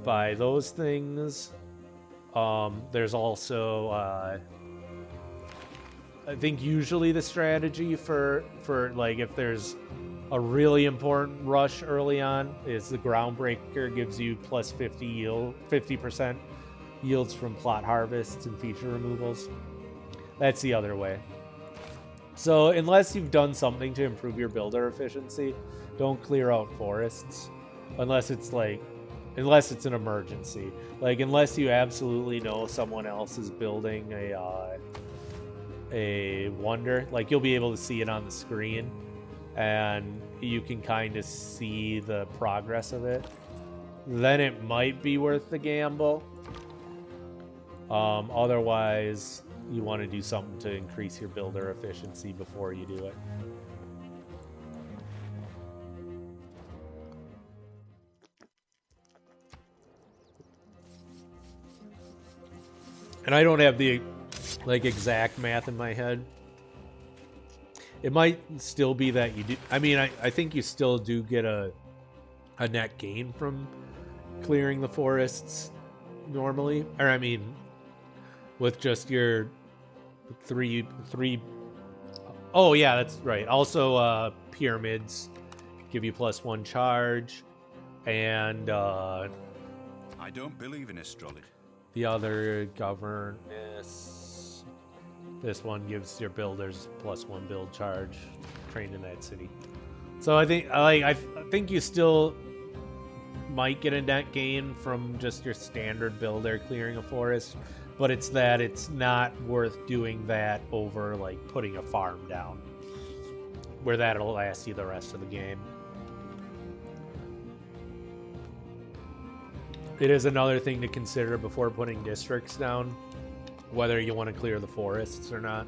By those things, there's also I think usually the strategy for like if there's a really important rush early on is the Groundbreaker gives you plus 50% yields from plot harvests and feature removals. That's the other way. So unless you've done something to improve your builder efficiency, don't clear out forests unless it's an emergency. Like unless you absolutely know someone else is building a wonder, like you'll be able to see it on the screen and you can kind of see the progress of it, then it might be worth the gamble. Otherwise, you want to do something to increase your builder efficiency before you do it. And I don't have the exact math in my head. It might still be that you do. I mean, I think you still do get a net gain from clearing the forests normally. Or I mean, with just your three. Oh yeah, that's right. Also, pyramids give you +1 charge, and I don't believe in astrology. The other governess. This one gives your builders +1 build charge trained in that city. So I think you still might get a net gain from just your standard builder clearing a forest, but it's not worth doing that over like putting a farm down, where that'll last you the rest of the game. It is another thing to consider before putting districts down, whether you want to clear the forests or not.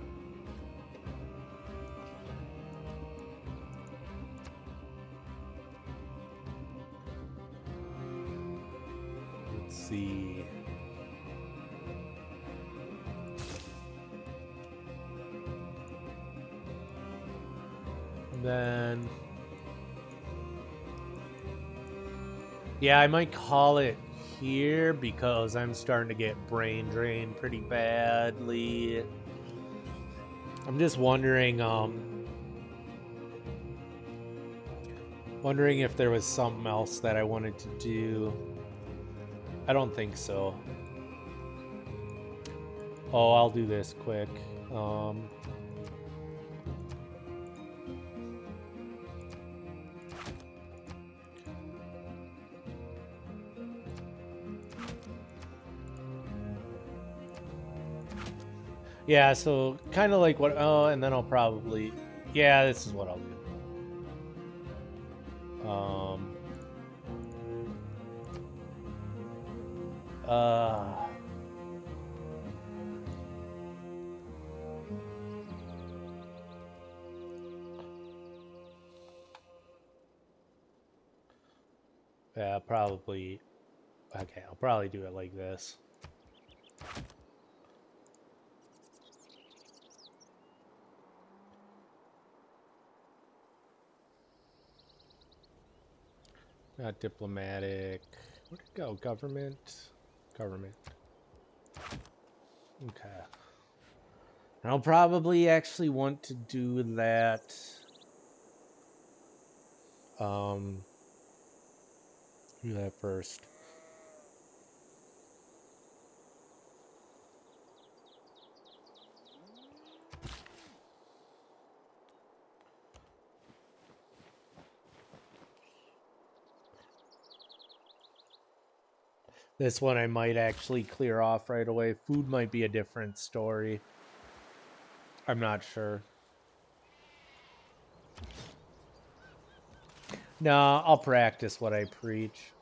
Let's see. Then, yeah, I might call it here because I'm starting to get brain drained pretty badly. I'm just wondering if there was something else that I wanted to do. I don't think so. Oh, I'll do this quick. Yeah, so kind of like what... Oh, and then I'll probably... Yeah, this is what I'll do. Yeah, probably... Okay, I'll probably do it like this. Not diplomatic. Where'd it go? Government. Government. Okay. And I'll probably actually want to do that. Do that first. This one I might actually clear off right away. Food might be a different story. I'm not sure. Nah, I'll practice what I preach.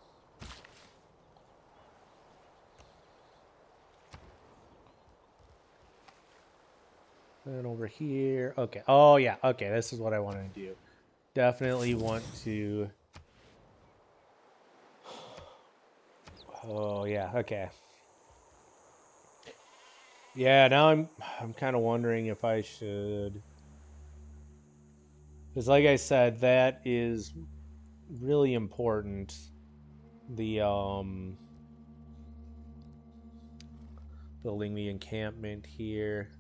And over here. Okay. Oh, yeah. Okay, this is what I want to do. Definitely want to... Oh, yeah. Okay. Yeah, now I'm kind of wondering if I should... Because like I said, that is really important. The, building the encampment here.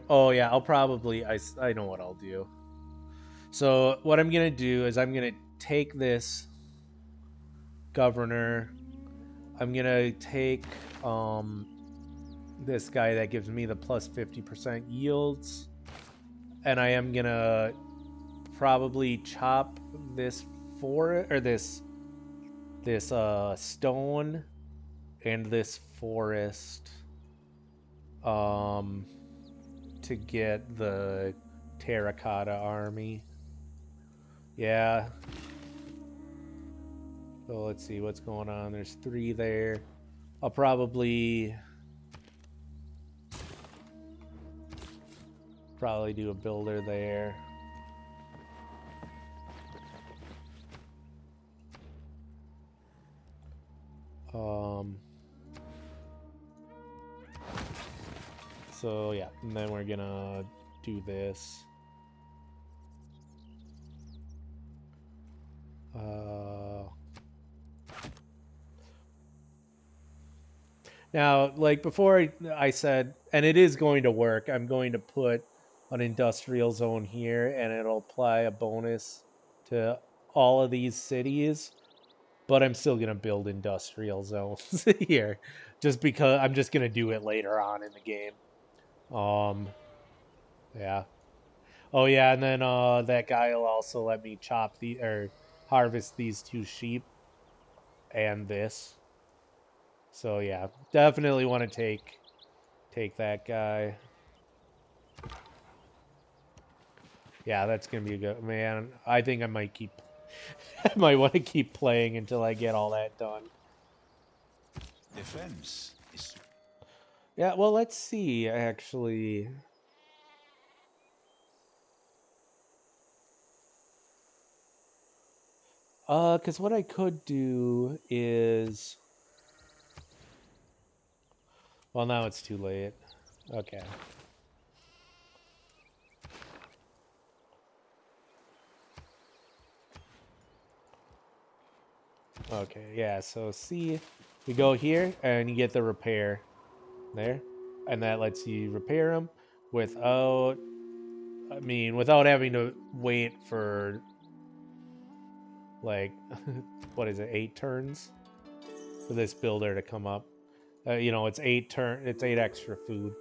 Oh yeah, I'll probably, I know what I'll do. So what I'm going to do is I'm going to take this governor. I'm going to take this guy that gives me the plus 50% yields. And I am going to probably chop this this stone and this forest to get the terracotta army. Yeah. So let's see what's going on. There's 3 there. I'll probably do a builder there. So yeah, and then we're gonna do this. Now, like before I said, and it is going to work, I'm going to put an industrial zone here and it'll apply a bonus to all of these cities. but I'm still gonna build industrial zones here, just because I'm just gonna do it later on in the game. Yeah. Oh yeah, and then that guy will also let me chop the or harvest these 2 sheep and this. So yeah, definitely want to take that guy. Yeah, that's gonna be a good man. I think I might keep I might want to keep playing until I get all that done. Defense is Yeah, well, let's see actually. Cuz what I could do is well, now it's too late. Okay. Okay, yeah, so see, you go here and you get the repair there, and that lets you repair them without, I mean, without having to wait for, like, what is it, 8 turns for this builder to come up. It's 8 extra food.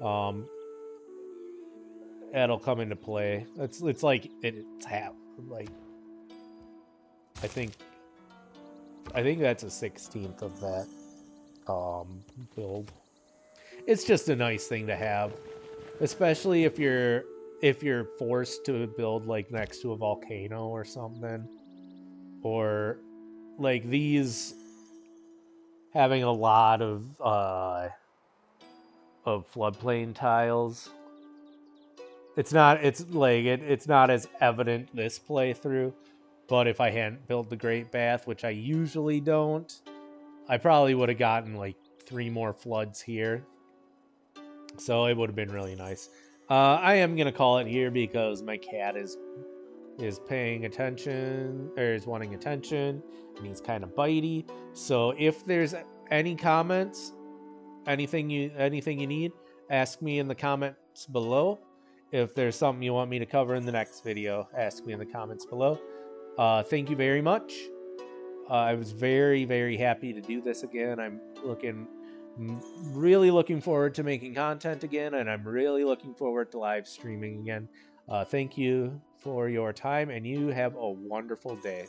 Um, That'll come into play. It's like, it's half, like, I think, I think that's a 16th of that, build. It's just a nice thing to have, especially if you're forced to build like next to a volcano or something, or like these having a lot of floodplain tiles. It's not as evident this playthrough, but if I hadn't built the Great Bath, which I usually don't, I probably would have gotten like 3 more floods here. So it would have been really nice. I am gonna call it here because my cat is paying attention or is wanting attention, and he's kind of bitey. So if there's any comments, anything you need, ask me in the comments below. If there's something you want me to cover in the next video, ask me in the comments below. Thank you very much. I was very, very happy to do this again. Really looking forward to making content again, and I'm really looking forward to live streaming again. Thank you for your time, and you have a wonderful day.